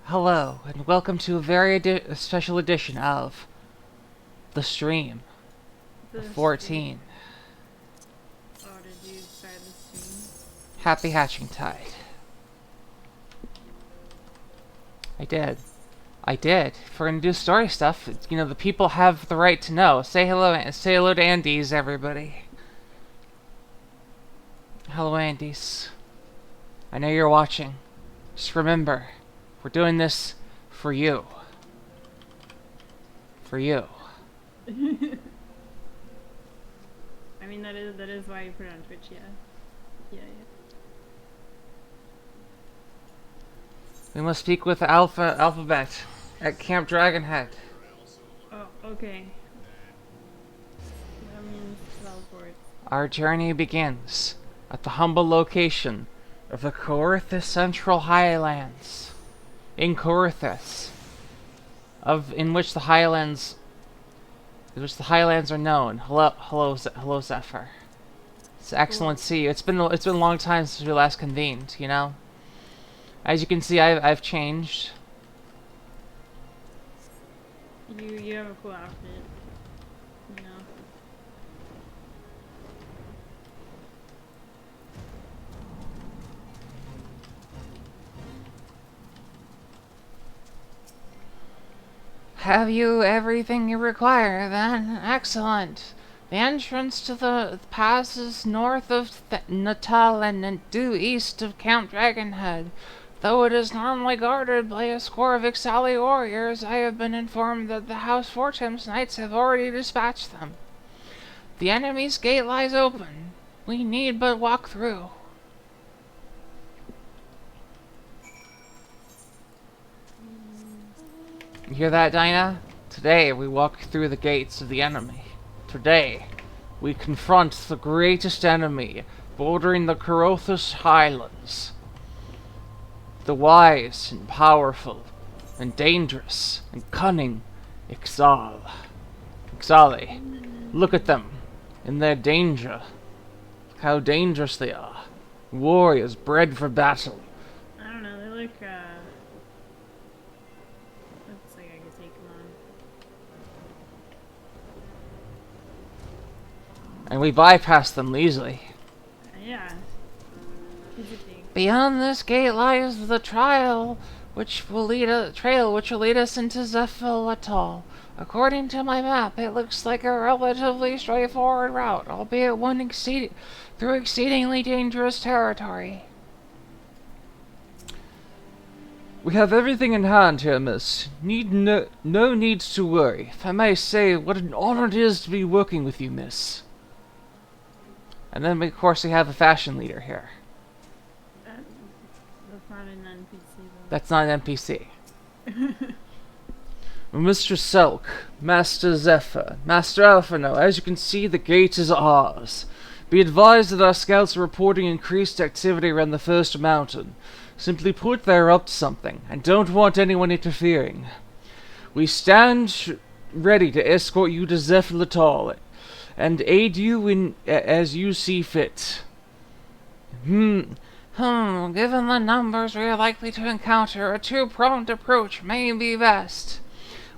Hello, and welcome to a very special edition of the stream. The 14. Oh, did you start the stream? Happy Hatching Tide. I did. If we're gonna do story stuff, you know, the people have the right to know. Say hello to Andes, everybody. Hello, Andes. I know you're watching. Just remember, we're doing this for you. For you. I mean, that is why you put it on Twitch, yeah. Yeah. We must speak with Alphabet at Camp Dragonhead. Oh, okay. That means teleport. Our journey begins at the humble location of the Coerthus Central Highlands. In Coerthus, in which the Highlands are known. Hello, Zephyr. It's excellent to see you. It's been a long time since we last convened. You know. As you can see, I've changed. You have a cool outfit. You know. Have you everything you require, then? Excellent. The entrance to the pass is north of Natal and due east of Camp Dragonhead. Though it is normally guarded by a score of Ixali warriors, I have been informed that the House Fortem's knights have already dispatched them. The enemy's gate lies open. We need but walk through. You hear that, Dinah? Today we walk through the gates of the enemy. Today we confront the greatest enemy bordering the Coerthus Highlands. The wise and powerful and dangerous and cunning Ixali. Look at them in their danger. How dangerous they are. Warriors bred for battle. I don't know, they look, looks like I could take them on. And we bypass them easily. Yeah. Beyond this gate lies the trail which will lead us into Zephyr Atoll. According to my map, it looks like a relatively straightforward route, albeit one through exceedingly dangerous territory. We have everything in hand here, miss. No needs to worry. If I may say, what an honor it is to be working with you, miss. And then, of course, we have a fashion leader here. That's not an NPC, though. That's not an NPC. Mr. Sulk, Master Zephyr, Master Alphano, as you can see, the gate is ours. Be advised that our scouts are reporting increased activity around the first mountain. Simply put, they're up to something, and don't want anyone interfering. We stand ready to escort you to Zephyr Atoll, and aid you as you see fit. Given the numbers we are likely to encounter, a two-pronged approach may be best.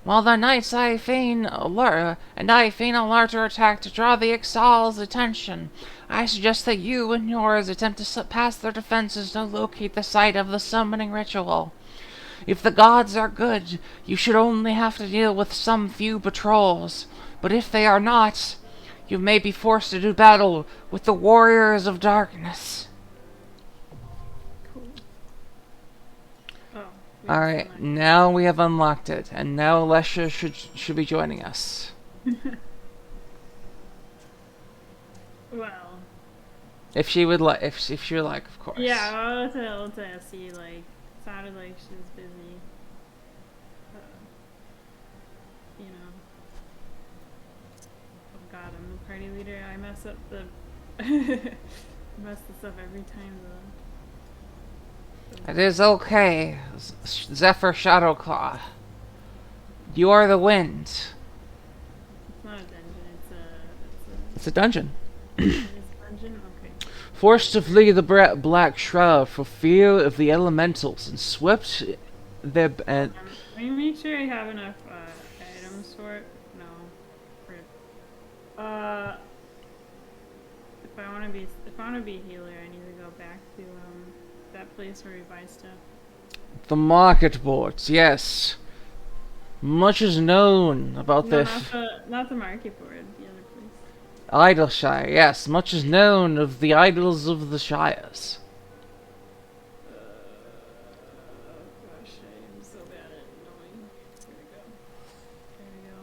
While the knights I feign a larger attack to draw the Ixal's attention, I suggest that you and yours attempt to pass their defenses to locate the site of the summoning ritual. If the gods are good, you should only have to deal with some few patrols, but if they are not, you may be forced to do battle with the warriors of darkness. Alright, now we have unlocked it, and now Lesha should be joining us. Well. If she would like, if she would like, of course. Yeah, I'll tell see, like, sounded like she was busy. You know. Oh god, I'm the party leader. I mess up the... mess this up every time, though. It is okay, Zephyr Shadowclaw. You are the wind. It's not a dungeon, it's a dungeon. It's a dungeon? Okay. Forced to flee the Black Shroud for fear of the elementals and swept and Let me make sure I have enough items for it. No. Rip. If I want to be a healer, I need to go back to that place where we buy stuff. the market boards, yes. Much is known about No, the not the market board. The other place. Idleshire, yes. Much is known of the idols of the Shires. Oh gosh, I am so bad at knowing. Here we go. There we go.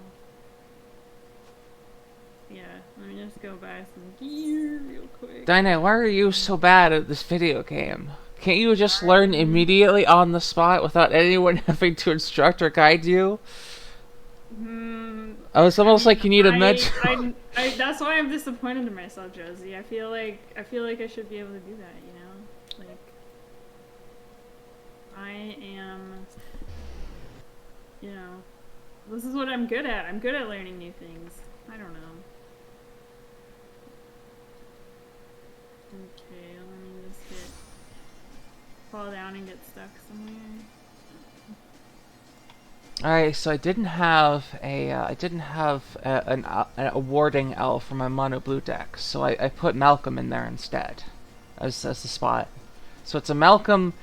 Yeah, let me just go buy some gear real quick. Dinah, why are you so bad at this video game? Can't you just learn immediately on the spot without anyone having to instruct or guide you? Oh, it's almost like you need a mentor. That's why I'm disappointed in myself, Josie. I feel like I should be able to do that, you know? Like, I am, you know, this is what I'm good at. I'm good at learning new things. I don't know. Okay, let me just fall down and get stuck somewhere. Alright, so I didn't have a warding elf for my mono blue deck, so I put Malcolm in there instead as the spot. So it's a Malcolm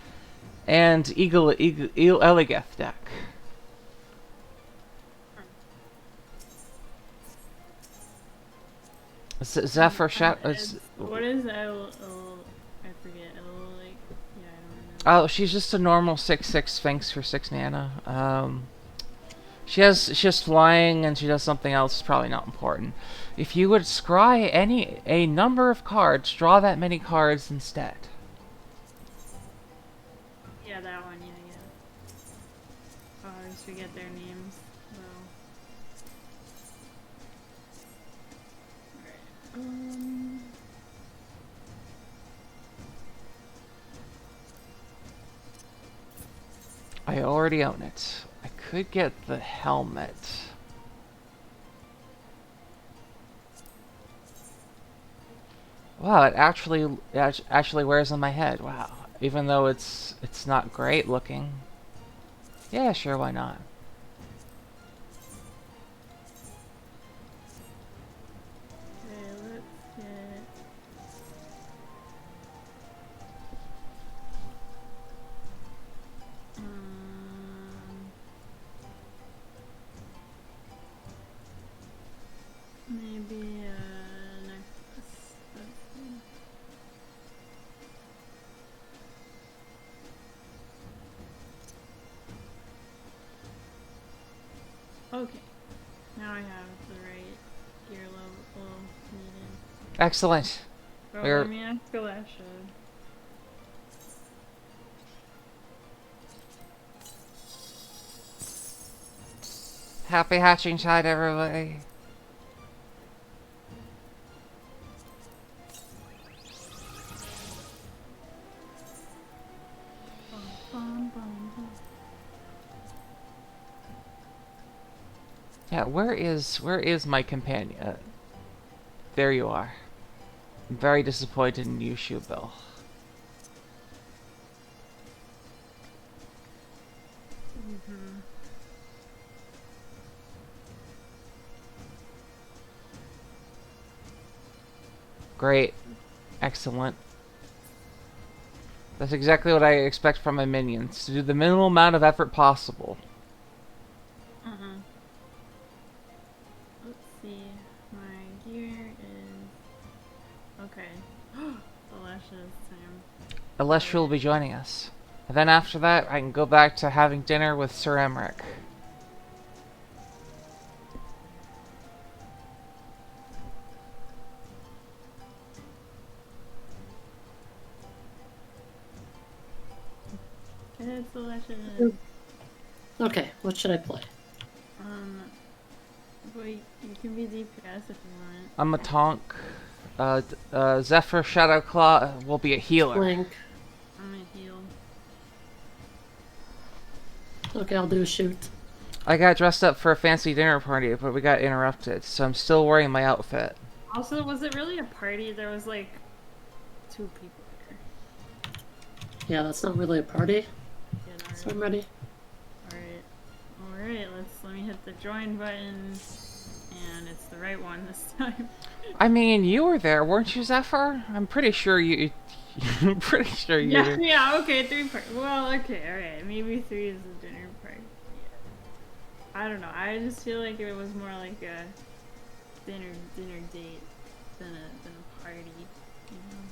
and Eagle Eligeth deck. Zephyr Shadow. What is L? I forget. L, like, yeah, I don't know. Oh, she's just a normal 6/6 Sphinx for 6 mana. She has flying and she does something else. It's probably not important. If you would scry a number of cards, draw that many cards instead. Yeah, that one. Yeah. Oh, I always forget their names. Alright. I already own it. I could get the helmet. Wow, it actually wears on my head. Wow, even though it's not great looking. Yeah, sure, why not? Okay, let's get. Maybe necklace. Let's see. Okay, now I have the right gear level needed. Excellent. Oh, let me ask Galasha. Happy hatching tide, everybody. Yeah, where is my companion? There you are. I'm very disappointed in you, Shoebill. Great. Excellent. That's exactly what I expect from my minions. To do the minimal amount of effort possible. Let's see. My gear is... Okay. Delicious time. Alessia will be joining us. And then after that, I can go back to having dinner with Sir Emmerich. It's delicious. Okay, what should I play? Well, you can be DPS if you want. I'm a Tonk. Zephyr Shadowclaw will be a healer. Link. I'm gonna heal. Okay, I'll do a shoot. I got dressed up for a fancy dinner party, but we got interrupted, so I'm still wearing my outfit. Also, was it really a party? There was like 2 people there. Yeah, that's not really a party. Yeah, not So I'm really. ready. let me hit the join button, and it's the right one this time. I mean, you were there, weren't you, Zephyr? I'm pretty sure you. I'm pretty sure you. Yeah, yeah, okay, 3 party. Well, okay, alright. Maybe 3 is the dinner party. Yeah. I don't know. I just feel like it was more like a dinner date than a party. You know?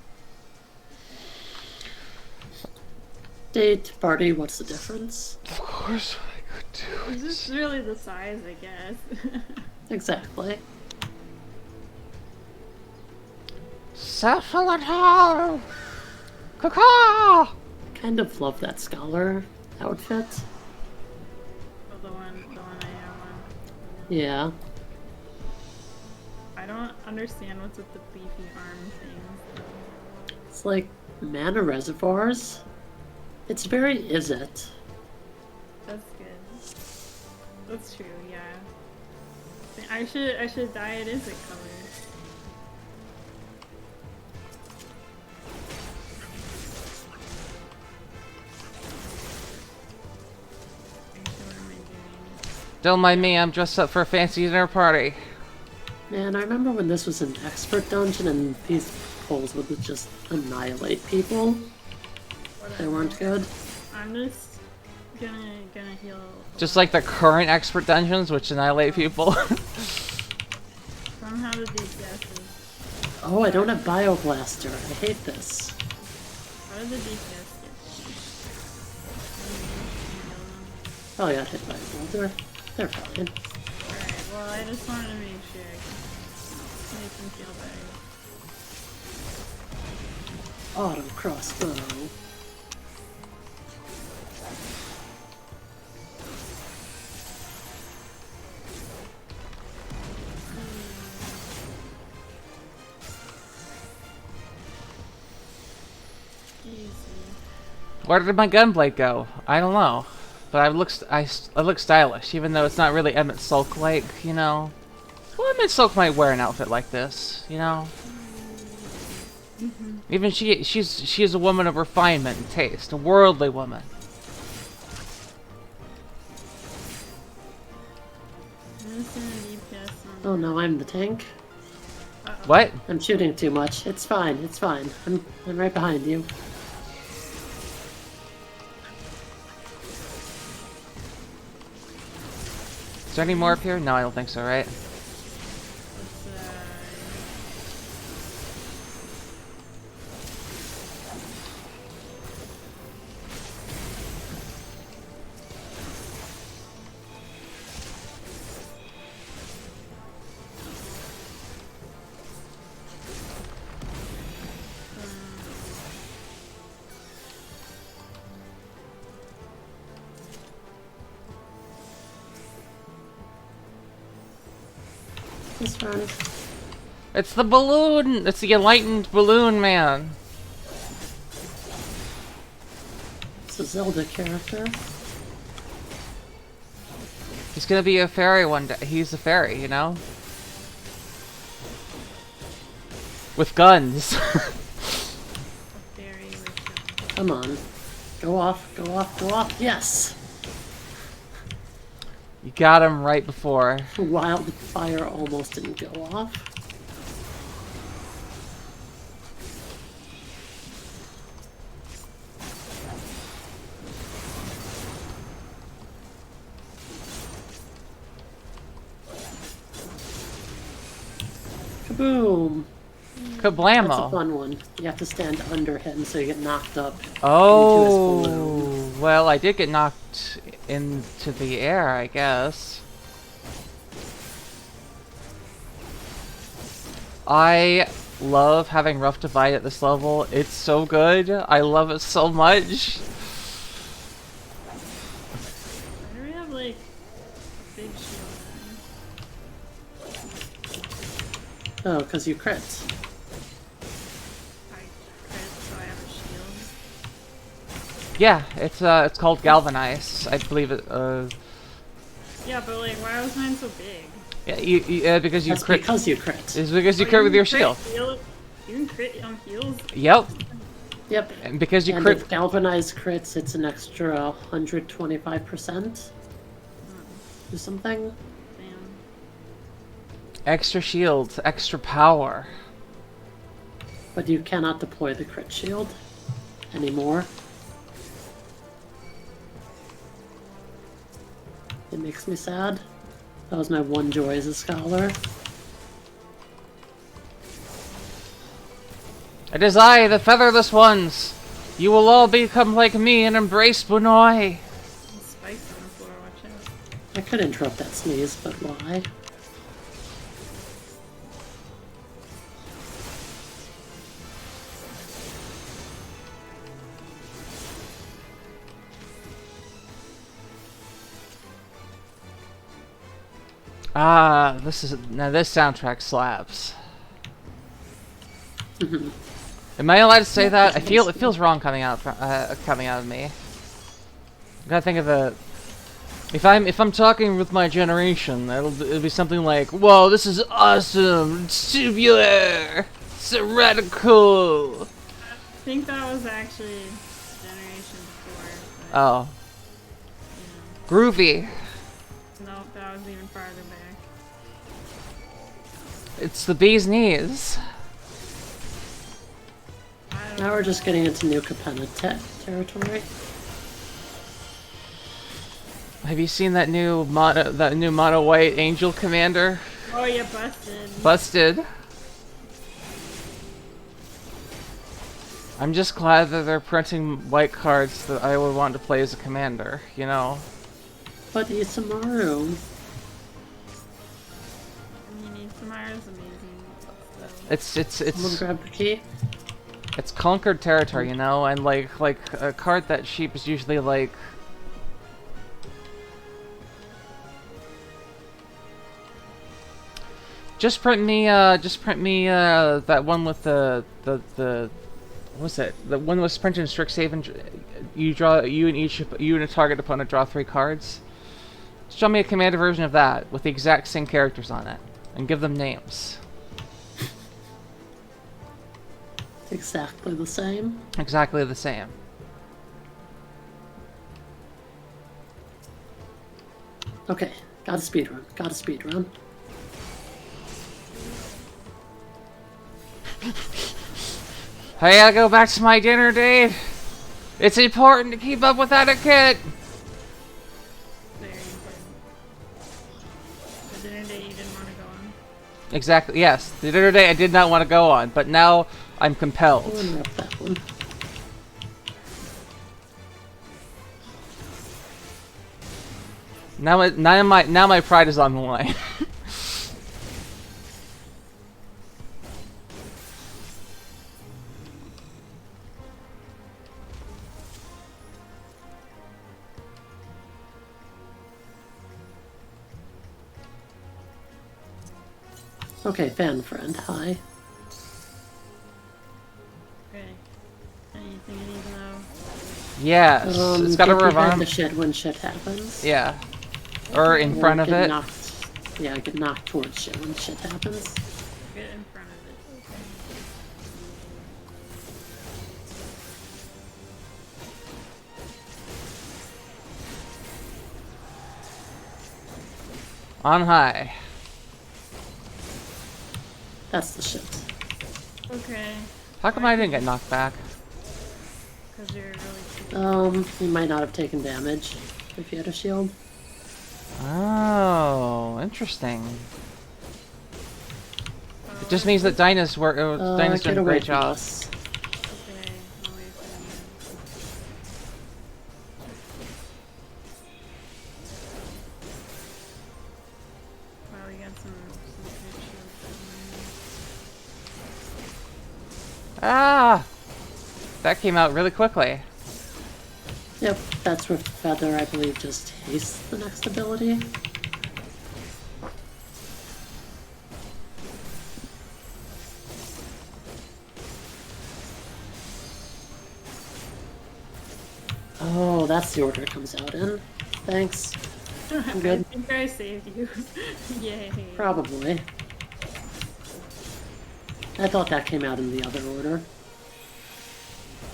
Date, party, what's the difference? Of course I could do It's just really the size, I guess. Exactly. Zephyr at all. Caw. Kind of love that scholar outfit. Oh, the one I have on. Yeah. I don't understand what's with the beefy arm things. It's like mana reservoirs. It's very is it. That's good. That's true, yeah. I should dye it as a color. What am I doing? Don't mind me, I'm dressed up for a fancy dinner party. Man, I remember when this was an expert dungeon and these poles would just annihilate people. They weren't good. I'm just gonna heal. Just like the current expert dungeons, which annihilate people. Somehow the DPS is. Oh, I don't have Bioblaster. I hate this. How did the DPS get? Oh yeah, hit by they're fine. Alright, well I just wanted to make sure I can make them feel better. Autumn crossbow. Easy. Where did my gunblade go? I don't know. But I look stylish, even though it's not really Emmett Sulk like, you know. Well, Emmett Sulk might wear an outfit like this, you know. Even she's a woman of refinement and taste, a worldly woman. Oh no, I'm the tank. What? I'm shooting too much. It's fine, it's fine. I'm right behind you. Is there any more up here? No, I don't think so, right? This one. It's the balloon! It's the enlightened balloon man! It's a Zelda character. He's gonna be a fairy one day. He's a fairy, you know? With guns. Come on. Go off, go off, go off. Yes! You got him right before. Wildfire almost didn't go off. Kaboom! Kablamo! That's a fun one. You have to stand under him so you get knocked up into his Oh, balloon. well, I did get knocked into the air, I guess. I love having Rough Divide at this level. It's so good. I love it so much. Why do we have like a big shield? Oh, because you crit. I crit, so I have a shield. Yeah, it's called Galvanize. I believe it. Yeah, but like, why was mine so big? Yeah, because you That's crit. because you crit. It's because you crit with your shield. You can crit on heals? Yep. Yep. And because you And crit. if galvanized crits, it's an extra 125%. do something. Damn. Extra shield, extra power. But you cannot deploy the crit shield anymore. It makes me sad. That was my one joy as a scholar. It is I, the featherless ones. You will all become like me and embrace Bunoi. Spikes on the floor, watch out. I could interrupt that sneeze, but why? Ah, this soundtrack slaps. Am I allowed to say that? It feels wrong coming out of me. I gotta think of a. If I'm talking with my generation, it'll be something like, "Whoa, this is awesome! It's tubular! It's radical!" I think that was actually generation before. But, Oh, groovy. nope, that was even farther back. It's the bee's knees. Now we're just getting into new Capenna territory. Have you seen that new mono white angel commander? Oh, yeah, busted. Busted. I'm just glad that they're printing white cards that I would want to play as a commander, you know. But Isamaru. I mean, Samara's amazing. Someone grab the key. It's conquered territory, you know, and like a card that sheep is usually like. Just print me that one with the what's it? The one that was printed in Strixhaven. You and a target opponent draw 3 cards. Show me a commander version of that with the exact same characters on it, and give them names. Exactly the same. Exactly the same. Okay, got a speedrun. Got a speedrun. I gotta go back to my dinner date. It's important to keep up with etiquette. Very important. The dinner date you didn't want to go on. Exactly. Yes, the dinner date I did not want to go on, but now I'm compelled. I'll interrupt that one. Now my pride is on the line. Okay, fan friend, hi. Okay. Anything you need to know? Yes, it's got a get behind revive. the shit when shit happens. Yeah, or in front of get it. Yeah, get knocked towards shit when shit happens. Get in front of it. Okay. On high. That's the shit. Okay. How come I didn't get knocked back? Because you're really cheap. You might not have taken damage if you had a shield. Oh, interesting. It just means that Dinah's Dinah's Get doing a away great from job. us. Okay. I'll wait for you. Wow, we got some good shields. Ah, that came out really quickly. Yep, that's with Feather, I believe, just hastes the next ability. Oh, that's the order it comes out in. Thanks. I'm good. I think I saved you. Yay. Probably. I thought that came out in the other order.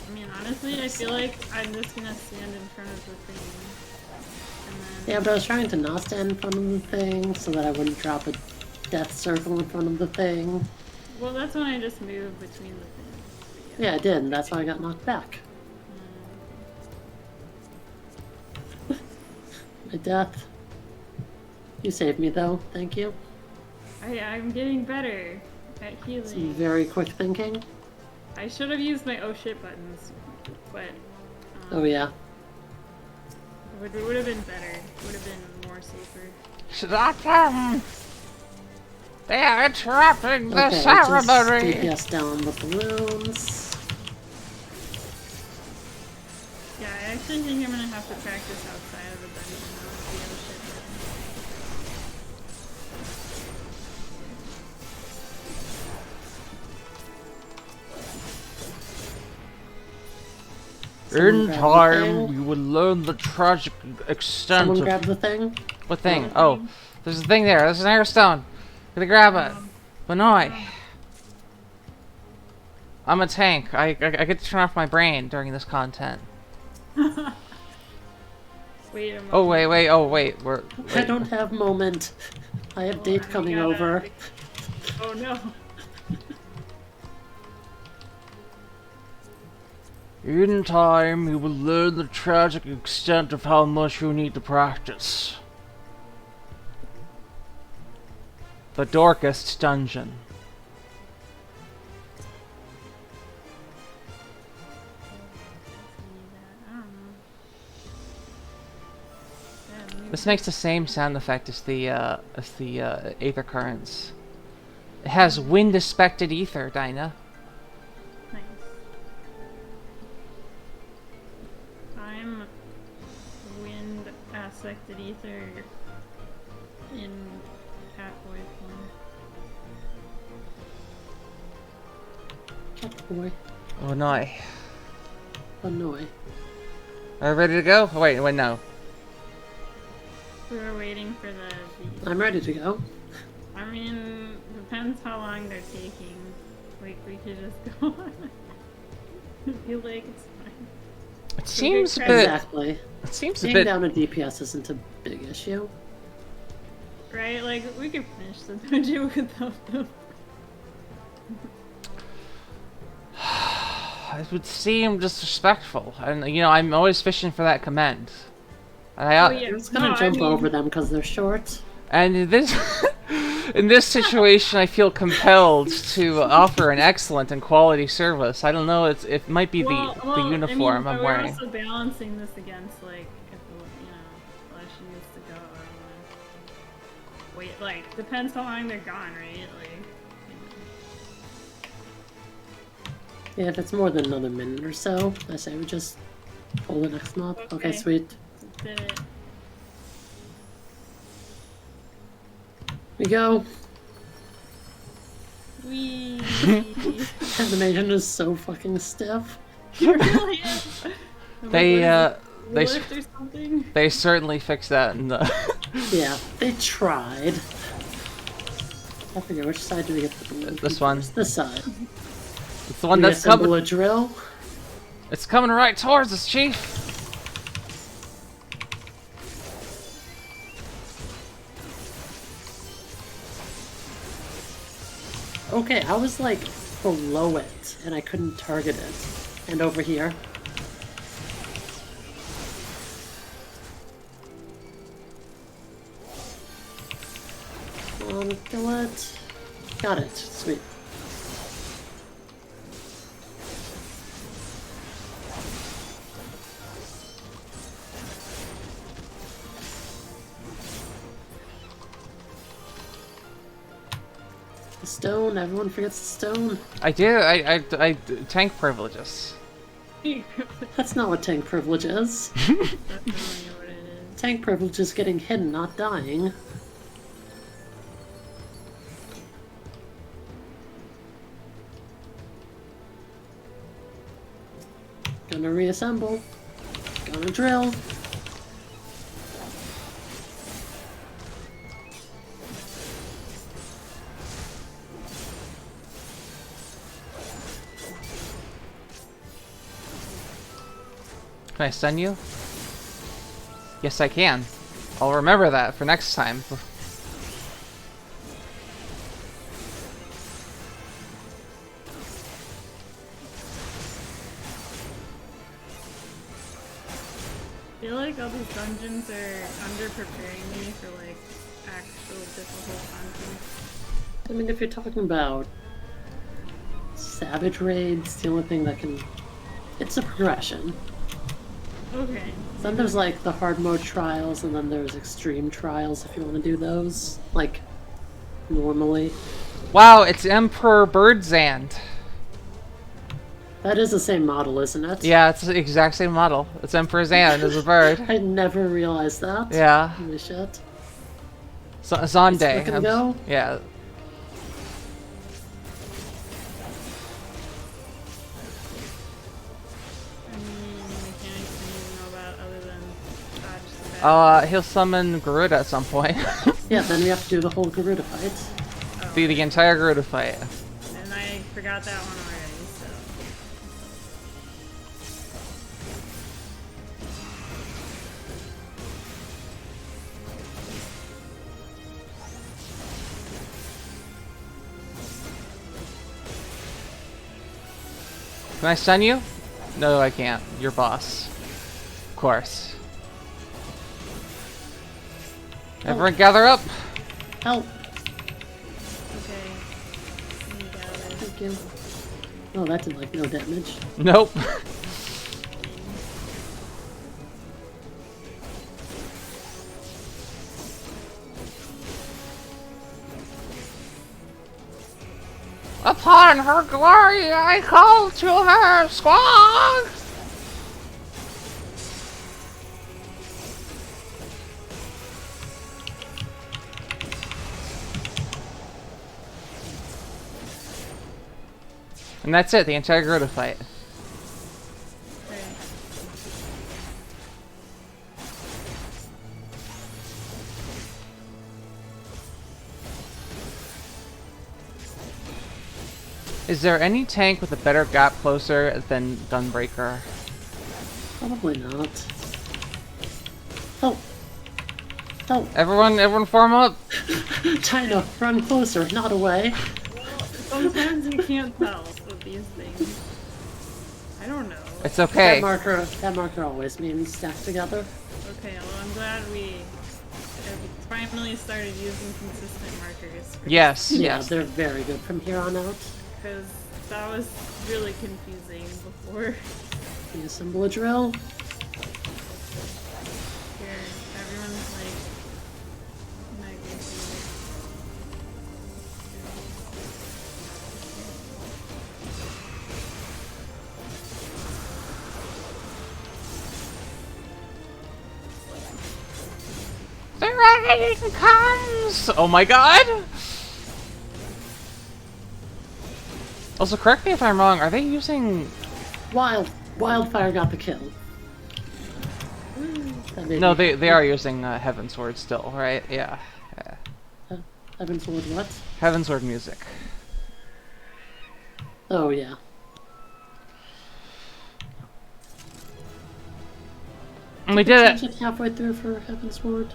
I mean, honestly, I feel like I'm just gonna stand in front of the thing. And then... Yeah, but I was trying to not stand in front of the thing so that I wouldn't drop a death circle in front of the thing. Well, that's when I just moved between the things. Yeah, I did, and that's why I got knocked back. My death. You saved me though, thank you. I'm getting better at healing. Some very quick thinking. I should have used my oh shit buttons, but... Oh yeah. It would have been better. It would have been more safer. Stop them! They are interrupting the Okay, ceremony! just DPS down the balloons. Yeah, I actually think I'm gonna have to practice outside of the dungeon now with the oh shit In Someone grab the time, thing. you will learn the tragic extent Someone of... grab the thing. What thing? Oh, there's a thing there. There's an airstone. Gonna grab it. Benoit. I'm a tank. I get to turn off my brain during this content. Wait a moment. Oh wait. Oh wait. I don't have moment. I have date coming over. Oh no. In time, you will learn the tragic extent of how much you need to practice. The darkest dungeon. I don't know. Yeah, maybe- This makes the same sound effect as the aether currents. It has wind-aspected ether, Dinah. Nice. I'm wind aspected ether in catboy form. Boy, Oh no. annoy. Are we ready to go? Oh, wait, no. We were waiting for the I'm ready to go. I mean, depends how long they're taking. Like, we could just go on. I feel like it's fine. It seems a good bit. Exactly. It seems a Being bit. down a DPS isn't a big issue. Right? Like, we could finish the dungeon without them. It would seem disrespectful, and you know I'm always fishing for that comment. And Oh, yeah. I'm just gonna No, I jump mean- over them because they're short. And in this in this situation, I feel compelled to offer an excellent and quality service. I don't know, it might be Well, the uniform I mean, I'm wearing. We're also balancing this against, like, if, you know, well, she needs to go, or wait, like, depends how long they're gone, right? Like, Yeah, if it's more than another minute or so, I say we just pull the next mob. Okay, Okay. sweet. did it. We go. Wee. Animation is so fucking stiff. It really is. They they Lift or something? they certainly fixed that in the Yeah, they tried. I forget which side do we get the balloon? This one. This side. it's the one We that's assemble coming. a drill. It's coming right towards us, Chief. Okay, I was like below it and I couldn't target it. And over here. Kill it. Got it. Sweet. The stone. Everyone forgets the stone. I do. I tank privileges. That's not what tank privilege is. That's really what it is. Tank privilege is getting hidden, not dying. Gonna reassemble. Gonna drill. Can I stun you? Yes, I can. I'll remember that for next time. I feel like all these dungeons are under-preparing me for, like, actual difficult content. I mean, if you're talking about Savage Raids, the only thing that can... It's a progression. Okay. Then there's, like, the hard mode trials, and then there's extreme trials if you want to do those. Like, normally. Wow, it's Emperor Birdzand. That is the same model, isn't it? Yeah, it's the exact same model. It's Emperor Zand as a bird. I never realized that. Yeah. Holy shit. Zonde. It's looking go? Yeah. Mechanics I need to know about other than dodge the bad. He'll summon Garuda at some point. Yeah, then we have to do the whole Garuda fight. The entire Garuda fight. And I forgot that one already, so. Can I stun you? No, I can't. You're boss. Of course. Everyone gather up! Help! Okay. Let me gather. Thank you. Oh, that did like no damage. Nope. Upon her glory, I call to her squad! And that's it, the entire Garuda fight. Okay. Is there any tank with a better gap closer than Gunbreaker? Probably not. Help! Help! Everyone form up! China, run closer, not away. Sometimes you can't tell with these things. I don't know. It's okay. That marker always means stack together. Okay, well I'm glad we have finally started using consistent markers. Yes, Yeah, yes. they're very good from here on out. Because that was really confusing before. You assemble a drill. Here, everyone's like... The rain comes! Oh my god! Also, correct me if I'm wrong, are they using... Wildfire got the kill. No, they are using Heavensward still, right? Yeah. Heavensward what? Heavensward music. Oh yeah. And we did it! Change it halfway through for Heavensward.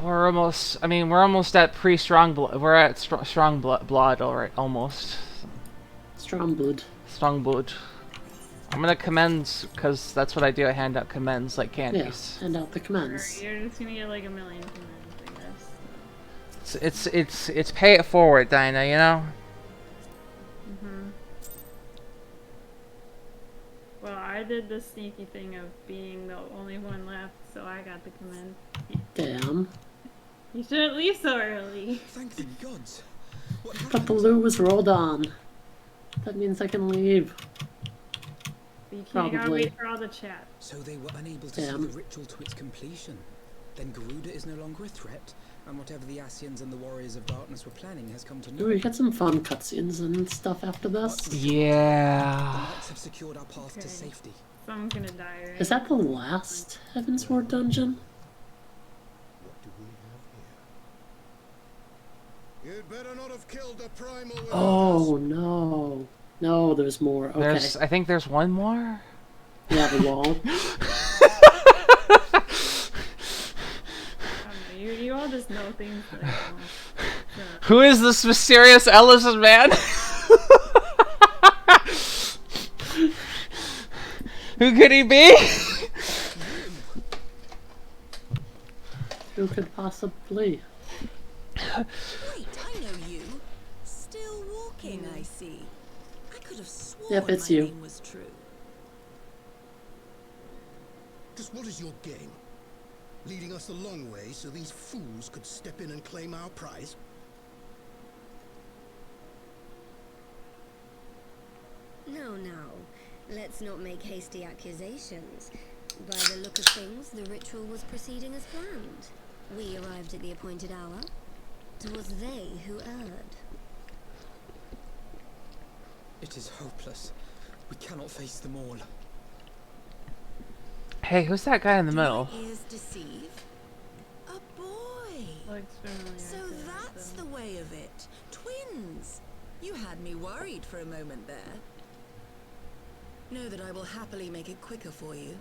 We're almost at pre-strong blood. We're at strong blood alright, almost. Strong blood. Strong blood. I'm gonna commends, because that's what I do, I hand out commends like candies. Yes, hand out the commands. You're just gonna get like 1 million comments, I guess. It's pay it forward, Dinah, you know? Well, I did the sneaky thing of being the only one left, so I got the command. Damn. You shouldn't leave so early. Thank the gods. What But the loo was rolled on. That means I can leave. But you can't gotta Probably. wait for all the chat. So they were unable to see Damn. the ritual to its completion. Then Garuda is no longer a threat, and whatever the Asians and the Warriors of Darkness were planning has come to Ooh, naught. we got some fun cutscenes and stuff after this. The Yeah. knights have secured our path Okay. to safety. Someone's gonna die, right? Is that the last Heavensward dungeon? What do we have here? You'd better not have killed the primal Oh no. No, there's more. Okay. I think there's one more? Yeah, the wall. I don't know, you all just know things that I don't. So, Who is this mysterious Ellison man? Who could he be? Who could possibly? Wait, I know you. Still walking, I see. I could have sworn Yep, it's my you. name was true. Just what is your game? Leading us the long way so these fools could step in and claim our prize? No, no. Let's not make hasty accusations. By the look of things, the ritual was proceeding as planned. We arrived at the appointed hour. 'Twas they who erred. It is hopeless. We cannot face them all. Hey, who's that guy in the middle? Do my ears deceive? A boy. looks familiar. So to me, that's so. the way of it. Twins. You had me worried for a moment there. Know that I will happily make it quicker for you.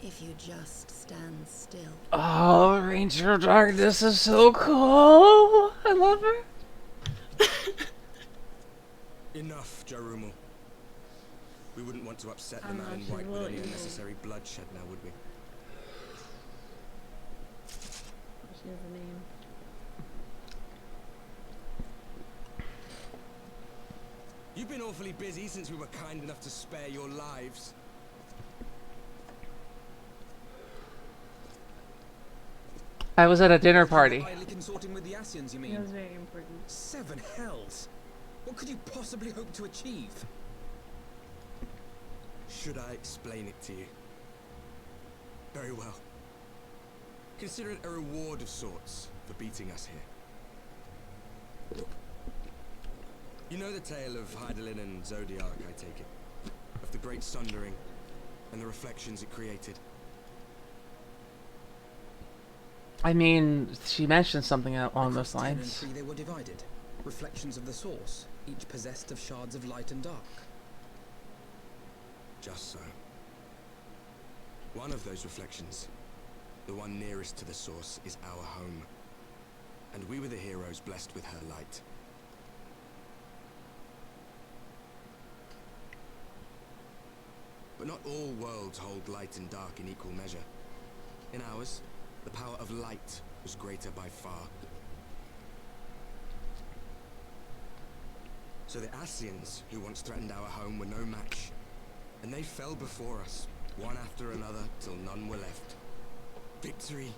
If you just stand still. Oh, Ranger of Darkness is so cool. I love her. Enough, Jarumal. We wouldn't want to upset the I'm man not in sure white what with any you mean. unnecessary bloodshed now, would we? She has a name. You've been awfully busy since we were kind enough to spare your lives. I was at a dinner party. Idly consorting with the Asians, you It mean? was very important. 7 hells! What could you possibly hope to achieve? Should I explain it to you? Very well. Consider it a reward of sorts for beating us here. You know the tale of Hydaelyn and Zodiac, I take it? Of the Great Sundering and the reflections it created? I mean, she mentioned something along those Across 10 and lines. 3 they were divided. Reflections of the source, each possessed of shards of light and dark. Just so. One of those reflections, the one nearest to the source, is our home. And we were the heroes blessed with her light. But not all worlds hold light and dark in equal measure. In ours, the power of light was greater by far. So the Asians, who once threatened our home, were no match. And they fell before us, one after another, till none were left. Victory,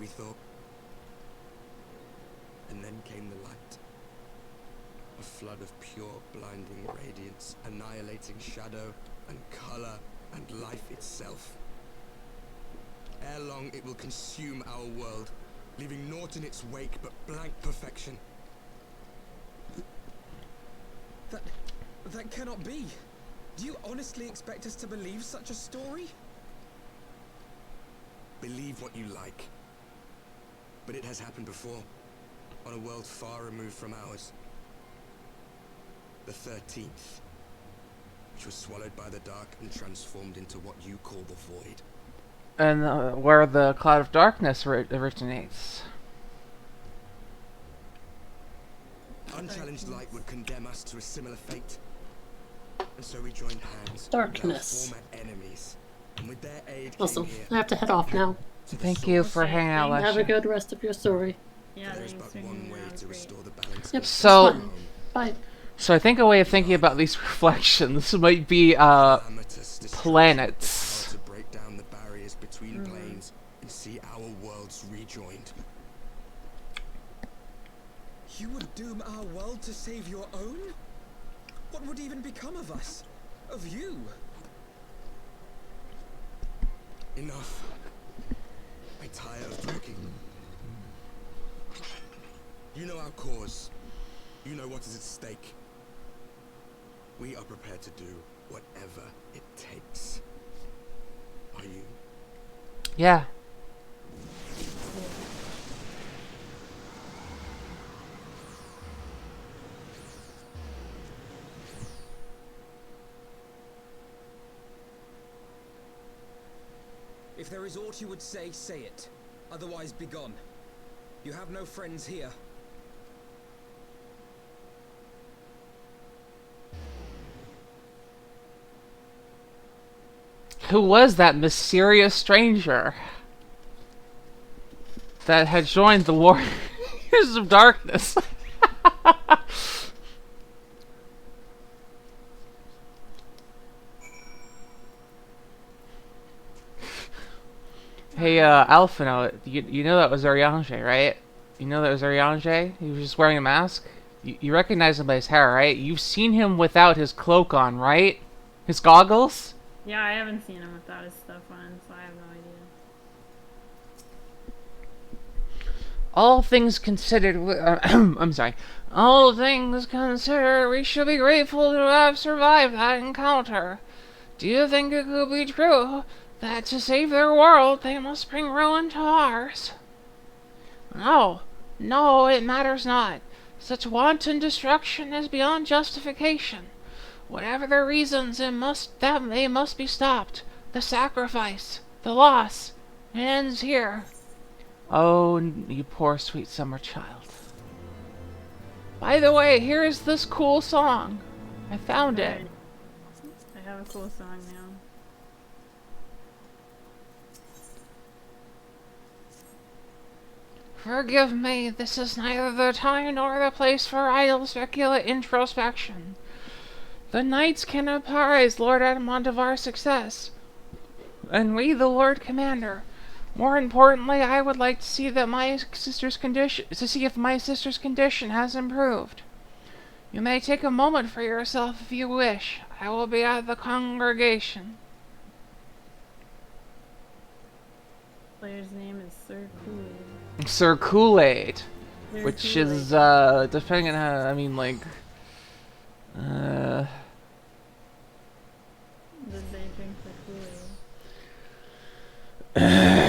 we thought. And then came the light. A flood of pure, blinding radiance, annihilating shadow and color and life itself. Ere long, it will consume our world, leaving naught in its wake but blank perfection. That cannot be. Do you honestly expect us to believe such a story? Believe what you like. But it has happened before, on a world far removed from ours. The 13th, which was swallowed by the dark and transformed into what you call the Void. And where the Cloud of Darkness originates. Unchallenged light would condemn us to a similar fate. And so we joined hands. Darkness. With our former enemies. And with their aid Also, came here I have to head off now. to the Thank you source. for hanging out, Have Have a Lesha. good rest of your story. Yeah, There is thanks but for one hanging way out. It was to great. restore the balance. Yep. of So- home. Bye. So I think a way of thinking about these reflections might be Calamitous destruction planets. with the power to break down the barriers between planes and see our worlds rejoined. You would doom our world to save your own? What would even become of us? Of you? Enough. I tire of talking. You know our cause. You know what is at stake. We are prepared to do whatever it takes. Are you? Yeah. is aught you would say, say it. Otherwise, begone. You have no friends here. Who was that mysterious stranger that had joined the Warriors of Darkness? Hey, Alphino, you know that was Ariange, right? You know that was Ariange? He was just wearing a mask? You recognize him by his hair, right? You've seen him without his cloak on, right? His goggles? Yeah, I haven't seen him without his stuff on, so I have no idea. All things considered, I'm sorry. All things considered, we should be grateful to have survived that encounter. Do you think it could be true that to save their world, they must bring ruin to ours? No, no, it matters not. Such wanton destruction is beyond justification. Whatever their reasons, they must be stopped. The sacrifice, the loss, it ends here. Oh, you poor sweet summer child. By the way, here is this cool song. I found it. I have a cool song now. Forgive me, this is neither the time nor the place for idle introspection. The knights can apprise Lord Edmond of our success, and we the Lord Commander. More importantly, I would like to see that my sister's condition, if my sister's condition has improved. You may take a moment for yourself if you wish. I will be at the congregation. Player's name is Sir Kool-Aid. Sir Kool-Aid, Sir which Kool-Aid. is depending on how, I mean, like, Did they drink the Kool-Aid?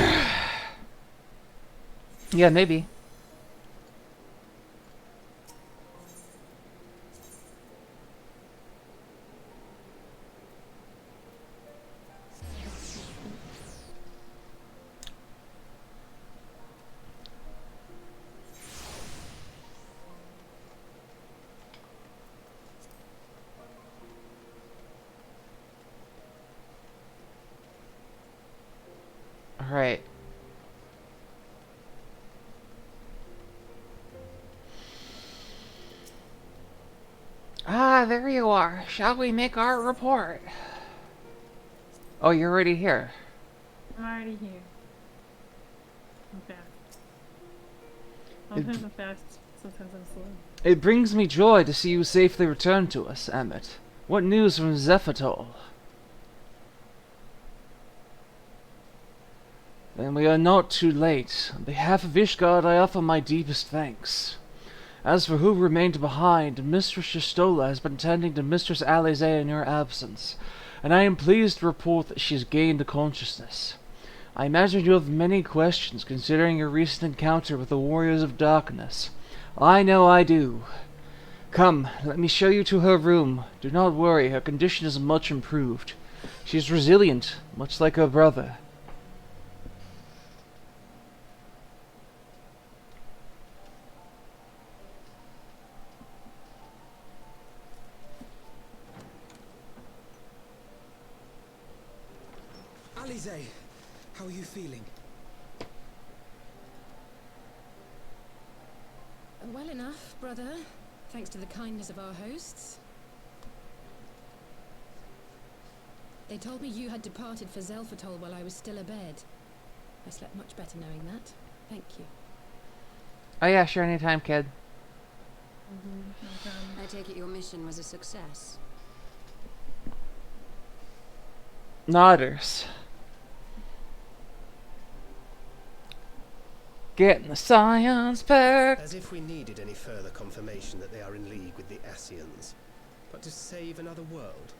yeah, maybe. Alright. Ah, there you are. Shall we make our report? Oh, you're already here. I'm already here. I'm fast. Sometimes I'm fast, sometimes I'm slow. It brings me joy to see you safely return to us, Emmett. What news from Zephyr? Then we are not too late. On behalf of Ishgard, I offer my deepest thanks. As for who remained behind, Mistress Shistola has been tending to Mistress Alize in your absence, and I am pleased to report that she has gained consciousness. I imagine you have many questions considering your recent encounter with the Warriors of Darkness. I know I do. Come, let me show you to her room. Do not worry, her condition is much improved. She is resilient, much like her brother. Alize, how are you feeling? Well enough, brother. Thanks to the kindness of our hosts. They told me you had departed for Zelfatol while I was still abed. I slept much better knowing that. Thank you. Oh yeah, sure, anytime, kid. I take it your mission was a success. Nodders. Getting the science back. As if we needed any further confirmation that they are in league with the Ascians. But to save another world?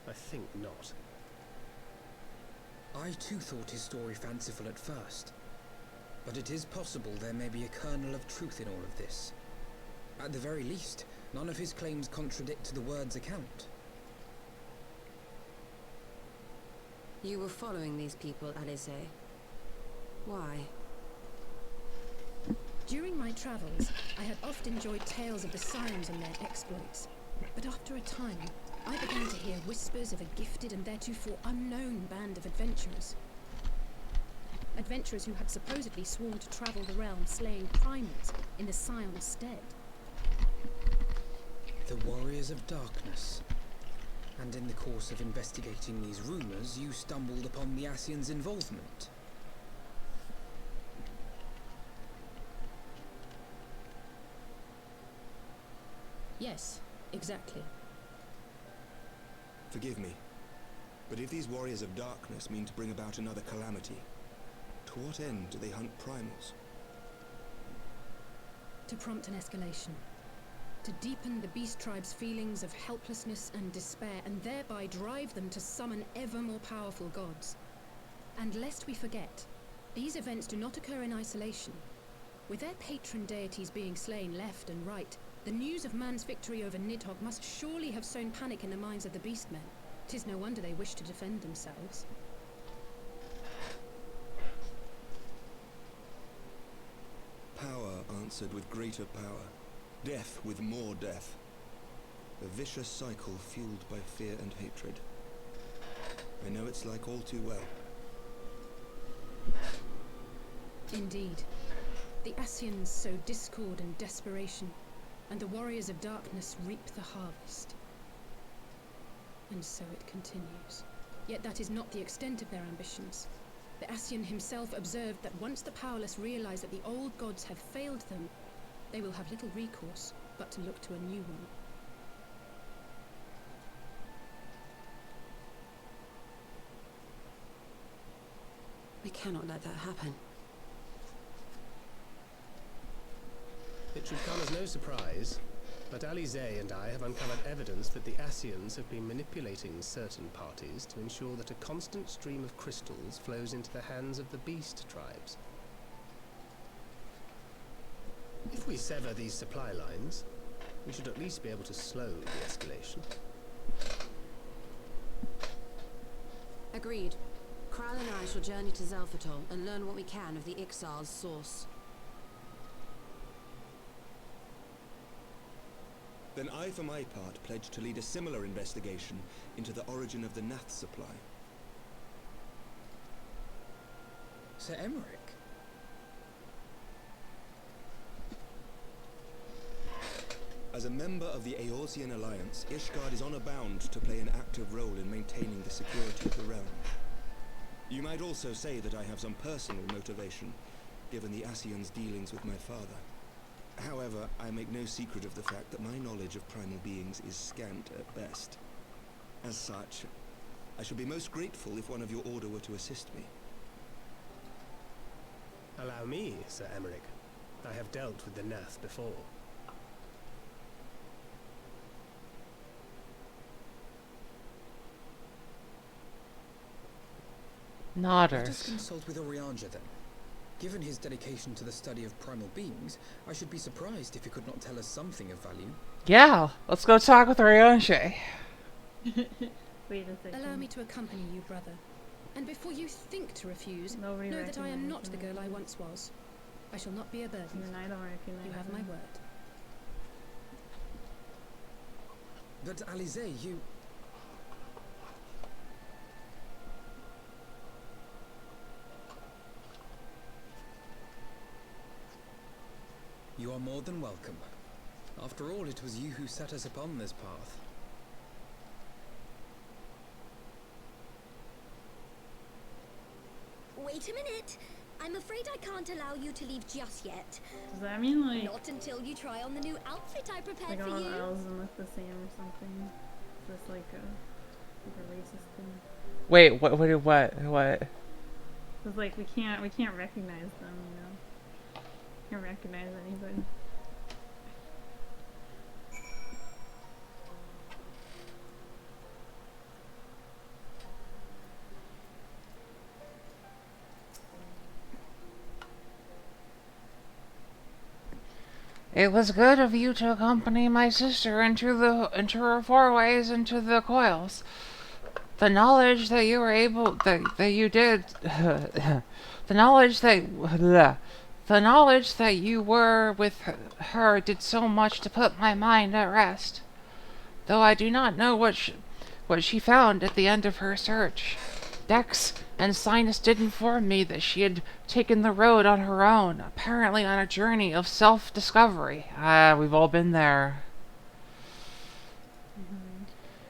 I think not. I too thought his story fanciful at first. But it is possible there may be a kernel of truth in all of this. At the very least, none of his claims contradict the word's account. You were following these people, Alize. Why? During my travels, I had oft enjoyed tales of the Scions and their exploits. But after a time, I began to hear whispers of a gifted and theretofore unknown band of adventurers. Adventurers who had supposedly sworn to travel the realm slaying primals in the Scion's stead. The Warriors of Darkness. And in the course of investigating these rumors, you stumbled upon the Ascians' involvement. Yes, exactly. Forgive me, but if these Warriors of Darkness mean to bring about another calamity, to what end do they hunt primals? To prompt an escalation. To deepen the beast tribe's feelings of helplessness and despair, and thereby drive them to summon ever more powerful gods. And lest we forget, these events do not occur in isolation. With their patron deities being slain left and right, the news of man's victory over Nidhogg must surely have sown panic in the minds of the beastmen. 'Tis no wonder they wish to defend themselves. Power answered with greater power. Death with more death. A vicious cycle fueled by fear and hatred. I know it's like all too well. Indeed. The Ascians sow discord and desperation, and the Warriors of Darkness reap the harvest. And so it continues. Yet that is not the extent of their ambitions. The Ascian himself observed that once the powerless realize that the old gods have failed them, they will have little recourse but to look to a new one. We cannot let that happen. It should come as no surprise, but Alize and I have uncovered evidence that the Ascians have been manipulating certain parties to ensure that a constant stream of crystals flows into the hands of the beast tribes. If we sever these supply lines, we should at least be able to slow the escalation. Agreed. Kral and I shall journey to Zelphatol and learn what we can of the Ixal's source. Then I, for my part, pledge to lead a similar investigation into the origin of the Nath supply. Sir Emmerich? As a member of the Eorzean Alliance, Ishgard is honor bound to play an active role in maintaining the security of the realm. You might also say that I have some personal motivation, given the Ascians' dealings with my father. However, I make no secret of the fact that my knowledge of primal beings is scant at best. As such, I should be most grateful if one of your order were to assist me. Allow me, Sir Emmerich. I have dealt with the Nath before. Let us Nodders. consult with Orianja then. Given his dedication to the study of primal beings, I should be surprised if he could not tell us something of value. Yeah, let's go talk with Ryonji. Wait a second. Allow me to accompany you, brother. And before you think to refuse, Nobody know that I am not recognizes the me. girl I once was. I shall not be a burden. Even I don't recognize You have my him. word. But Alize, you... You are more than welcome. After all, it was you who set us upon this path. Wait a minute. I'm afraid I can't allow you to leave just yet. Does that mean like Not until you try on the new outfit I prepared all for the you. elves look the same or something? Is this like a racist thing? Wait, what? Cause like we can't recognize them, you know. Can't recognize anybody. It was good of you to accompany my sister into her forays into the coils. The knowledge that you were able, that you did, the knowledge that you were with her did so much to put my mind at rest. Though I do not know what she found at the end of her search. Dex and Sinus did inform me that she had taken the road on her own, apparently on a journey of self-discovery. We've all been there.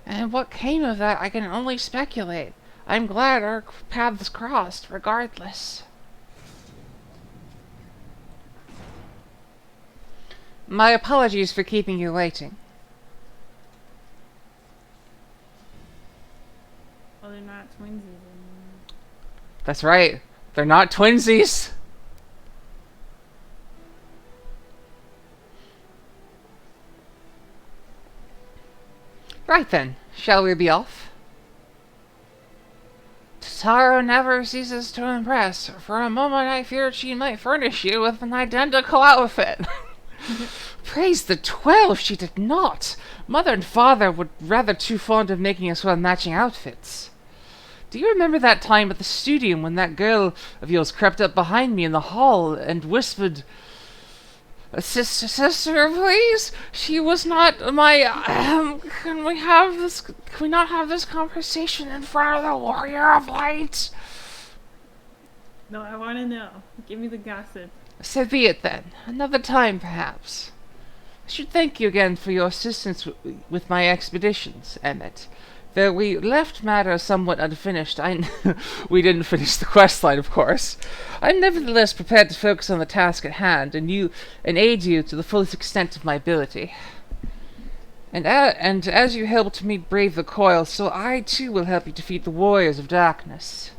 And what came of that, I can only speculate. I'm glad our paths crossed, regardless. My apologies for keeping you waiting. Well, they're not twinsies anymore. That's right. They're not twinsies. Right then, shall we be off? Taro never ceases to impress. For a moment I feared she might furnish you with an identical outfit. Praise the 12, she did not. Mother and father were rather too fond of making us wear matching outfits. Do you remember that time at the studio when that girl of yours crept up behind me in the hall and whispered, Sister, please? She was not my, can we not have this conversation in front of the Warrior of Light? No, I want to know. Give me the gossip. So be it then. Another time, perhaps. I should thank you again for your assistance with my expeditions, Emmett. Though we left matters somewhat unfinished, we didn't finish the questline, of course. I'm nevertheless prepared to focus on the task at hand, and aid you to the fullest extent of my ability. And as you helped me brave the coil, so I too will help you defeat the warriors of darkness.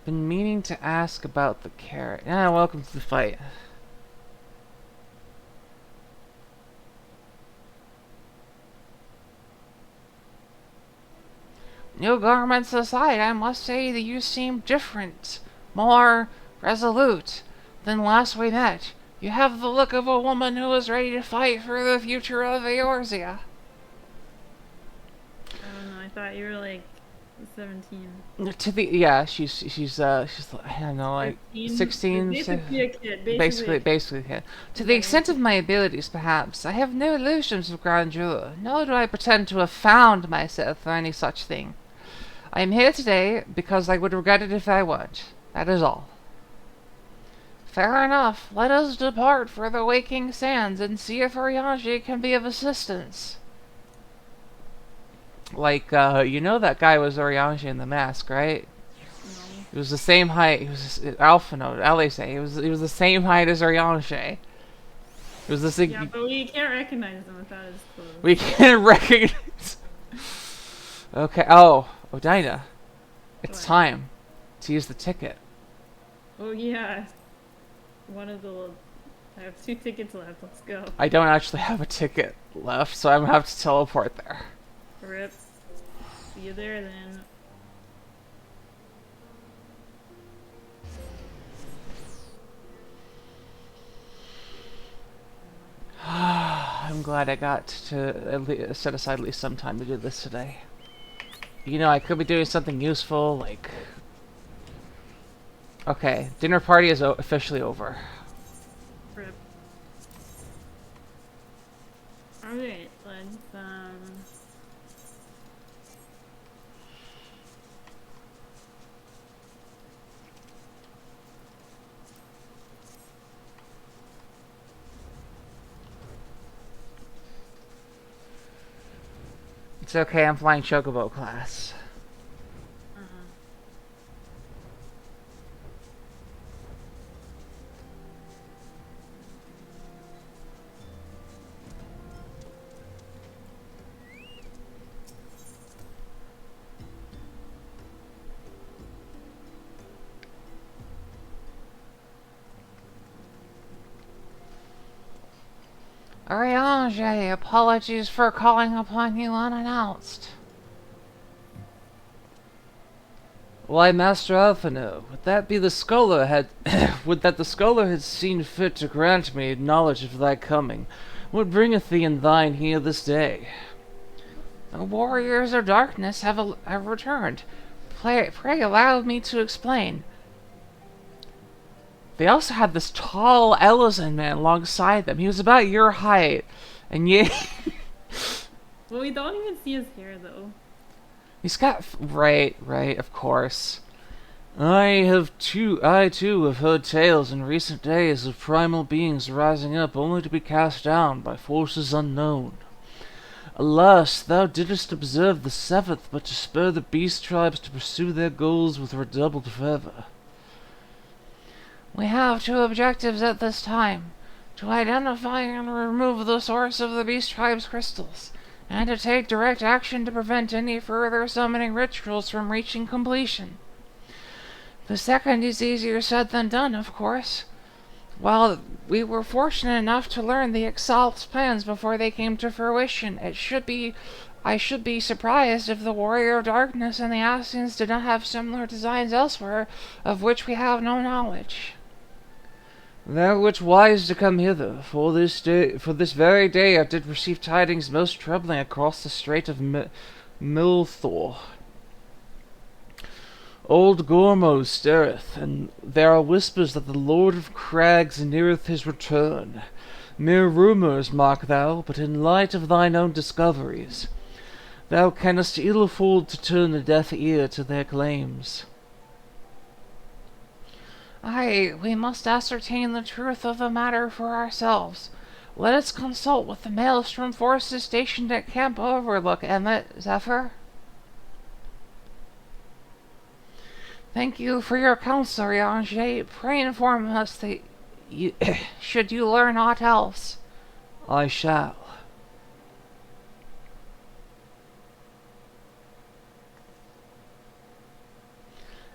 Been meaning to ask about the carrot. Welcome to the fight. New garments aside, I must say that you seem different, more resolute than last we met. You have the look of a woman who is ready to fight for the future of Eorzea. I don't know, I thought you were like 17. She's I don't know, like 16. Basically a kid. Basically a kid. To the extent of my abilities, perhaps, I have no illusions of grandeur, nor do I pretend to have found myself or any such thing. I am here today because I would regret it if I weren't. That is all. Fair enough. Let us depart for the waking sands and see if Orianji can be of assistance. Like, you know that guy was Orianji in the mask, right? No. He was the same height. He was Alice. He was the same height as Orianji. It was the same. Yeah, but we can't recognize him without his clothes. We can't recognize. Okay. Oh, Odina. It's What? time to use the ticket. Oh yeah. I have 2 tickets left. Let's go. I don't actually have a ticket left, so I'm gonna have to teleport there. Rip. See you there then. I'm glad I got to set aside at least some time to do this today. You know, I could be doing something useful, like... Okay, dinner party is officially over. Rip. Alright, let's, It's okay, I'm flying Chocobo class. Orianji, apologies for calling upon you unannounced. Why, Master Alphino, would that the scholar had seen fit to grant me knowledge of thy coming, What bringeth thee and thine here this day? The warriors of darkness have returned. Pray allow me to explain. They also had this tall Ellison man alongside them. He was about your height, and yet Well, we don't even see his hair though. he's got right, of course. I too have heard tales in recent days of primal beings rising up only to be cast down by forces unknown. Alas, thou didst observe the seventh, but to spur the beast tribes to pursue their goals with redoubled fervor. We have two objectives at this time: to identify and remove the source of the beast tribe's crystals, and to take direct action to prevent any further summoning rituals from reaching completion. The second is easier said than done, of course. While we were fortunate enough to learn the Exalt's plans before they came to fruition, I should be surprised if the Warrior of Darkness and the Assassins did not have similar designs elsewhere, of which we have no knowledge. Thou wert wise to come hither, for this very day I did receive tidings most troubling across the Strait of Milthor. Old Gormo stirreth, and there are whispers that the Lord of Crags neareth his return. Mere rumours, mark thou, but in light of thine own discoveries, thou canst ill afford to turn a deaf ear to their claims. Aye, we must ascertain the truth of the matter for ourselves. Let us consult with the Maelstrom forces stationed at Camp Overlook, Emmett, Zephyr. Thank you for your counsel, Riange. Pray inform us that should you learn aught else. I shall.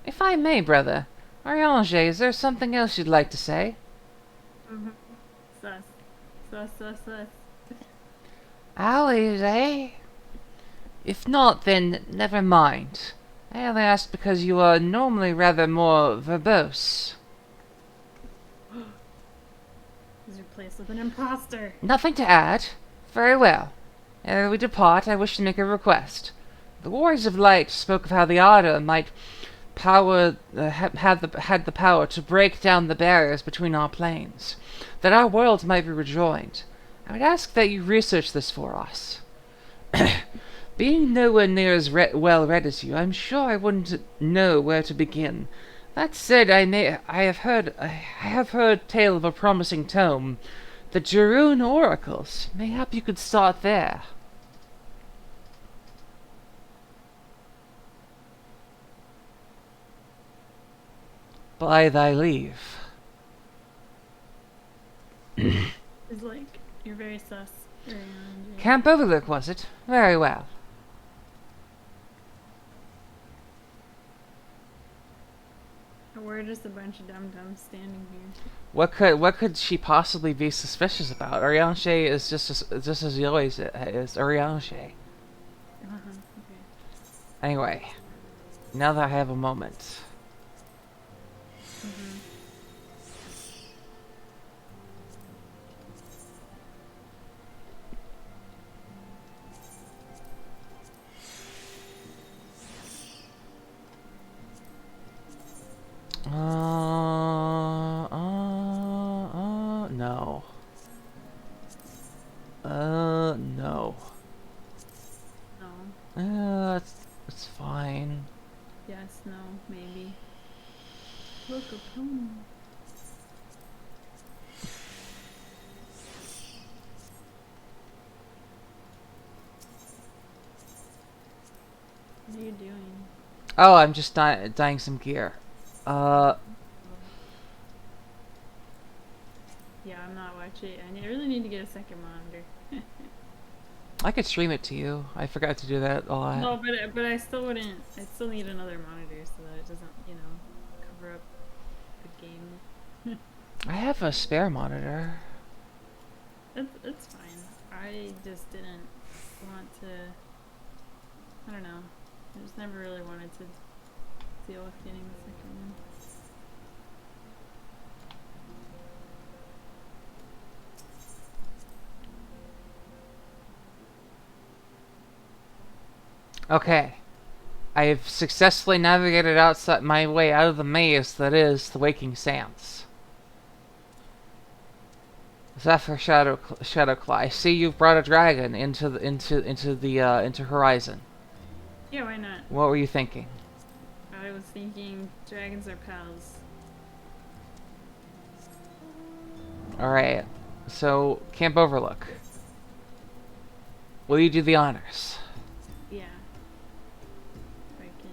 If I may, brother, Riange, is there something else you'd like to say? Sus. Alleys, eh? If not, then never mind. I only asked because you are normally rather more verbose. He's replaced with an imposter. Nothing to add. Very well. Ere we depart, I wish to make a request. The Warriors of Light spoke of how the Order might had the power to break down the barriers between our planes, that our worlds might be rejoined. I would ask that you research this for us. Being nowhere near as well read as you, I'm sure I wouldn't know where to begin. That said, I have heard tale of a promising tome, the Jeroen Oracles. Mayhap you could start there. By thy leave. He's like, you're very sus. Camp Overlook, was it? Very well. We're just a bunch of dum-dums standing here. What could she possibly be suspicious about? Arianche is just as he always is. Arianche. Okay. Anyway, now that I have a moment. No. No. No. It's fine. Yes, no, maybe. Look, a pony. What are you doing? Oh, I'm just dyeing some gear. Yeah, I'm not watching. I really need to get a second monitor. I could stream it to you. I forgot to do that a lot. No, but I still wouldn't. I still need another monitor so that it doesn't, cover up the game. I have a spare monitor. It's fine. I just didn't want to. I don't know. I just never really wanted to deal with getting the second one. Okay. I have successfully navigated outside my way out of the maze that is the Waking Sands. Zephyr Shadowclaw. I see you've brought a dragon into Horizon. Yeah, why not? What were you thinking? I was thinking dragons are pals. Alright. So, Camp Overlook. Will you do the honors? Yeah. If I can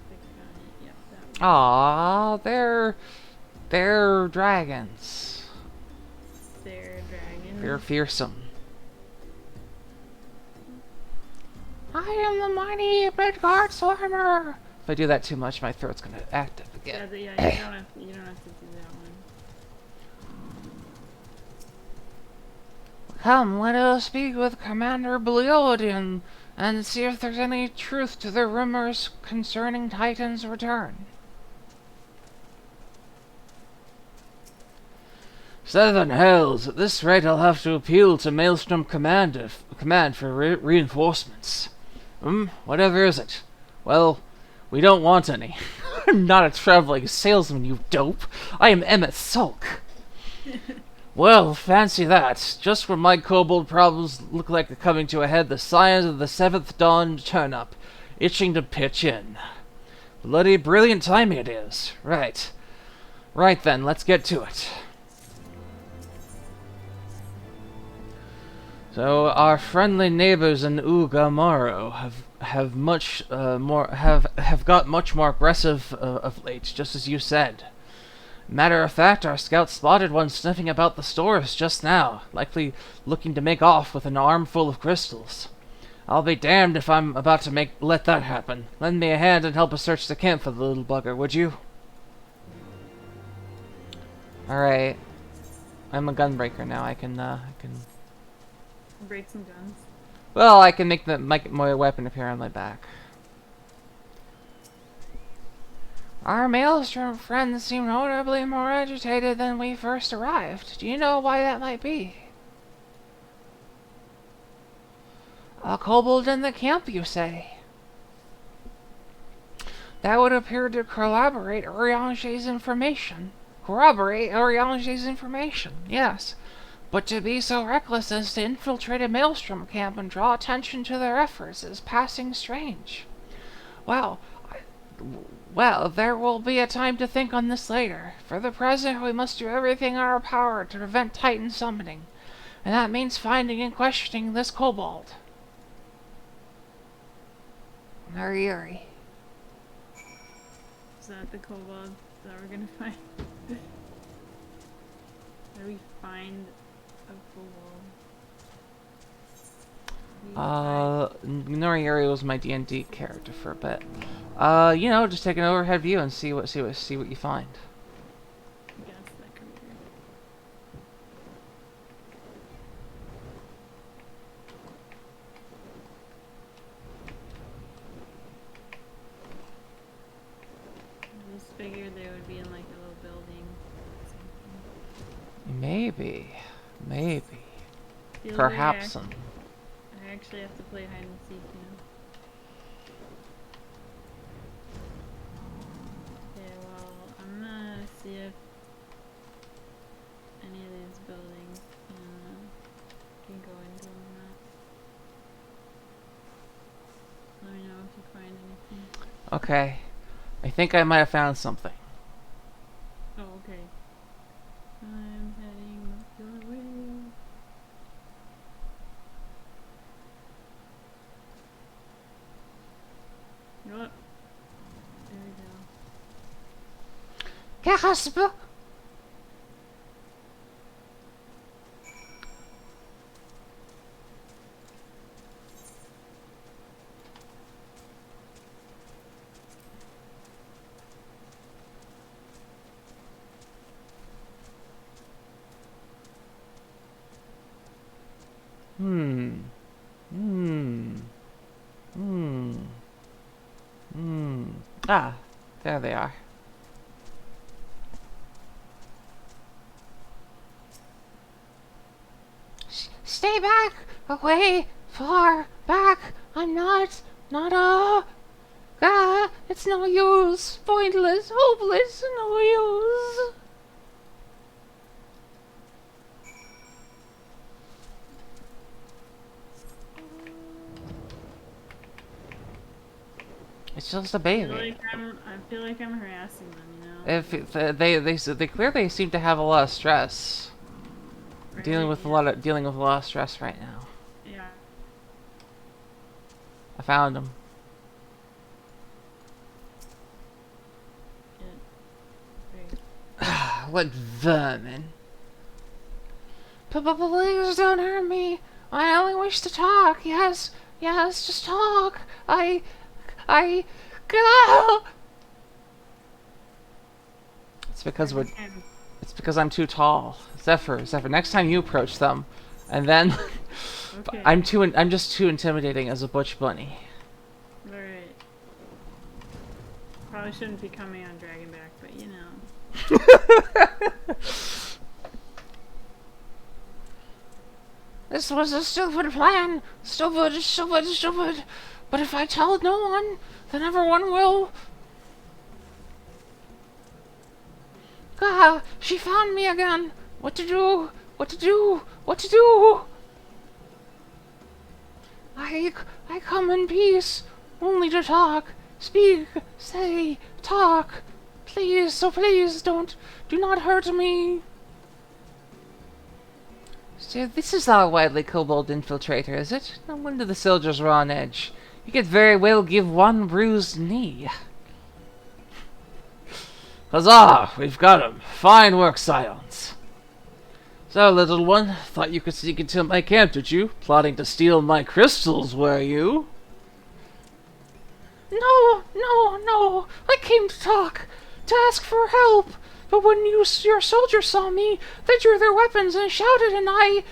click on it. Yep, that one. Aww, they're dragons. They're dragons. They're fearsome. I am the mighty Midgard Swarmer. If I do that too much, my throat's gonna act up again. Yeah, you don't have to do that one. Come, let us speak with Commander Bleodin and see if there's any truth to the rumors concerning Titan's return. 7 hells! At this rate, I'll have to appeal to Maelstrom Command for reinforcements. Whatever is it? Well, we don't want any. I'm not a traveling salesman, you dope. I am Emmett Sulk. Well, fancy that. Just when my kobold problems look like they're coming to a head, the Scions of the 7th Dawn turn up, itching to pitch in. Bloody brilliant timing it is. Right. Right then, let's get to it. So our friendly neighbors in Ugamaro have got much more aggressive of late, just as you said. Matter of fact, our scouts spotted one sniffing about the stores just now, likely looking to make off with an armful of crystals. I'll be damned if I'm about to let that happen. Lend me a hand and help us search the camp for the little bugger, would you? Alright. I'm a gunbreaker now. I can Break some guns. well, I can make my weapon appear on my back. Our Maelstrom friends seem notably more agitated than we first arrived. Do you know why that might be? A kobold in the camp, you say? That would appear to corroborate Uriange's information. Yes. But to be so reckless as to infiltrate a Maelstrom camp and draw attention to their efforts is passing strange. Well, there will be a time to think on this later. For the present, we must do everything in our power to prevent Titan summoning. And that means finding and questioning this kobold. Yuri. Is that the kobold that we're gonna find? How do we find a kobold? Noriyuri was my D&D character for a bit. Just take an overhead view and see what you find. I guess that could be good. I just figured they would be in like a little building or something. Maybe. Feels Perhaps like I actually have to play hide and seek now. Okay, well, I'm gonna see if any of these buildings can go into them or not. Let me know if you find anything. Okay. I think I might have found something. Oh, okay. I'm heading your way. You know what? There we go. Gasp! Ah, there they are. Stay back! Away! Far! Back! I'm not it's no use. Pointless, hopeless, no use. It's just a baby. I feel like I'm harassing them, you know? If they clearly seem to have a lot of stress. Right, Dealing with a lot of stress right now. Yeah. I found him. What vermin. Please don't hurt me. I only wish to talk. Yes, just talk. Go. It's because I'm too tall. Zephyr, next time you approach them, and then Okay. I'm just too intimidating as a butch bunny. Alright. Probably shouldn't be coming on Dragonback, but you know. This was a stupid plan. Stupid. But if I tell no one, then everyone will. Ah, she found me again. What to do? I come in peace, only to talk, speak, say, talk. Please, so please do not hurt me. So this is our wily kobold infiltrator, is it? No wonder the soldiers are on edge. You could very well give one bruised knee. Huzzah! We've got him. Fine work, Scions. So, little one, thought you could sneak into my camp, did you? Plotting to steal my crystals, were you? No. I came to talk, to ask for help. But when your soldiers saw me, they drew their weapons and shouted, and I...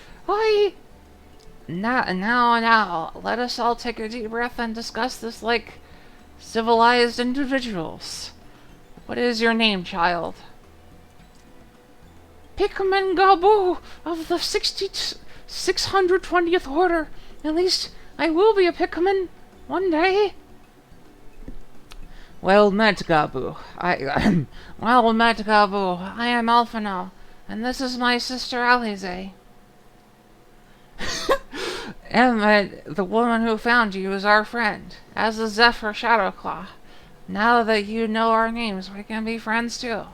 Now, let us all take a deep breath and discuss this like civilized individuals. What is your name, child? Pikmin Gabu of the 620th Order. At least I will be a Pikmin one day. Well met, Gabu. I am Alphino, and this is my sister Alize. Emmett, the woman who found you, is our friend, as is Zephyr Shadowclaw. Now that you know our names, we can be friends too.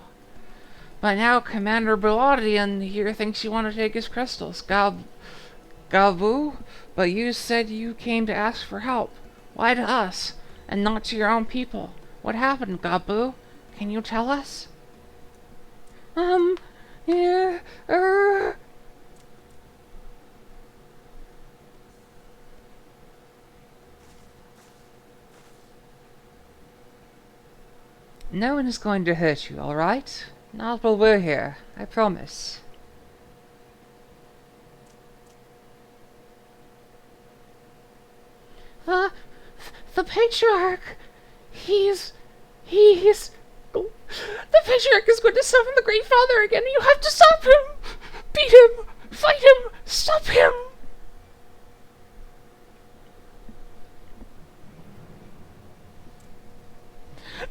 But now Commander Beladian here thinks you want to take his crystals. Gabu, but you said you came to ask for help. Why to us, and not to your own people? What happened, Gabu? Can you tell us? Yeah, No one is going to hurt you, alright? Not while we're here, I promise. The Patriarch, the Patriarch is going to summon the Great Father again, and you have to stop him! Beat him! Fight him! Stop him!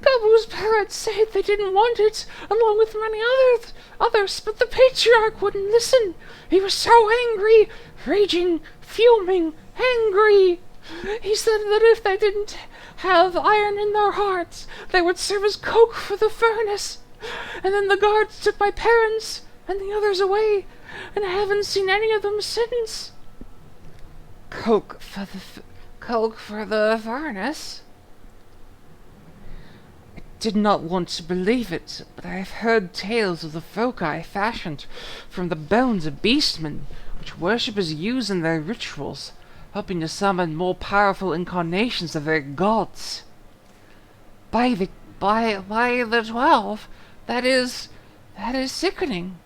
Gabu's parents said they didn't want it, along with many others, but the Patriarch wouldn't listen. He was so angry, raging, fuming, angry. He said that if they didn't have iron in their hearts, they would serve as coke for the furnace. And then the guards took my parents and the others away, and I haven't seen any of them since. Coke for the furnace? I did not want to believe it, but I have heard tales of the foci fashioned from the bones of beastmen, which worshippers use in their rituals, hoping to summon more powerful incarnations of their gods. By the 12, that is sickening.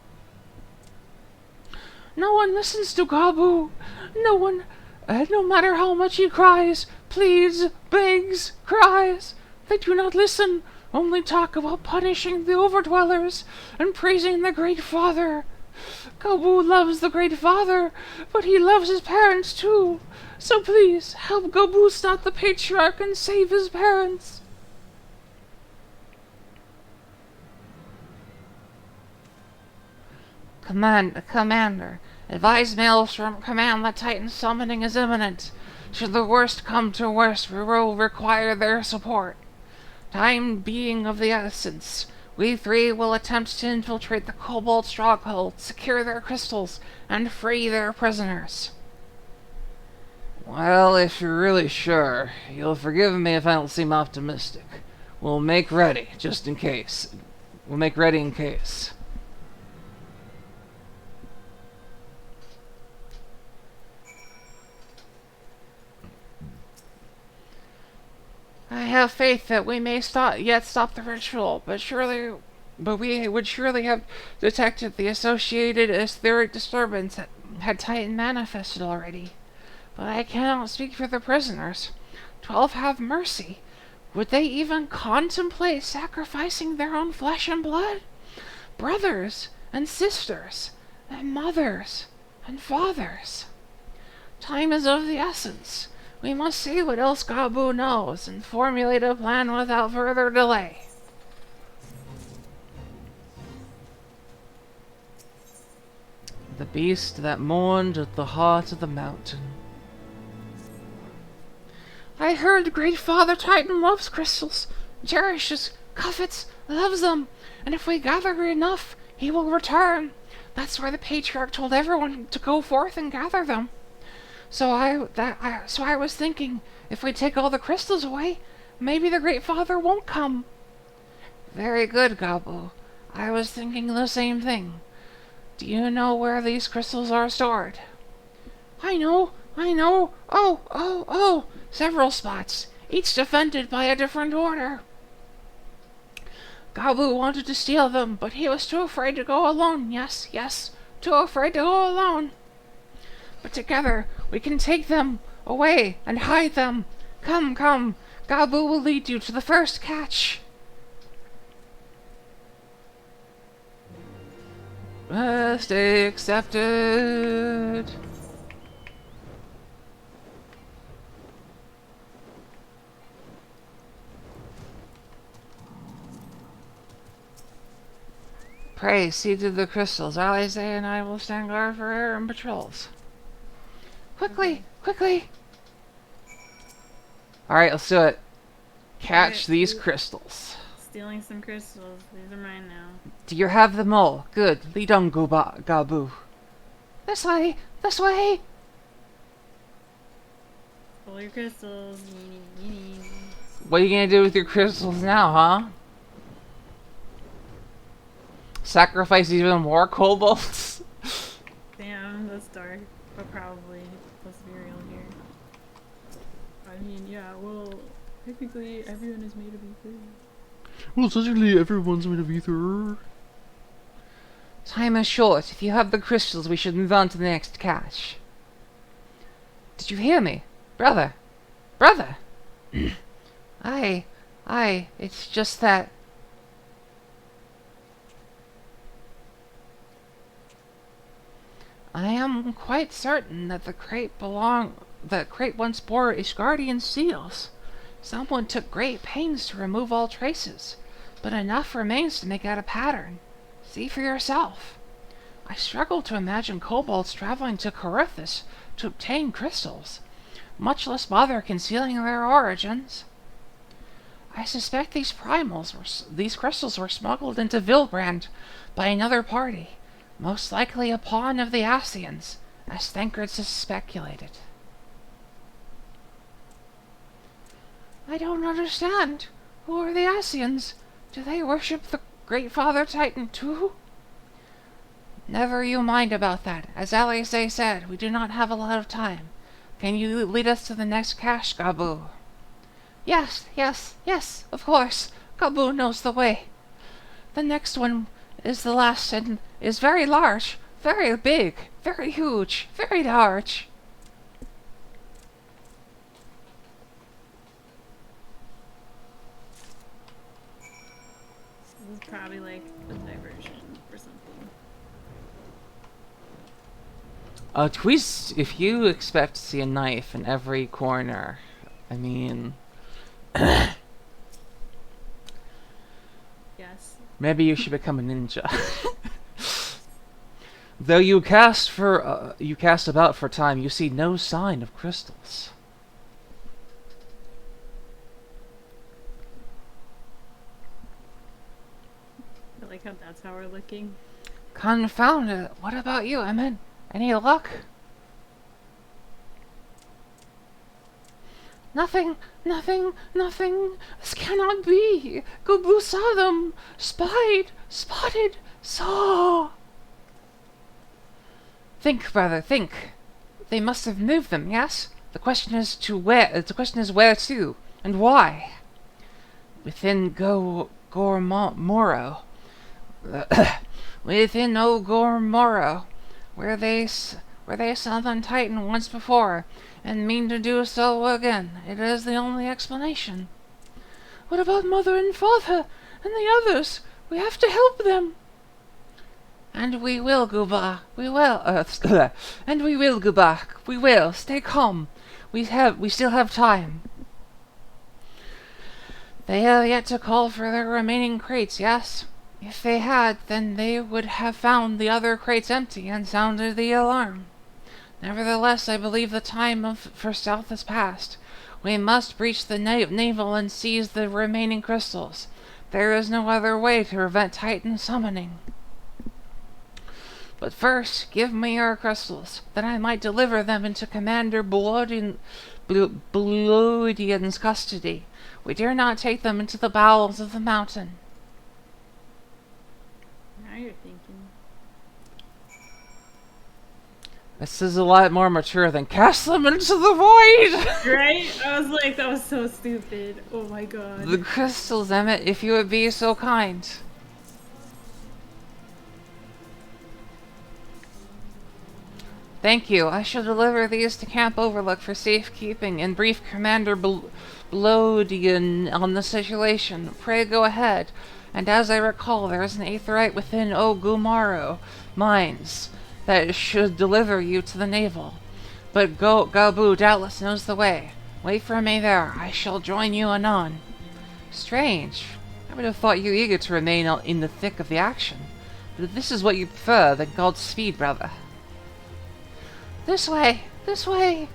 No one listens to Gabu. No one, no matter how much he cries, pleads, begs, cries, they do not listen, only talk about punishing the overdwellers and praising the Great Father. Gabu loves the Great Father, but he loves his parents too. So please, help Gabu stop the Patriarch and save his parents. Commander, advise Maelstrom Command that Titan summoning is imminent. Should the worst come to worst, we will require their support. Time being of the essence. We three will attempt to infiltrate the Cobalt stronghold, secure their crystals, and free their prisoners. Well, if you're really sure, you'll forgive me if I don't seem optimistic. We'll make ready, just in case. We'll make ready in case. I have faith that we may stop the ritual, but we would surely have detected the associated etheric disturbance had Titan manifested already. But I cannot speak for the prisoners. 12 have mercy. Would they even contemplate sacrificing their own flesh and blood? Brothers and sisters, and mothers and fathers. Time is of the essence. We must see what else Gabu knows and formulate a plan without further delay. The beast that mourned at the heart of the mountain. I heard Great Father Titan loves crystals, cherishes, covets, loves them, and if we gather enough, he will return. That's why the Patriarch told everyone to go forth and gather them. So I was thinking, if we take all the crystals away, maybe the Great Father won't come. Very good, Gabu. I was thinking the same thing. Do you know where these crystals are stored? I know. Oh, several spots, each defended by a different order. Gabu wanted to steal them, but he was too afraid to go alone. Yes, too afraid to go alone. But together, we can take them away and hide them. Come. Gabu will lead you to the first catch. Quest accepted. Pray, see to the crystals. Alize and I will stand guard for air and patrols. Quickly! Alright, let's do it. Catch these crystals. Stealing some crystals. These are mine now. Do you have them all? Good. Lead on, Gabu. This way! Pull your crystals. Yeeny. What are you gonna do with your crystals now, huh? Sacrifice even more kobolds? Damn, that's dark. But probably. Let's be real here. I mean, yeah, well, technically everyone is made of ether. Well, essentially everyone's made of ether. Time is short. If you have the crystals, we should move on to the next cache. Did you hear me? Brother! It's just that... I am quite certain that the crate once bore Ishgardian seals. Someone took great pains to remove all traces, but enough remains to make out a pattern. See for yourself. I struggle to imagine kobolds traveling to Corythus to obtain crystals, much less bother concealing their origins. I suspect these crystals were smuggled into Vilbrand by another party, most likely a pawn of the Ascians, as Thancred speculated. I don't understand. Who are the Ascians? Do they worship the Great Father Titan too? Never you mind about that. As Alize said, we do not have a lot of time. Can you lead us to the next cache, Gabu? Yes, of course. Gabu knows the way. The next one is the last and is very large, very big, very huge, very large. This is probably like a diversion or something. Twist, if you expect to see a knife in every corner, I mean... Yes. Maybe you should become a ninja. Though you cast about for time, you see no sign of crystals. I like how that's how we're looking. Confound it. What about you, Emmett? Any luck? Nothing, nothing, nothing. This cannot be. Gobu saw them. Spotted, saw. Think, brother, think. They must have moved them, yes? The question is where to, and why? Within Gormoro. Within Gormoro, where they summoned Titan once before, and mean to do so again. It is the only explanation. What about Mother and Father, and the others? We have to help them. And we will go back. We will. And we will go back. We will. Stay calm. We still have time. They have yet to call for their remaining crates, yes? If they had, then they would have found the other crates empty and sounded the alarm. Nevertheless, I believe the time for stealth has passed. We must breach the navel and seize the remaining crystals. There is no other way to prevent Titan summoning. But first, give me your crystals, that I might deliver them into Commander Bloodian's custody. We dare not take them into the bowels of the mountain. Now you're thinking. This is a lot more mature than cast them into the void! Right? I was like, that was so stupid. Oh my god. The crystals, Emmett, if you would be so kind. Thank you. I shall deliver these to Camp Overlook for safekeeping and brief Commander Bloodian on the situation. Pray go ahead. And as I recall, there is an aetherite within Ogumaro mines that should deliver you to the navel. But Gabu doubtless knows the way. Wait for me there. I shall join you anon. Strange. I would have thought you eager to remain in the thick of the action. But if this is what you prefer, then Godspeed, brother. This way! This way!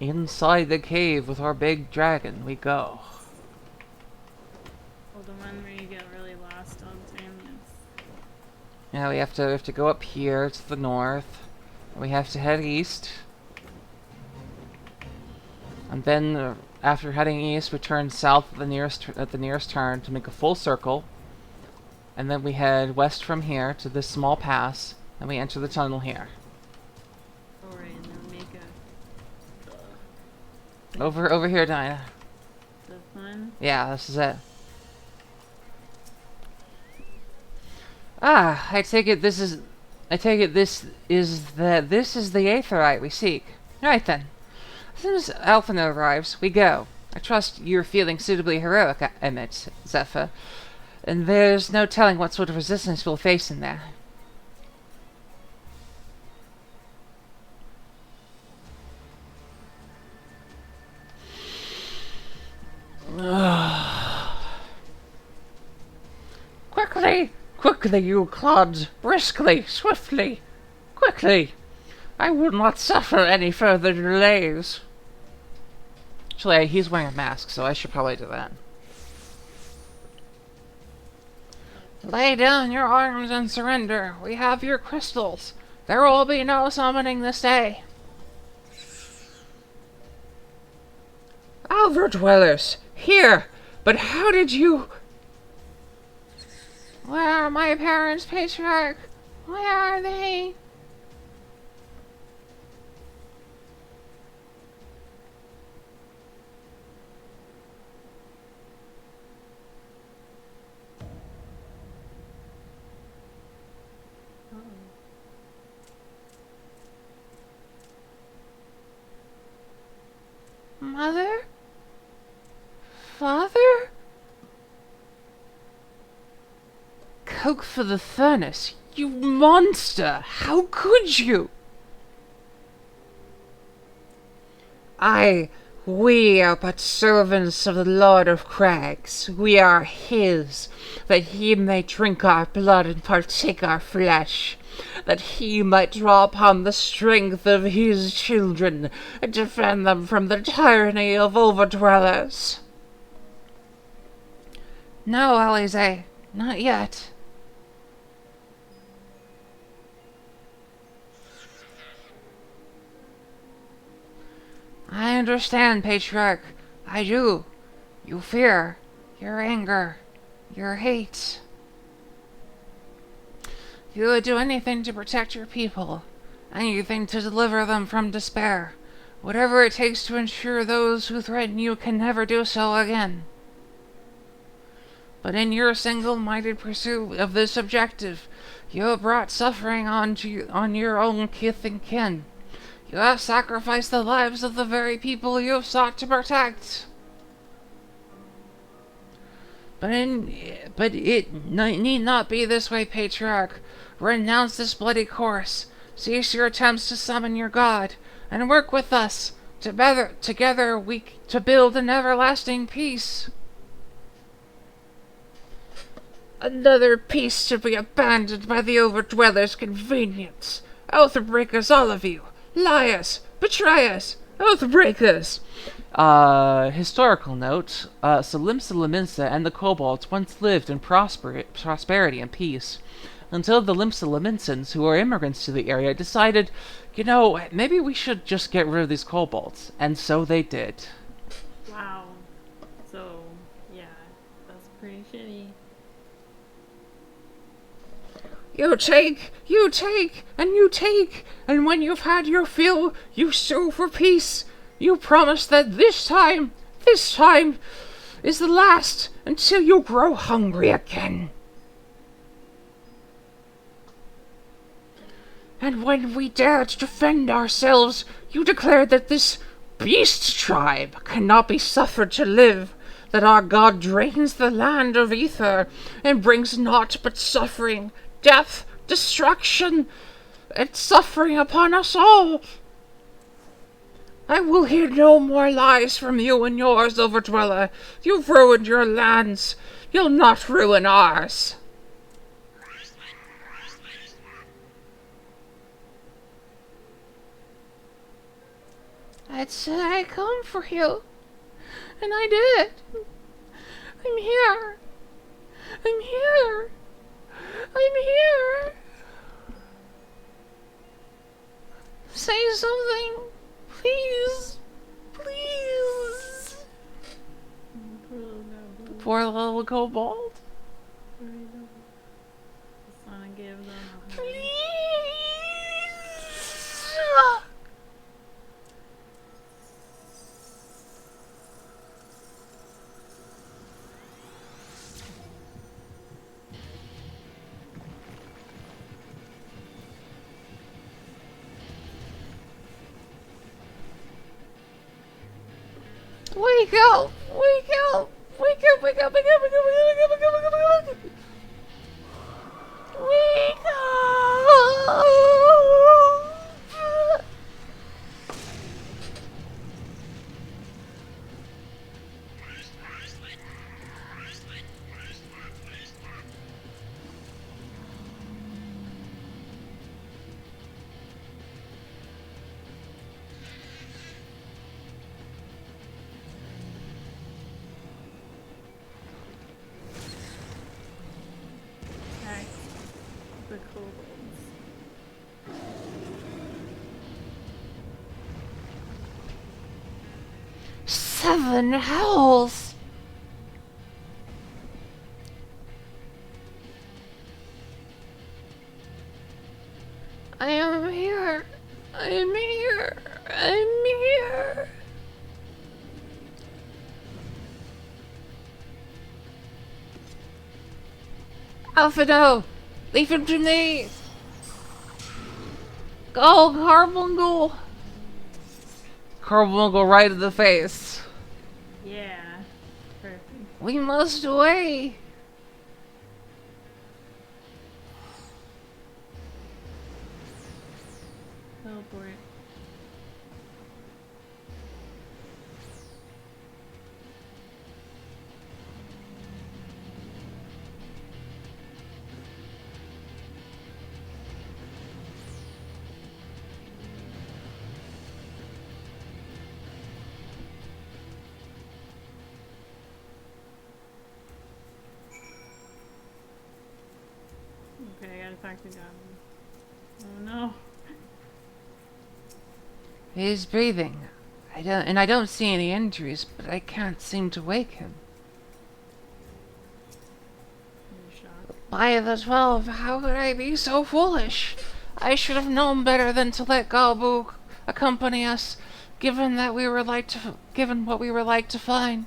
Inside the cave with our big dragon we go. Oh, the one where you get really lost all the time. Now we have to go up here to the north. We have to head east. And then, after heading east, we turn south at the nearest turn to make a full circle. And then we head west from here to this small pass, and we enter the tunnel here. Alright, and then make a... Over here, Dinah. This one? Yeah, this is it. Ah, I take it this is the aetherite we seek. Right then. As soon as Alphino arrives, we go. I trust you're feeling suitably heroic, Emmett, Zephyr. And there's no telling what sort of resistance we'll face in there. Quickly! Quickly, you clods! Briskly! Swiftly! Quickly! I will not suffer any further delays. Actually, he's wearing a mask, so I should probably do that. Lay down your arms and surrender. We have your crystals. There will be no summoning this day. Alvar Dwellers! Here! But how did you... Where are my parents, Patriarch? Where are they? coke for the furnace. You monster! How could you? We are but servants of the Lord of Crags. We are his, that he may drink our blood and partake our flesh, that he might draw upon the strength of his children and defend them from the tyranny of overdwellers. No, Alize, not yet. I understand, Patriarch. I do. Your fear, your anger, your hate. You would do anything to protect your people, anything to deliver them from despair, whatever it takes to ensure those who threaten you can never do so again. But in your single-minded pursuit of this objective, you have brought suffering on your own kith and kin. You have sacrificed the lives of the very people you have sought to protect. But it need not be this way, Patriarch. Renounce this bloody course. Cease your attempts to summon your god, and work with us. Together to build an everlasting peace. Another peace to be abandoned by the overdwellers' convenience. Oathbreakers, all of you. Liars! Betrayers! Oathbreakers! Historical note, Salimsa Laminsa and the kobolds once lived in prosperity and peace, until the Limsa Laminsans, who were immigrants to the area, decided, maybe we should just get rid of these kobolds, and so they did. Wow. So, yeah, that's pretty shitty. You take, and you take, and when you've had your fill, you sue for peace. You promise that this time is the last until you grow hungry again. And when we dare to defend ourselves, you declare that this beast tribe cannot be suffered to live, that our god drains the land of ether and brings naught but suffering, death, destruction, and suffering upon us all. I will hear no more lies from you and yours, Overdweller. You've ruined your lands. You'll not ruin ours. I said I'd come for you, and I did. I'm here. I'm here. I'm here. Say something. Please. Please. Poor little kobold. Please. Wake up! Wake up! Wake up! Wake up! Wake up! Wake up! Wake up! Wake up! Wake up! Wake up! Wake up! The kobolds. 7 hells! I am here. I am here. I'm here. Alphino! Leave him to me! Go, Carbuncle! Carbuncle right in the face. Yeah. Perfect. We must away! for it. Okay, I gotta talk to Goblin. Oh no. He's breathing. I don't see any injuries, but I can't seem to wake him. You're shocked. By the 12, how could I be so foolish? I should have known better than to let Galbu accompany us, given what we were like to find.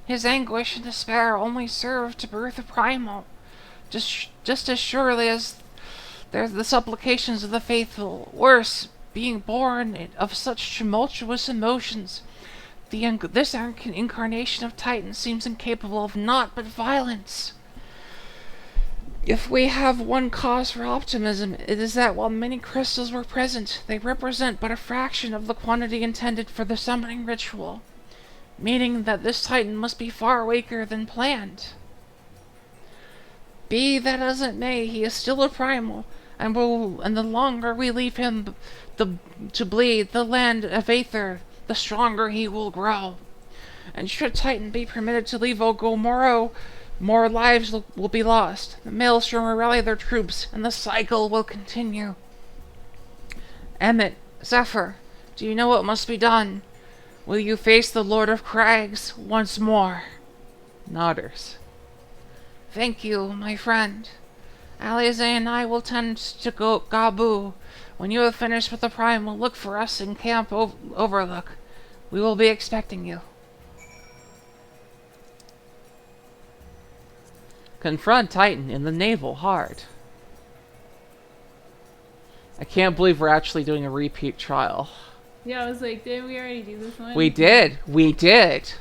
His anguish and despair only served to birth a primal. Just as surely as there's the supplications of the faithful. Worse, being born of such tumultuous emotions, this incarnation of Titan seems incapable of naught but violence. If we have one cause for optimism, it is that while many crystals were present, they represent but a fraction of the quantity intended for the summoning ritual, meaning that this Titan must be far weaker than planned. Be that as it may, he is still a primal, and the longer we leave him to bleed the land of Aether, the stronger he will grow. And should Titan be permitted to leave Ogomoro, more lives will be lost. The Maelstrom will rally their troops, and the cycle will continue. Emmett, Zephyr, do you know what must be done? Will you face the Lord of Crags once more? Nodders. Thank you, my friend. Alize and I will tend to Gabu. When you have finished with the Prime, we'll look for us in Camp Overlook. We will be expecting you. Confront Titan in the naval hard. I can't believe we're actually doing a repeat trial. Yeah, I was like, didn't we already do this one? We did. We did.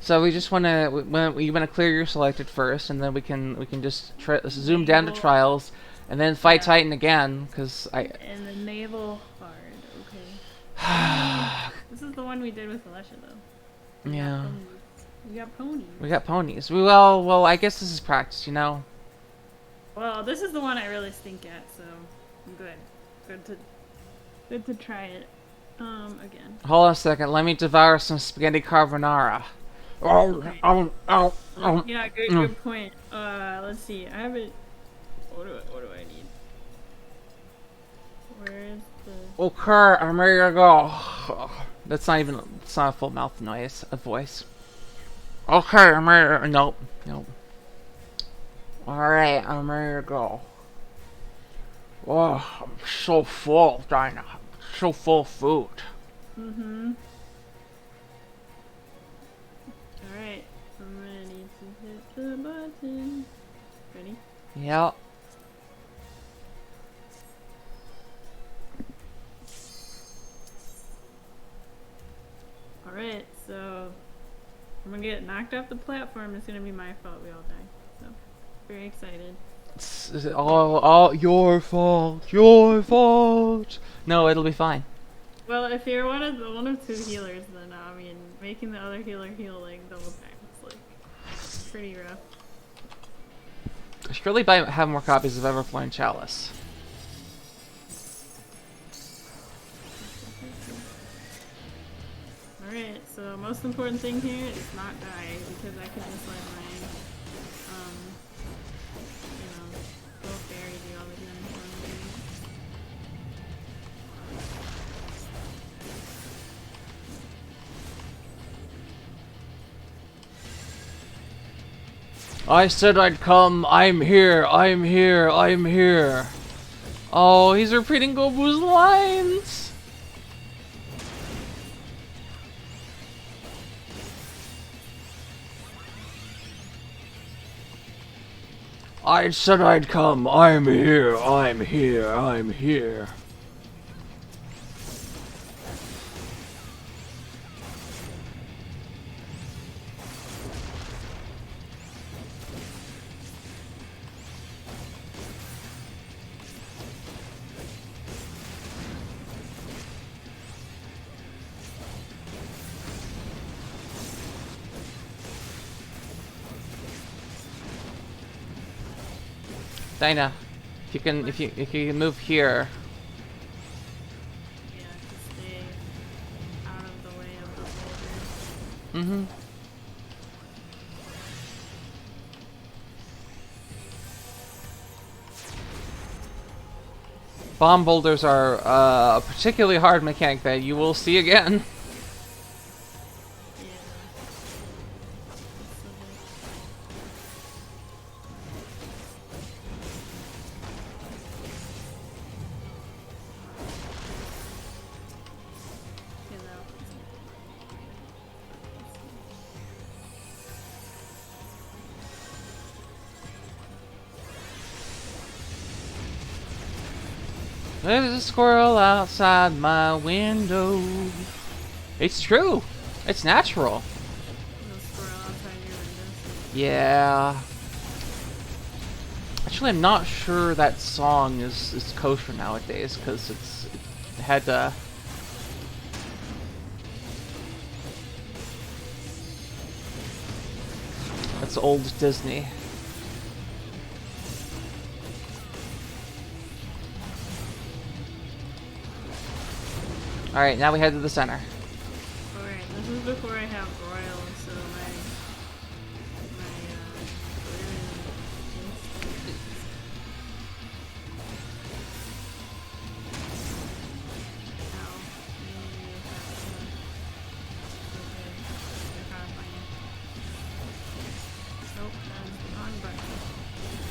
So we just want to you want to clear your selected first, and then we can just zoom down to trials, and then fight Titan again, because And the naval hard, okay. This is the one we did with Alessia, though. Yeah. We got ponies. We got ponies. Well, I guess this is practice, you know. Well, this is the one I really stink at, so I'm good. Good to try it. Again. Hold on a second. Let me devour some spaghetti carbonara. Yeah, good point. Let's see. I have it. What do I need? Where is the? Okay, I'm ready to go. It's not a full mouth noise, a voice. Okay, I'm ready to, nope. Alright, I'm ready to go. Oh, I'm so full, Dinah. So full of food. Mm-hmm. Alright, I'm ready to hit the button. Ready? Yep. Alright, so I'm gonna get knocked off the platform. It's gonna be my fault we all die. So, very excited. It's all your fault. Your fault. No, it'll be fine. Well, if you're one of two healers, then I mean, making the other healer heal like double time is like pretty rough. Surely have more copies of Everflowing Chalice. Alright, so most important thing here is not die, because I can just let my little fairy do all the damage for me. I said I'd come. I'm here. I'm here. I'm here. Oh, he's repeating Gobu's lines. I said I'd come. I'm here. I'm here. I'm here. Dinah, if you can move here. Yeah, to stay out of the way of the boulders. Mm-hmm. Bomb boulders are a particularly hard mechanic that you will see again. There's a squirrel outside my window. It's true. It's natural. There's a squirrel outside your window. Yeah. Actually, I'm not sure that song is kosher nowadays because it had that's old Disney. Alright, now we head to the center. Alright, this is before I have Royal, so my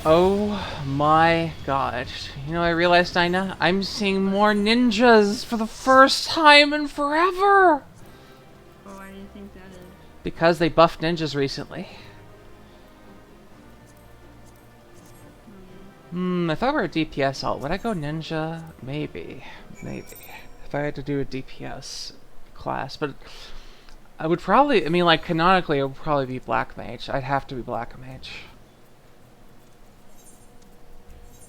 Oh my god. You know, I realized, Dinah, I'm seeing more ninjas for the first time in forever! Oh, why do you think that is? Because they buffed ninjas recently. If I were a DPS alt, would I go ninja? Maybe. Maybe. If I had to do a DPS class. But I would probably, I mean, like, canonically, it would probably be Black Mage. I'd have to be Black Mage.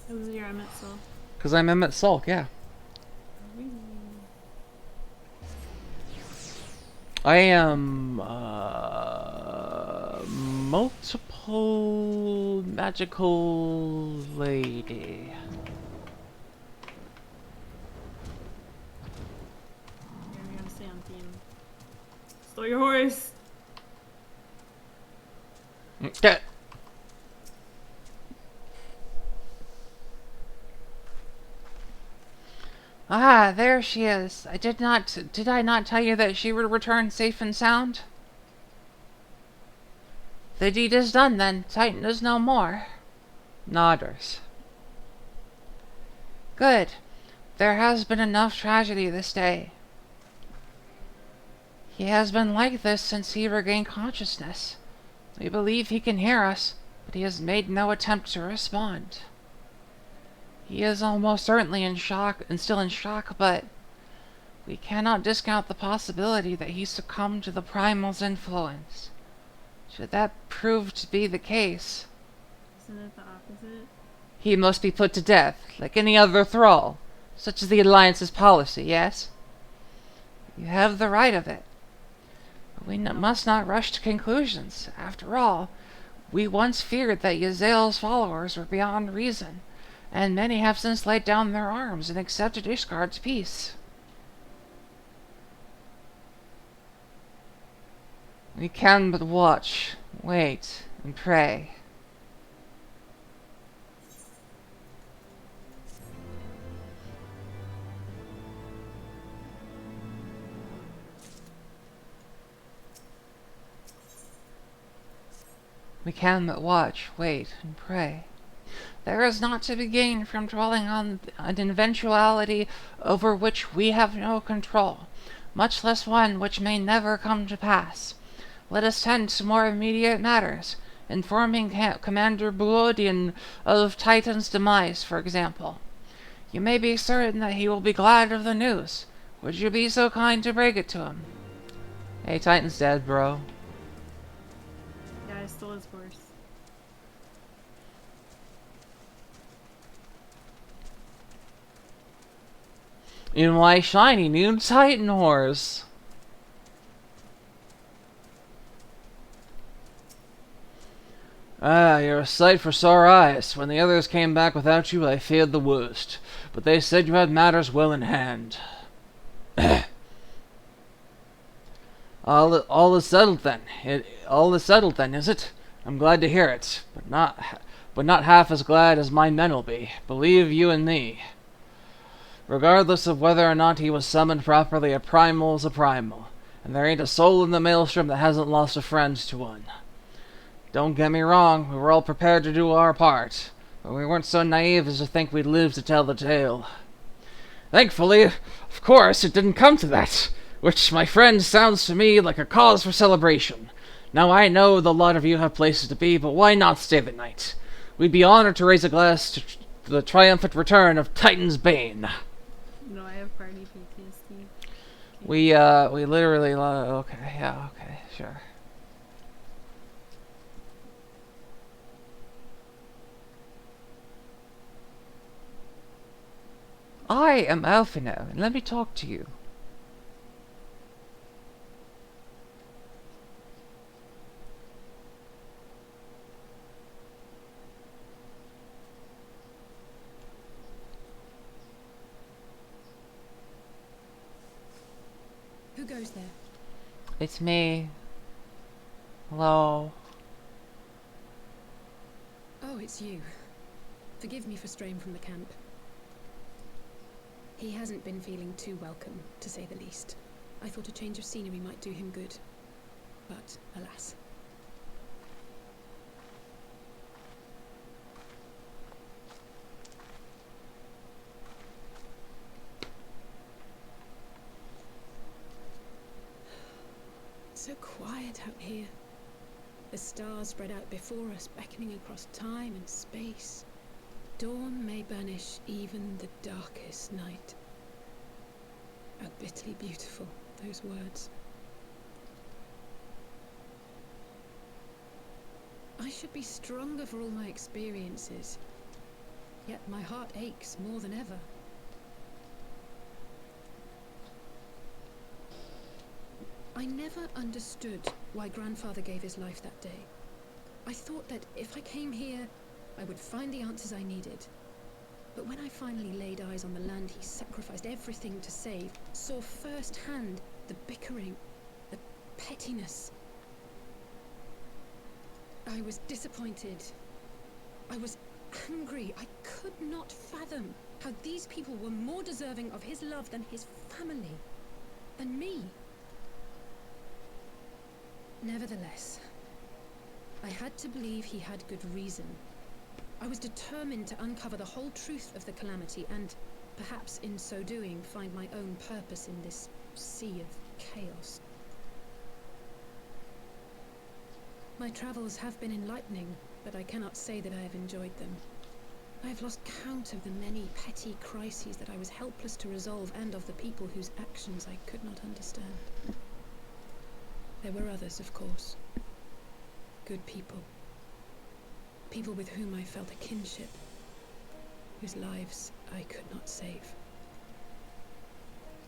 Who's your Emmett Sulk? Because I'm Emmett Sulk, yeah. I am multiple magical lady. You're gonna stay on theme. Stole your horse! Get. Ah, there she is. Did I not tell you that she would return safe and sound? The deed is done then. Titan is no more. Nodders. Good. There has been enough tragedy this day. He has been like this since he regained consciousness. We believe he can hear us, but he has made no attempt to respond. He is almost certainly in shock and still in shock, but we cannot discount the possibility that he succumbed to the primal's influence. Should that prove to be the case, Isn't it the opposite? He must be put to death, like any other thrall. Such is the Alliance's policy, yes? you have the right of it. But we must not rush to conclusions. After all, we once feared that Yazel's followers were beyond reason, and many have since laid down their arms and accepted Ishgard's peace. We can but watch, wait, and pray. We can but watch, wait, and pray. There is naught to be gained from dwelling on an eventuality over which we have no control, much less one which may never come to pass. Let us tend to more immediate matters, informing Commander Buodian of Titan's demise, for example. You may be certain that he will be glad of the news. Would you be so kind to break it to him? Hey, Titan's dead, bro. Yeah, I stole his horse. In my shiny new Titan horse. Ah, you're a sight for sore eyes. When the others came back without you, I feared the worst. But they said you had matters well in hand. All is settled then. All is settled then, is it? I'm glad to hear it, but not half as glad as my men will be. Believe you and me. Regardless of whether or not he was summoned properly, a primal's a primal, and there ain't a soul in the maelstrom that hasn't lost a friend to one. Don't get me wrong, we were all prepared to do our part, but we weren't so naive as to think we'd live to tell the tale. Thankfully, of course, it didn't come to that, which, my friend, sounds to me like a cause for celebration. Now I know the lot of you have places to be, but why not stay the night? We'd be honored to raise a glass to the triumphant return of Titan's Bane. No, I have party PTSD. We literally, okay, yeah, okay, sure. I am Alphino, and let me talk to you. Who goes there? It's me. Hello. Oh, it's you. Forgive me for straying from the camp. He hasn't been feeling too welcome, to say the least. I thought a change of scenery might do him good. But, alas. So quiet out here. The stars spread out before us, beckoning across time and space. Dawn may banish even the darkest night. How bitterly beautiful, those words. I should be stronger for all my experiences, yet my heart aches more than ever. I never understood why Grandfather gave his life that day. I thought that if I came here, I would find the answers I needed. But when I finally laid eyes on the land he sacrificed everything to save, saw firsthand the bickering, the pettiness, I was disappointed. I was angry. I could not fathom how these people were more deserving of his love than his family, than me. Nevertheless, I had to believe he had good reason. I was determined to uncover the whole truth of the calamity and, perhaps in so doing, find my own purpose in this sea of chaos. My travels have been enlightening, but I cannot say that I have enjoyed them. I have lost count of the many petty crises that I was helpless to resolve and of the people whose actions I could not understand. There were others, of course. Good people. People with whom I felt a kinship, whose lives I could not save.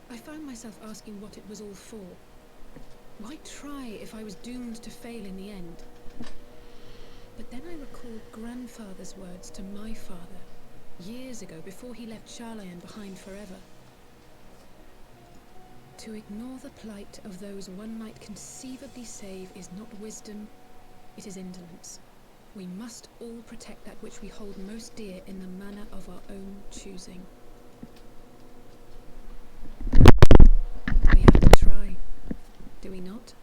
I found myself asking what it was all for. Why try if I was doomed to fail in the end? But then I recalled Grandfather's words to my father, years ago, before he left Charlayan behind forever. To ignore the plight of those one might conceivably save is not wisdom, it is indolence. We must all protect that which we hold most dear in the manner of our own choosing. We have to try, do we not?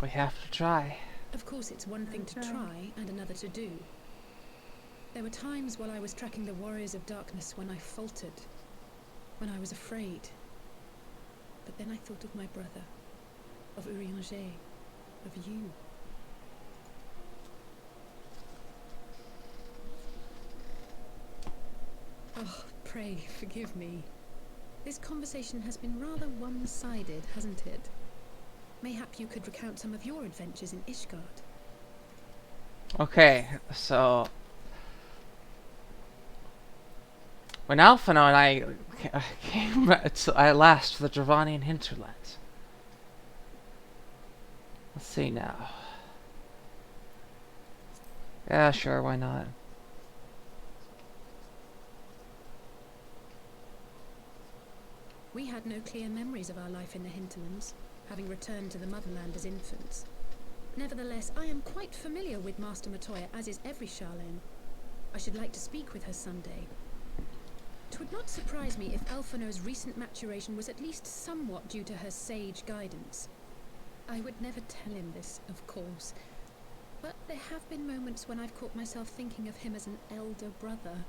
We have to try. Of course, it's one thing to try and another to do. There were times while I was tracking the warriors of darkness when I faltered, when I was afraid. But then I thought of my brother, of Urianger, of you. Oh, pray forgive me. This conversation has been rather one-sided, hasn't it? Mayhap you could recount some of your adventures in Ishgard. Okay, so when Alphino and I came at last to the Dravanian hinterlands. Let's see now. Yeah, sure, why not? We had no clear memories of our life in the hinterlands, having returned to the motherland as infants. Nevertheless, I am quite familiar with Master Matoya, as is every Charlene. I should like to speak with her someday. 'Twould not surprise me if Alphino's recent maturation was at least somewhat due to her sage guidance. I would never tell him this, of course, but there have been moments when I've caught myself thinking of him as an elder brother.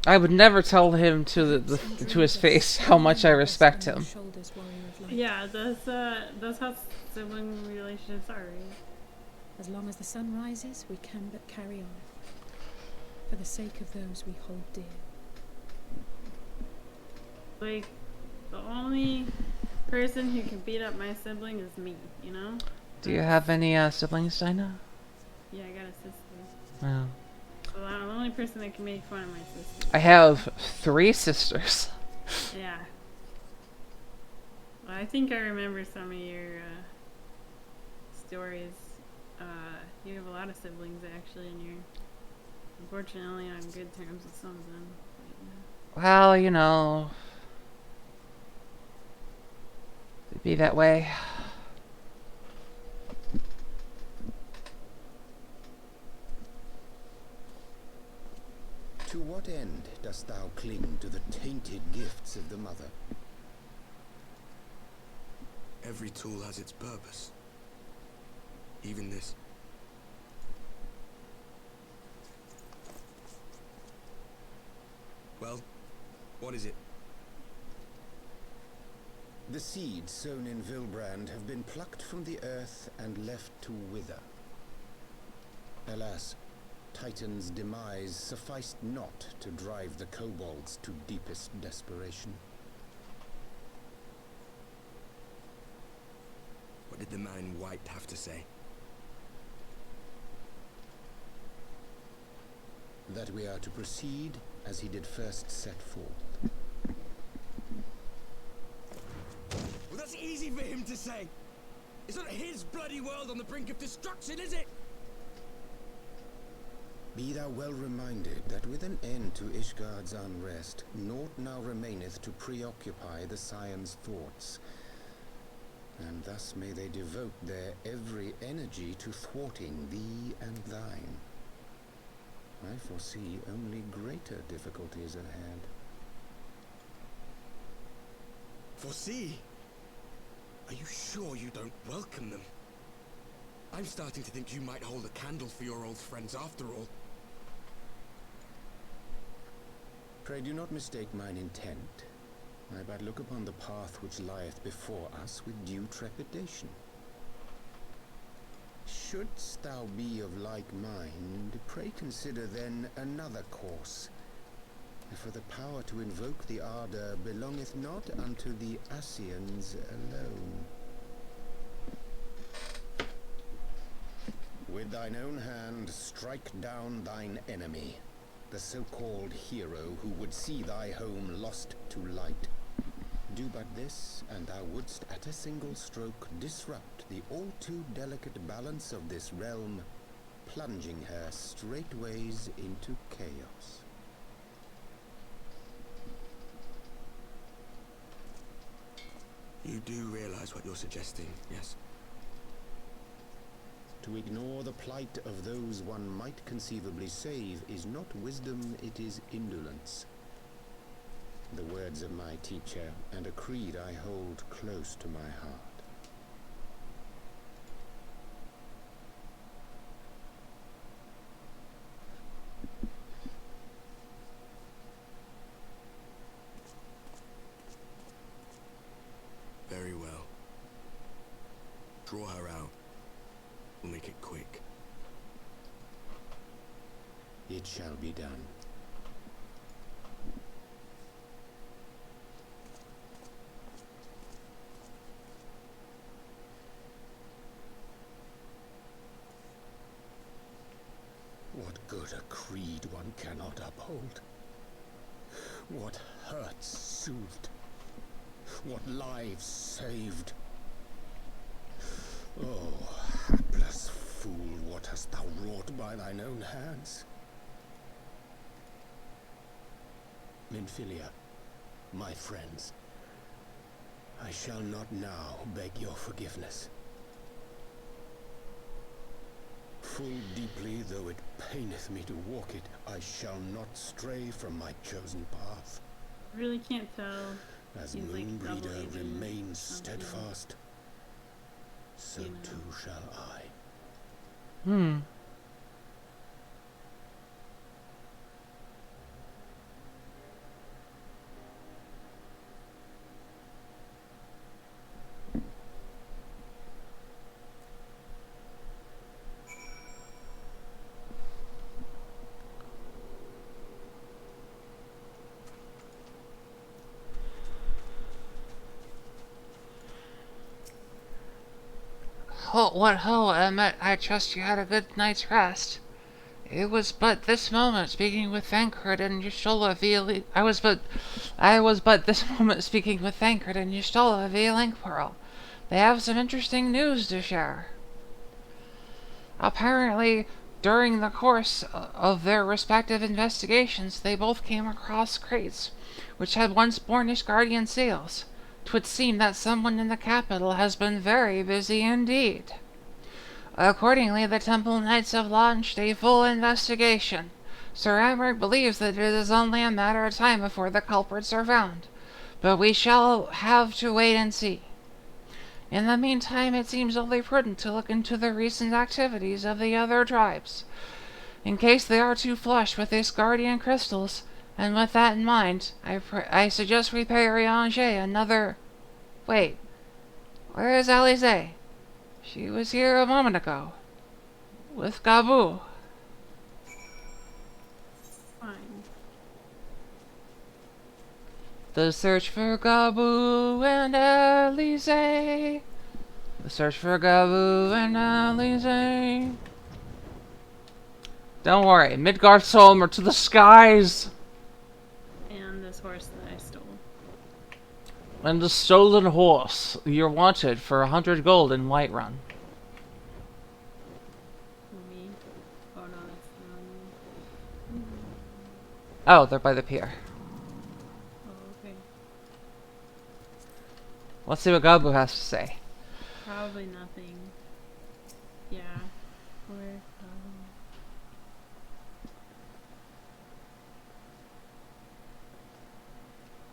I would never tell him to to his face how much I respect him. Yeah, that's how sibling relationships are, right? As long as the sun rises, we can but carry on. For the sake of those we hold dear. Like, the only person who can beat up my sibling is me, you know? Do you have any siblings, Dinah? Yeah, I got a sister. Wow. So I'm the only person that can make fun of my sister. I have 3 sisters. Yeah. Well, I think I remember some of your stories. You have a lot of siblings, actually, and you're unfortunately on good terms with some of them. But, Well, you know, it'd be that way. To what end dost thou cling to the tainted gifts of the Mother? Every tool has its purpose. Even this. Well, what is it? The seeds sown in Vilbrand have been plucked from the earth and left to wither. Alas, Titan's demise sufficed not to drive the kobolds to deepest desperation. What did the man in white have to say? That we are to proceed as he did first set forth. Well, that's easy for him to say. It's not his bloody world on the brink of destruction, is it? Be thou well reminded that with an end to Ishgard's unrest, naught now remaineth to preoccupy the Scion's thoughts, and thus may they devote their every energy to thwarting thee and thine. I foresee only greater difficulties ahead. Foresee? Are you sure you don't welcome them? I'm starting to think you might hold a candle for your old friends after all. Pray do not mistake mine intent. I but look upon the path which lieth before us with due trepidation. Shouldst thou be of like mind, pray consider then another course. For the power to invoke the ardor belongeth not unto the Ascians alone. With thine own hand strike down thine enemy, the so-called hero who would see thy home lost to light. Do but this, and thou wouldst at a single stroke disrupt the all-too delicate balance of this realm, plunging her straightways into chaos. You do realize what you're suggesting, yes? To ignore the plight of those one might conceivably save is not wisdom, it is indolence. The words of my teacher, and a creed I hold close to my heart. Very well. Draw her out. We'll make it quick. It shall be done. What good a creed one cannot uphold? What hurts soothed? What lives saved? Oh, hapless hast thou wrought by thine own hands? Minfilia, my friends, I shall not now beg your forgiveness. Full deeply though it paineth me to walk it, I shall not stray from my chosen path. Really can't tell. As He's like Moonbreeder double agent remains something. steadfast, so You know. too shall I. What ho, Emmett, I trust you had a good night's rest. It was but this moment speaking with Thancred and Y'shtola via I was but this moment speaking with Thancred and Y'shtola via Linkpearl. They have some interesting news to share. Apparently, during the course of their respective investigations, they both came across crates which had once borne Guardian seals. 'Twould seem that someone in the capital has been very busy indeed. Accordingly, the Temple Knights have launched a full investigation. Sir Amric believes that it is only a matter of time before the culprits are found, but we shall have to wait and see. In the meantime, it seems only prudent to look into the recent activities of the other tribes, in case they are too flush with these guardian crystals. And with that in mind, I suggest we pay Riange another... Wait, where is Alize? She was here a moment ago. With Gabu. Fine. The search for Gabu and Alize. The search for Gabu and Alize. Don't worry, Midgard's home are to the skies! And this horse that I stole. And the stolen horse. You're wanted for 100 gold in Whiterun. Me? Oh no, that's not me. Oh, they're by the pier. Oh, okay. Let's see what Gabu has to say. Probably nothing. Yeah. Where?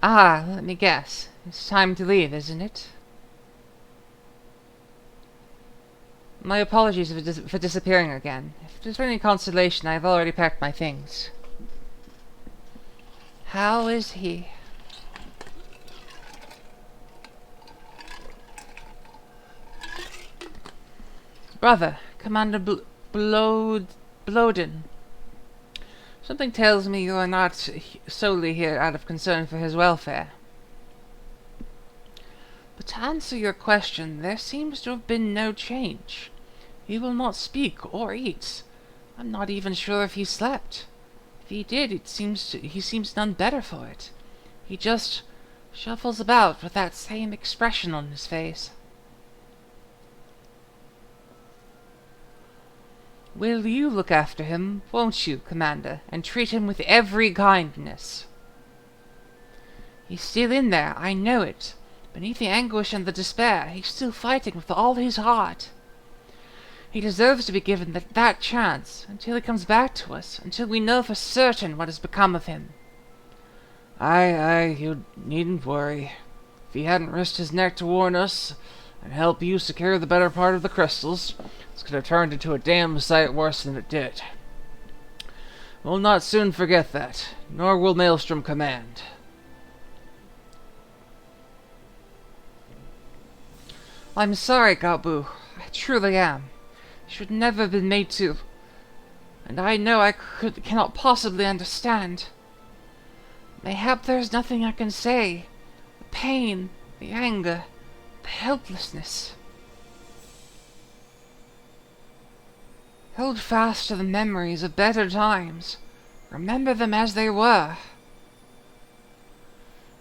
Ah, let me guess. It's time to leave, isn't it? My apologies for disappearing again. If there's any consolation, I've already packed my things. How is he? Brother, Commander Bloden. Something tells me you are not solely here out of concern for his welfare. But to answer your question, there seems to have been no change. He will not speak or eat. I'm not even sure if he slept. If he did, he seems none better for it. He just shuffles about with that same expression on his face. Will you look after him, won't you, Commander, and treat him with every kindness? He's still in there, I know it. Beneath the anguish and the despair, he's still fighting with all his heart. He deserves to be given that chance, until he comes back to us, until we know for certain what has become of him. Aye, you needn't worry. If he hadn't risked his neck to warn us, and help you secure the better part of the crystals, this could have turned into a damn sight worse than it did. We'll not soon forget that, nor will Maelstrom Command. I'm sorry, Gabu. I truly am. I should never have been made to. And I know I cannot possibly understand. Mayhap there's nothing I can say. The pain, the anger, the helplessness. Hold fast to the memories of better times. Remember them as they were.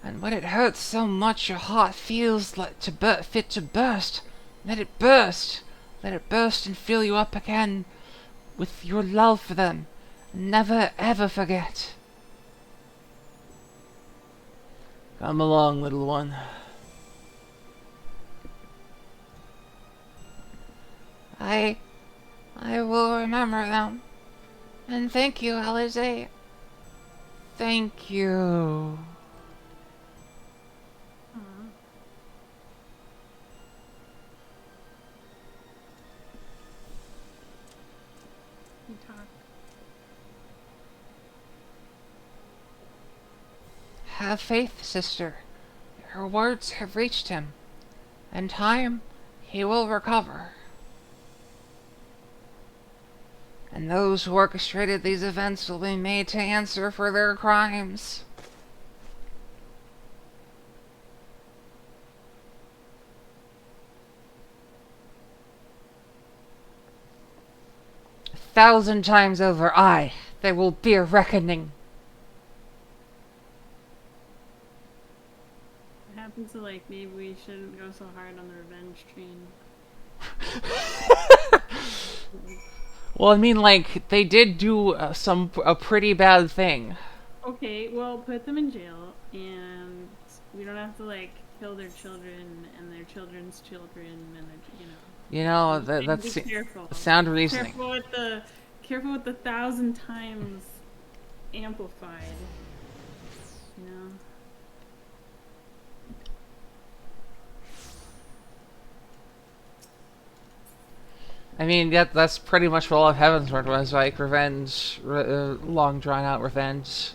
And when it hurts so much your heart feels like fit to burst, let it burst. Let it burst and fill you up again with your love for them. Never ever forget. Come along, little one. I will remember them. And thank you, Alize. Thank you. You talk. Have faith, sister. Her words have reached him. In time, he will recover. And those who orchestrated these events will be made to answer for their crimes. A 1,000 times over, there will be a reckoning. What happened to, like, maybe we shouldn't go so hard on the revenge train? Well, I mean, like, they did do a pretty bad thing. Okay, well, put them in jail, and we don't have to, like, kill their children and their children's children and their, You know, and that's be careful. sound reasoning. Careful with the 1,000 times amplified. You know. I mean, that's pretty much what all of Heavensward was, like, revenge, long drawn out revenge.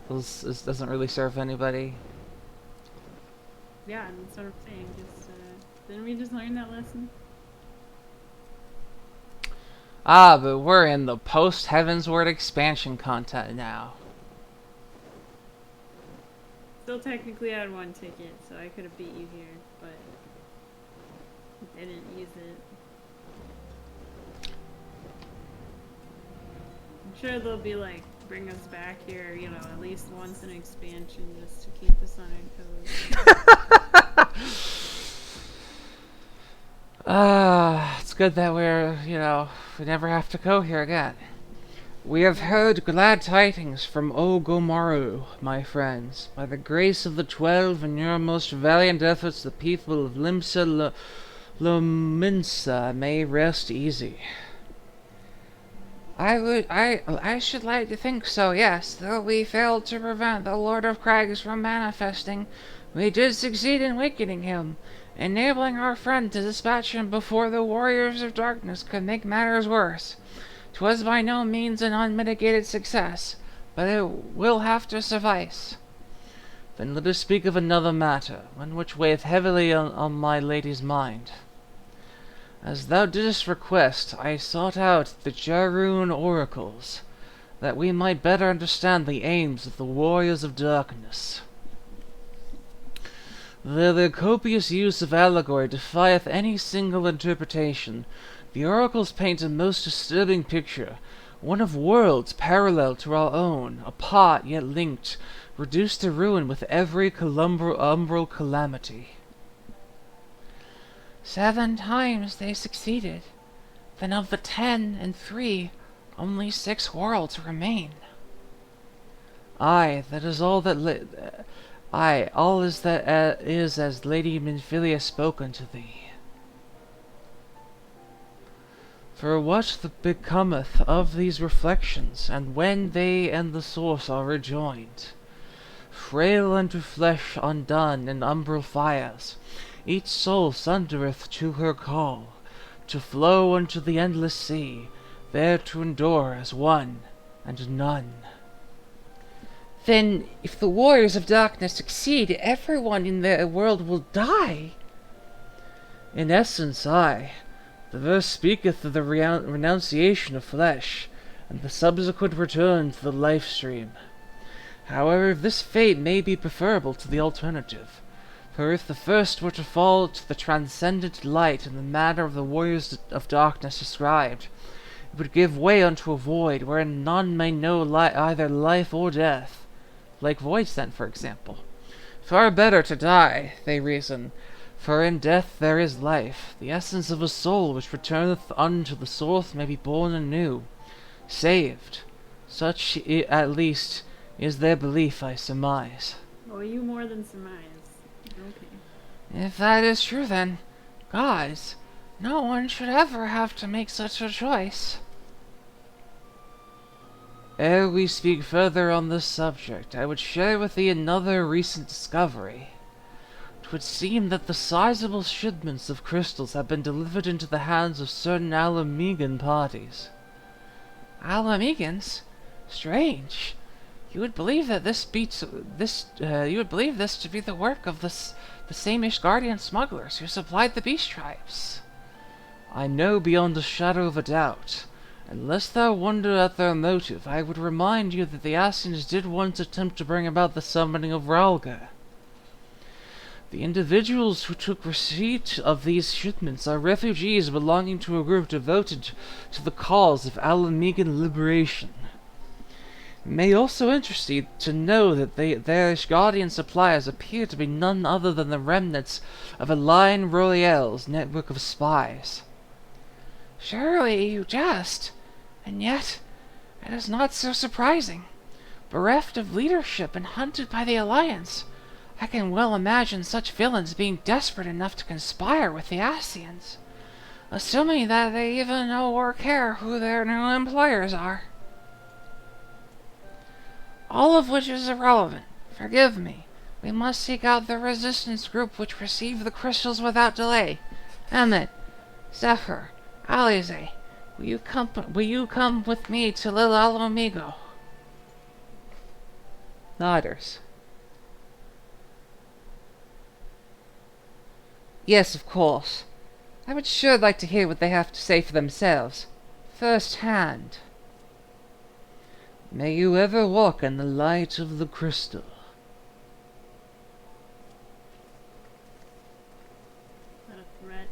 This doesn't really serve anybody. Yeah, that's what I'm saying. Just didn't we just learn that lesson? Ah, but we're in the post-Heavensward expansion content now. Still technically I had 1 ticket, so I could have beat you here, but I didn't use it. I'm sure they'll be like, bring us back here, you know, at least once an expansion just to keep us on our toes. It's good that we're, you know, we never have to go here again. We have heard glad tidings from Ogomaru, my friends. By the grace of the 12 and your most valiant efforts, the people of Limsa Lominsa may rest easy. I should like to think so, yes. Though we failed to prevent the Lord of Crags from manifesting, we did succeed in weakening him, enabling our friend to dispatch him before the Warriors of Darkness could make matters worse. 'Twas by no means an unmitigated success, but it will have to suffice. Then let us speak of another matter, one which weigheth heavily on my lady's mind. As thou didst request, I sought out the Jarun oracles, that we might better understand the aims of the Warriors of Darkness. Their copious use of allegory defieth any single interpretation. The oracles paint a most disturbing picture, one of worlds parallel to our own, apart yet linked, reduced to ruin with every umbral calamity. 7 times they succeeded. Then of the 10 and 3, only 6 worlds remain. Aye, that is all that all is that is as Lady Minfilia spoken to thee. For what becometh of these reflections, and when they and the source are rejoined? Frail unto flesh undone in umbral fires, each soul sundereth to her call, to flow unto the endless sea, there to endure as one and none. Then, if the Warriors of Darkness succeed, everyone in their world will die. In essence, aye. The verse speaketh of the renunciation of flesh, and the subsequent return to the life stream. However, this fate may be preferable to the alternative. For if the first were to fall to the transcendent light in the manner of the Warriors of Darkness described, it would give way unto a void wherein none may know either life or death. Like voids, then, for example. Far better to die, they reason, for in death there is life. The essence of a soul which returneth unto the source may be born anew. saved. Such, at least, is their belief, I surmise. Oh, you more than surmise. Okay. If that is true, then, guys, no one should ever have to make such a choice. Ere we speak further on this subject, I would share with thee another recent discovery. It would seem that the sizable shipments of crystals have been delivered into the hands of certain Alamegan parties. Alamegans? Strange. You would believe that you would believe this to be the work of the same Ishgardian smugglers who supplied the beast tribes. I know beyond a shadow of a doubt. Unless thou wonder at their motive, I would remind you that the Ascians did once attempt to bring about the summoning of Ralga. The individuals who took receipt of these shipments are refugees belonging to a group devoted to the cause of Alamegan liberation. It may also interest you to know that their Ishgardian suppliers appear to be none other than the remnants of a Line Royale's network of spies. Surely you jest. And yet, it is not so surprising. Bereft of leadership and hunted by the Alliance, I can well imagine such villains being desperate enough to conspire with the Ascians, assuming that they even know or care who their new employers are. All of which is irrelevant. Forgive me. We must seek out the resistance group which received the crystals without delay. Emmett, Zephyr, Alize, will you come with me to Lil Alamigo? Nodders. Yes, of course. I would sure like to hear what they have to say for themselves. First hand. May you ever walk in the light of the crystal. Is that a threat?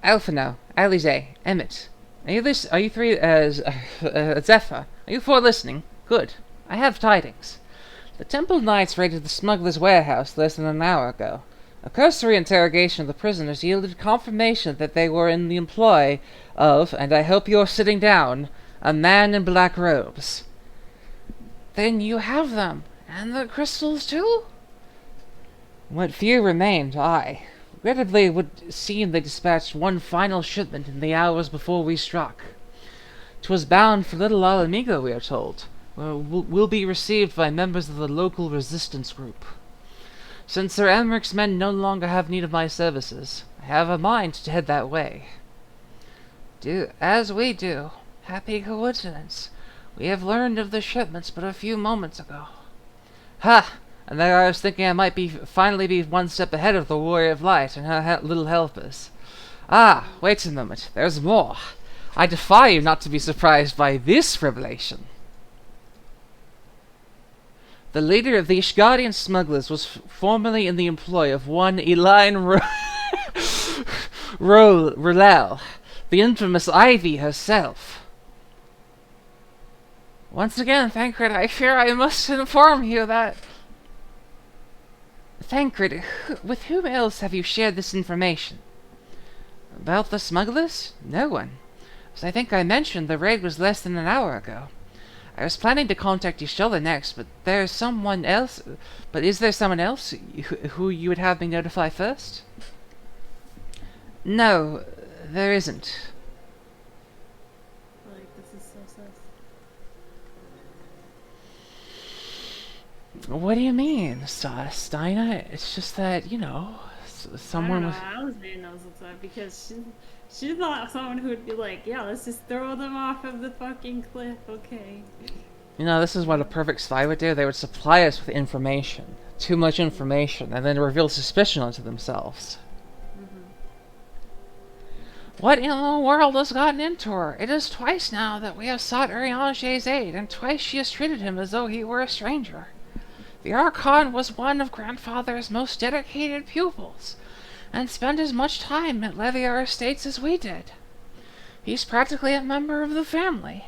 Alphino, Alize, Emmett. Are you three, Zephyr? Are you four listening? Good. I have tidings. The Temple Knights raided the smuggler's warehouse less than an hour ago. A cursory interrogation of the prisoners yielded confirmation that they were in the employ of, and I hope you're sitting down, a man in black robes. Then you have them, and the crystals too? What few remained, aye. Regrettably, it would seem they dispatched one final shipment in the hours before we struck. 'Twas bound for Little Alamigo, we are told, where will be received by members of the local resistance group. Since Sir Emmeric's men no longer have need of my services, I have a mind to head that way. Do as we do. Happy coincidence. We have learned of the shipments but a few moments ago. Ha! And there I was thinking I might finally be one step ahead of the Warrior of Light and her little helpers. Ah, wait a moment. There's more. I defy you not to be surprised by this revelation. The leader of the Ishgardian smugglers was formerly in the employ of one Elaine R'Lel, the infamous Ivy herself. Once again, Thancred, I fear I must inform you that... Thancred, with whom else have you shared this information? About the smugglers? No one. As I think I mentioned, the raid was less than an hour ago. I was planning to contact Y'shtola next, but there's someone else... But is there someone else who you would have me notify first? No, there isn't. Like, this is so sus. What do you mean, Steiner? It's just that, someone was... I don't know. Alice knows what's up because she's not someone who would be like, yeah, let's just throw them off of the fucking cliff, okay. This is what a perfect spy would do. They would supply us with information. Too much information, and then reveal suspicion onto themselves. What in the world has gotten into her? It is twice now that we have sought Urianger's aid, and twice she has treated him as though he were a stranger. The Archon was one of Grandfather's most dedicated pupils, and spent as much time at Leviar Estates as we did. He's practically a member of the family.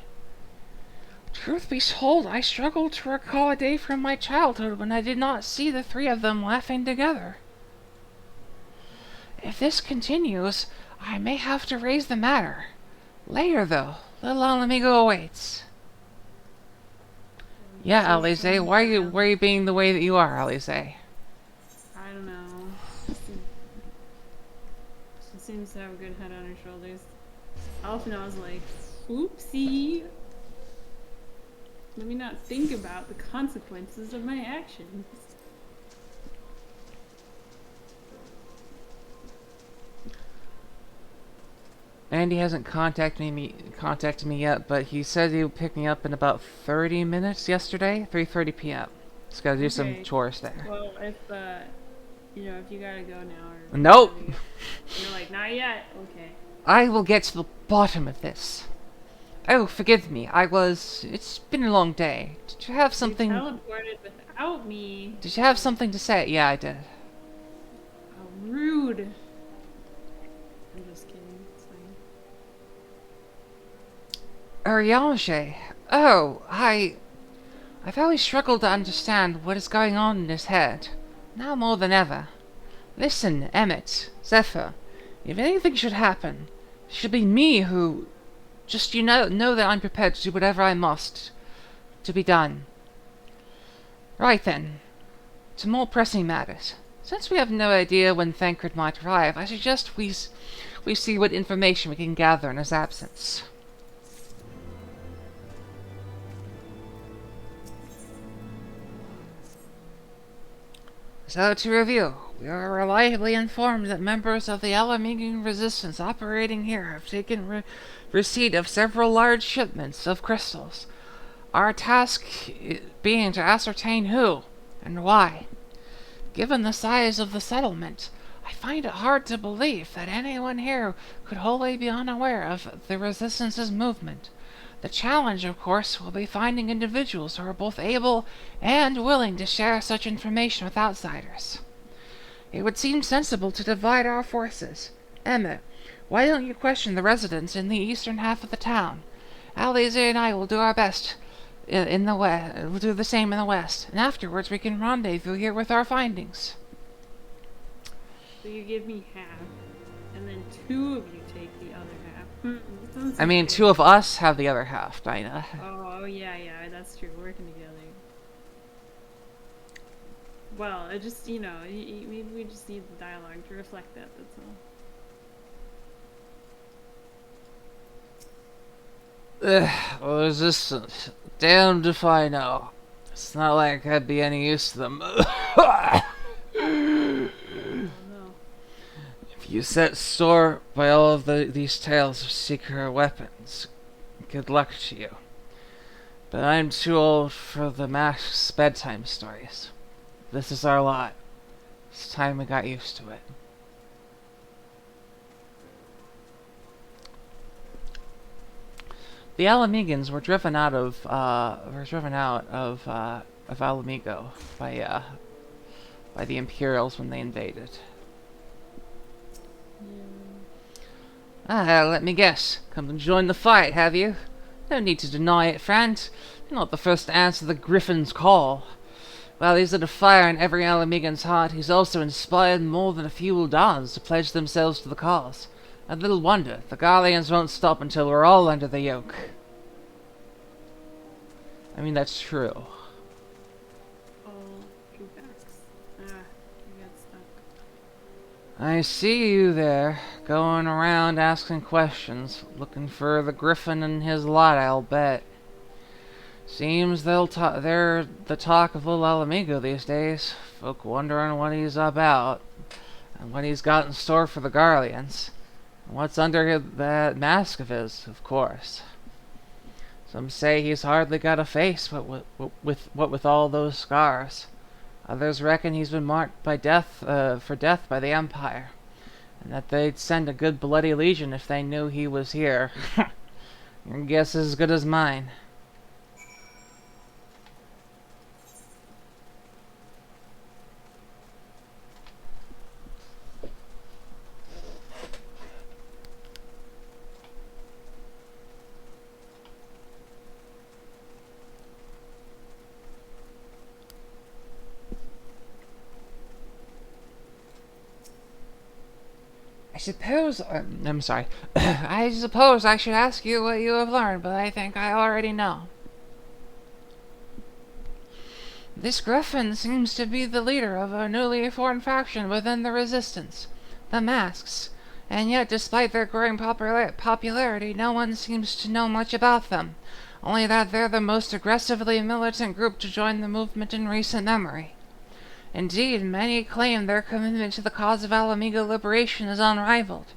Truth be told, I struggled to recall a day from my childhood when I did not see the three of them laughing together. If this continues, I may have to raise the matter. Later, though, little Alamigo awaits. Yeah, Alize, why are you being the way that you are, Alize? I don't know. She seems to have a good head on her shoulders. Often I was like, oopsie. Let me not think about the consequences of my actions. Andy hasn't contacted me yet, but he said he would pick me up in about 30 minutes yesterday, 3:30 p.m. Just gotta do some chores there. Well, if you know, if you gotta go now or nope. You're like, not yet. Okay. I will get to the bottom of this. Oh, forgive me. It's been a long day. Did you have something? You teleported without me. Did you have something to say? Yeah, I did. How rude. I'm just kidding. It's fine. Urianger. Oh, I've always struggled to understand what is going on in his head. Now more than ever. Listen, Emmett, Zephyr. If anything should happen, it should be me who... Just, know that I'm prepared to do whatever I must to be done. Right then. To more pressing matters. Since we have no idea when Thancred might arrive, I suggest we see what information we can gather in his absence. So, to review, we are reliably informed that members of the Alamigan resistance operating here have taken receipt of several large shipments of crystals. Our task being to ascertain who and why. Given the size of the settlement, I find it hard to believe that anyone here could wholly be unaware of the resistance's movement. The challenge, of course, will be finding individuals who are both able and willing to share such information with outsiders. It would seem sensible to divide our forces. Emmett, why don't you question the residents in the eastern half of the town? Alize and I will do our best in the west. We'll do the same in the west, and afterwards we can rendezvous here with our findings. So you give me half, and then two of you take the other half. I mean, two of us have the other half, Dinah. Oh yeah, that's true. We're working together. Well, I just, maybe we just need the dialogue to reflect that, that's all. Resistance. Damned if I know. It's not like I'd be any use to them. If you set store by all of these tales of secret weapons, good luck to you. But I'm too old for the mask's bedtime stories. This is our lot. It's time we got used to it. The Alamegans were driven out of Alamigo by the Imperials when they invaded. Let me guess. Come to join the fight, have you? No need to deny it, friend. You're not the first to answer the Griffin's call. While he's lit a fire in every Alamigan's heart, he's also inspired more than a few Uldans to pledge themselves to the cause. And little wonder, the Garleans won't stop until we're all under the yoke. I mean, that's true. All true facts. I got stuck. I see you there, going around asking questions, looking for the Griffin and his lot, I'll bet. Seems they're the talk of little Alamigo these days. Folk wondering what he's about, and what he's got in store for the Garleans. And what's under that mask of his, of course. Some say he's hardly got a face, what with all those scars. Others reckon he's been marked by for death by the Empire, and that they'd send a good bloody legion if they knew he was here. Your guess is as good as mine. I'm sorry. I suppose I should ask you what you have learned, but I think I already know. This Griffin seems to be the leader of a newly formed faction within the Resistance, the Masks, and yet despite their growing popularity, no one seems to know much about them, only that they're the most aggressively militant group to join the movement in recent memory. Indeed, many claim their commitment to the cause of Alameda liberation is unrivaled.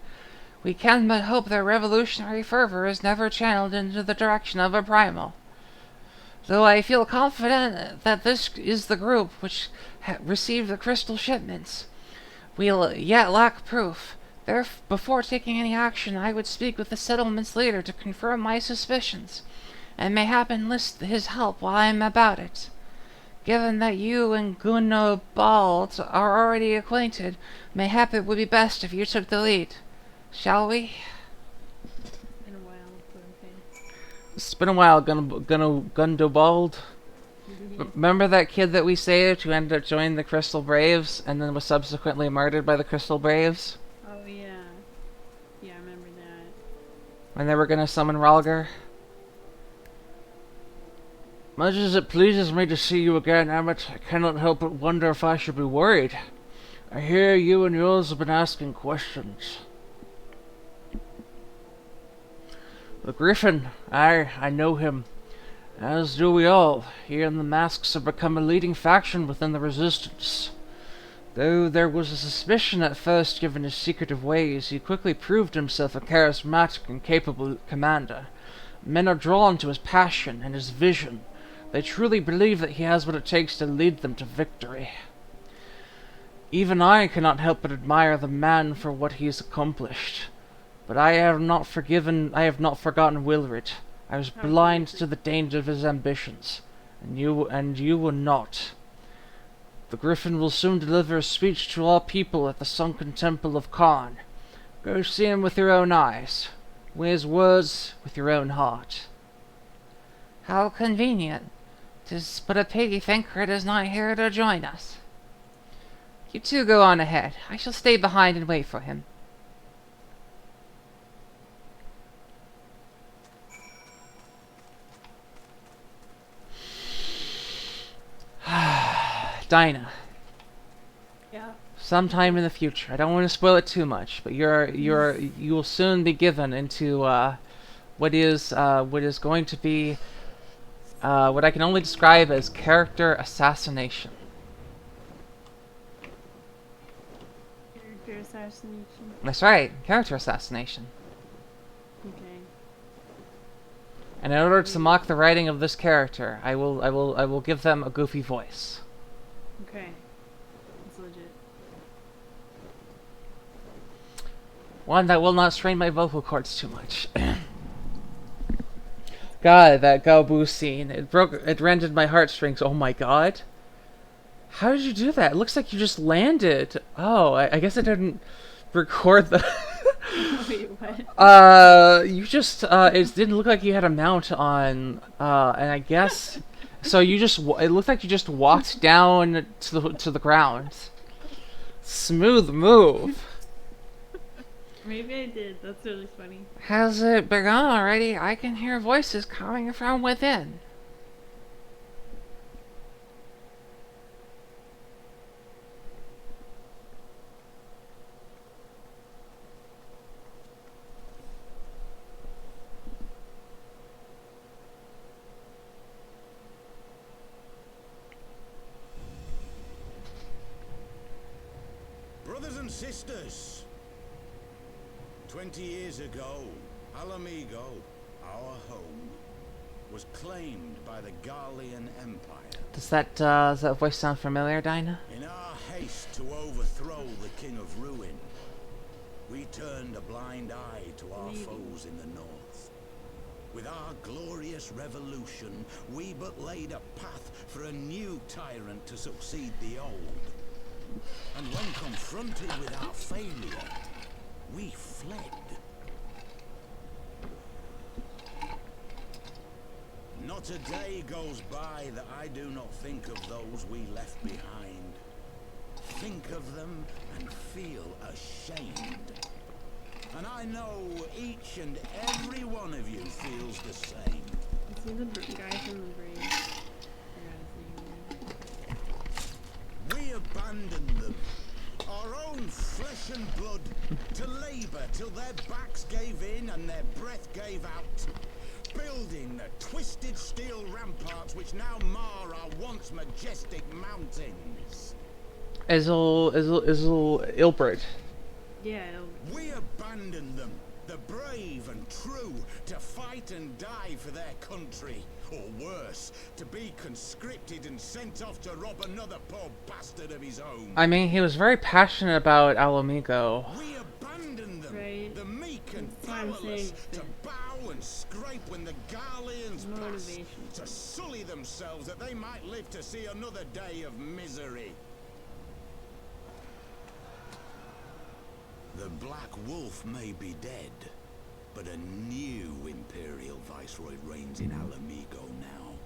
We can but hope their revolutionary fervor is never channeled into the direction of a primal. Though I feel confident that this is the group which received the crystal shipments, we'll yet lack proof. Before taking any action, I would speak with the settlement's leader to confirm my suspicions, and mayhap enlist his help while I am about it. Given that you and Gunobald are already acquainted, mayhap it would be best if you took the lead. Shall we? In a while, but okay. It's been a while, Gundobald. Remember that kid that we saved who ended up joining the Crystal Braves and then was subsequently murdered by the Crystal Braves? Oh, yeah. Yeah, I remember that. When they were gonna summon Ralger? Much as it pleases me to see you again, Emmett, I cannot help but wonder if I should be worried. I hear you and yours have been asking questions. The Griffin, I know him. As do we all. He and the Masks have become a leading faction within the Resistance. Though there was a suspicion at first given his secretive ways, he quickly proved himself a charismatic and capable commander. Men are drawn to his passion and his vision. They truly believe that he has what it takes to lead them to victory. Even I cannot help but admire the man for what he has accomplished. But I have not forgotten Wilred. I was blind to the danger of his ambitions, and you were not. The Griffin will soon deliver a speech to all people at the sunken temple of Kharn. Go see him with your own eyes. Weigh his words with your own heart. How convenient. 'Tis but a pity Thinker is not here to join us. You two go on ahead. I shall stay behind and wait for him. Dinah. Yeah. Sometime in the future. I don't want to spoil it too much, but you will soon be given into what is going to be what I can only describe as character assassination. Character assassination. That's right, character assassination. Okay. And in order to mock the writing of this character, I will give them a goofy voice. Okay. That's legit. One that will not strain my vocal cords too much. God, that Galbu scene. It rendered my heartstrings. Oh my god. How did you do that? It looks like you just landed. Oh, I guess I didn't record the... Wait, what? You just, it didn't look like you had a mount on, and I guess... So you just, it looked like you just walked down to the ground. Smooth move. Maybe I did. That's really funny. Has it begun already? I can hear voices coming from within. Brothers and sisters, 20 years ago, Alamigo, our home, was claimed by the Garlean Empire. Does that voice sound familiar, Dinah? In our haste to overthrow the King of Ruin, we turned a blind eye to our foes in the north. With our glorious revolution, we but laid a path for a new tyrant to succeed the old. And when confronted with our failure, we fled. Not a day goes by that I do not think of those we left behind. Think of them and feel ashamed. And I know each and every one of you feels the same. Is he the guy from the Brave? We abandoned them, our own flesh and blood, to labour till their backs gave in and their breath gave out. Building the twisted steel ramparts which now mar our once majestic mountains. Ilbert. Yeah. We abandoned them, the brave and true, to fight and die for their country. Or worse, to be conscripted and sent off to rob another poor bastard of his own. I mean, he was very passionate about Alamigo. We abandoned them, right. the meek and powerless, to bow and scrape when the Garleans pass, to sully themselves that they might live to see another day of misery. The Black Wolf may be dead, but a new Imperial Viceroy reigns in Alamigo now.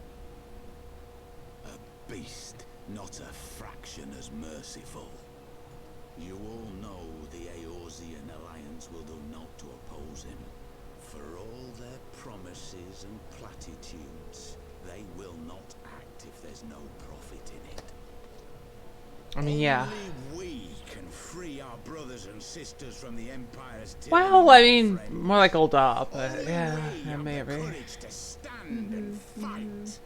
A beast, not a fraction as merciful. You all know the Eorzean Alliance will do naught to oppose him. For all their promises and platitudes, they will not act if there's no profit in it. I mean, yeah. Only we can free our brothers and sisters from the Empire's tyranny. Well, I mean, more like Ulda, but yeah, maybe. Courage to stand and fight.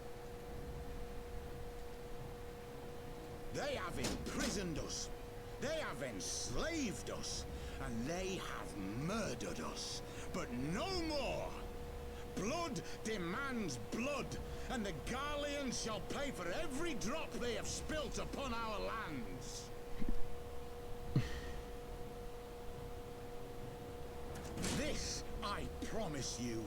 They have imprisoned us. They have enslaved us, and they have murdered us. But no more. Blood demands blood, and the Garleans shall pay for every drop they have spilt upon our lands. This I promise you,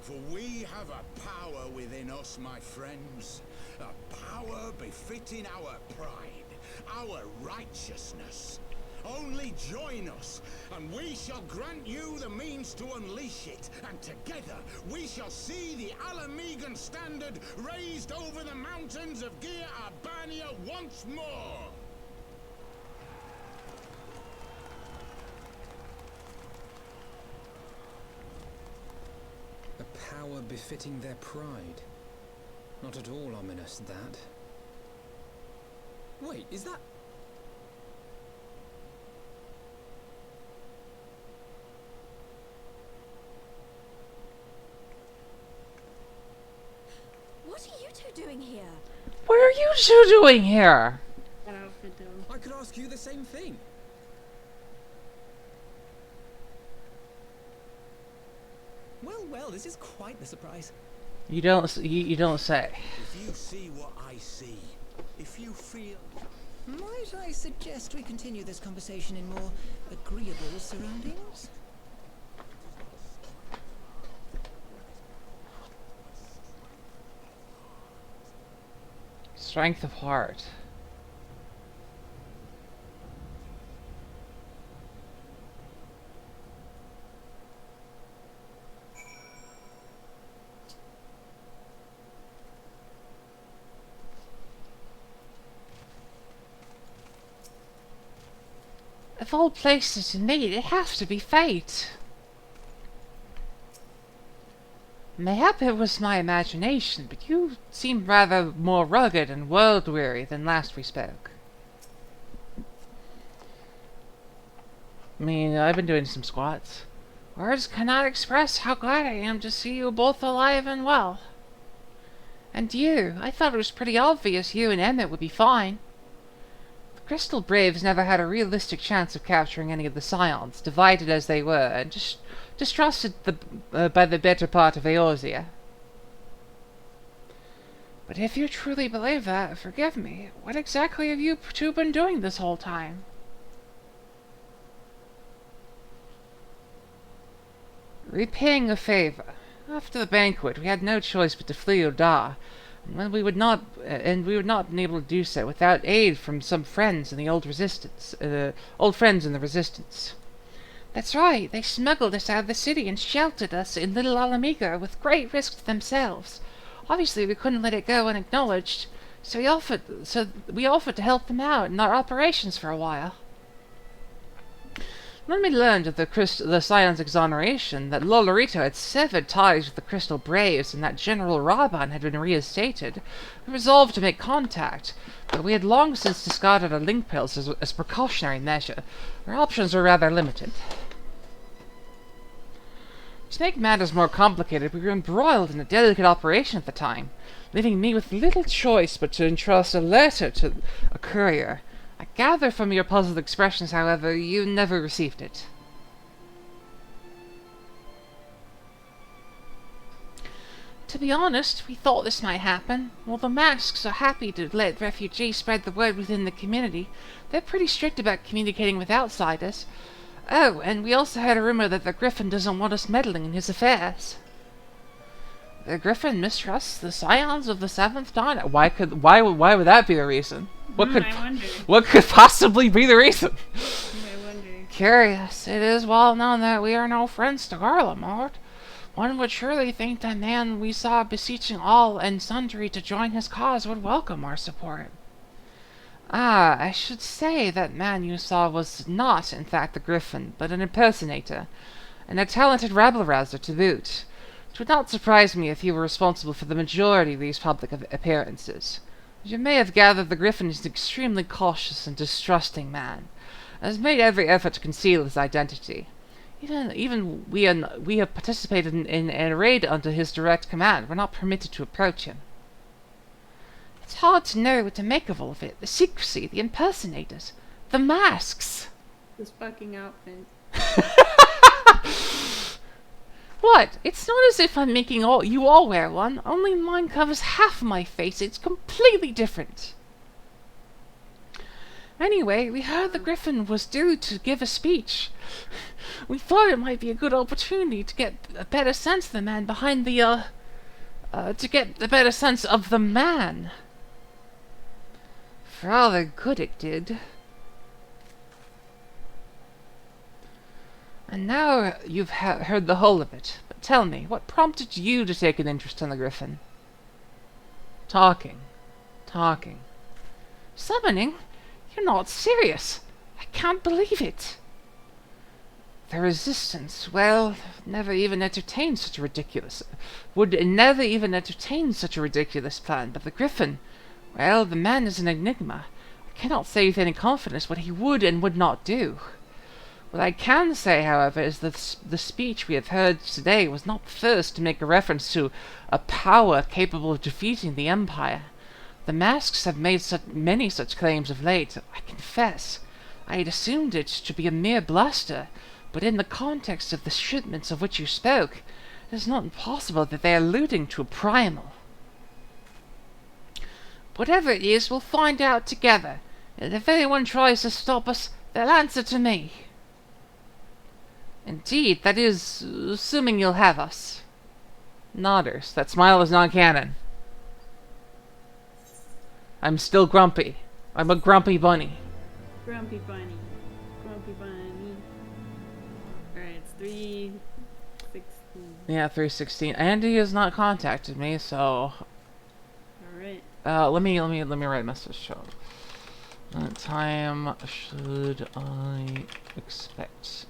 for we have a power within us, my friends. A power befitting our pride, our righteousness. Only join us, and we shall grant you the means to unleash it, and together we shall see the Alamigan standard raised over the mountains of Gia Arbania once more. A power befitting their pride. Not at all ominous, that. Wait, is that... What are you two doing here? What are you two doing here? I could ask you the same thing. Well, this is quite the surprise. You don't say. If you see what I see, if you feel... Might I suggest we continue this conversation in more agreeable surroundings? Strength of heart. Of all places to meet, it has to be fate. Mayhap it was my imagination, but you seem rather more rugged and world-weary than last we spoke. I mean, I've been doing some squats. Words cannot express how glad I am to see you both alive and well. And you, I thought it was pretty obvious you and Emmett would be fine. The Crystal Braves never had a realistic chance of capturing any of the Scions, divided as they were, and just distrusted by the better part of Eorzea. But if you truly believe that, forgive me, what exactly have you two been doing this whole time? Repaying a favor. After the banquet, we had no choice but to flee Oda, and we would not been able to do so without aid from some friends in the old friends in the Resistance. That's right, they smuggled us out of the city and sheltered us in Little Alamigo with great risk to themselves. Obviously, we couldn't let it go unacknowledged, so we offered to help them out in our operations for a while. When we learned of the Scion's exoneration, that Lolorito had severed ties with the Crystal Braves, and that General Raban had been reinstated, we resolved to make contact, but we had long since discarded our link pills as a precautionary measure. Our options were rather limited. To make matters more complicated, we were embroiled in a delicate operation at the time, leaving me with little choice but to entrust a letter to a courier. I gather from your puzzled expressions, however, you never received it. To be honest, we thought this might happen. While the masks are happy to let refugees spread the word within the community, they're pretty strict about communicating with outsiders. Oh, and we also heard a rumor that the Griffin doesn't want us meddling in his affairs. The Griffin mistrusts the Scions of the Seventh Dawn? Why would that be the reason? What could possibly be the reason? I wonder. Curious. It is well known that we are no friends to Garlemald. One would surely think that man we saw beseeching all and sundry to join his cause would welcome our support. Ah, I should say that man you saw was not, in fact, the Griffin, but an impersonator, and a talented rabble-rouser to boot. It would not surprise me if he were responsible for the majority of these public appearances. As you may have gathered, the Griffin is an extremely cautious and distrusting man, and has made every effort to conceal his identity. Even we have participated in a raid under his direct command. We're not permitted to approach him. It's hard to know what to make of all of it. The secrecy, the impersonators, the masks. This fucking outfit. What? It's not as if I'm making you all wear one. Only mine covers half of my face. It's completely different. Anyway, we heard the Griffin was due to give a speech. We thought it might be a good opportunity to get a better sense of the man behind the, to get a better sense of the man. Rather good it did. And now you've heard the whole of it. But tell me, what prompted you to take an interest in the Griffin? Talking. Summoning? You're not serious. I can't believe it. The Resistance, well, would never even entertain such a ridiculous plan, but the Griffin, well, the man is an enigma. I cannot say with any confidence what he would and would not do. What I can say, however, is that the speech we have heard today was not the first to make a reference to a power capable of defeating the Empire. The masks have made many such claims of late. I confess, I had assumed it to be a mere bluster, but in the context of the shipments of which you spoke, it is not impossible that they are alluding to a primal. Whatever it is, we'll find out together, and if anyone tries to stop us, they'll answer to me. Indeed, that is, assuming you'll have us. Nodders. That smile is non-canon. I'm still grumpy. I'm a grumpy bunny. Grumpy bunny. Alright, it's 3:16. Yeah, 3:16. Andy has not contacted me, so... Alright. Let me write a message. So, what time should I expect?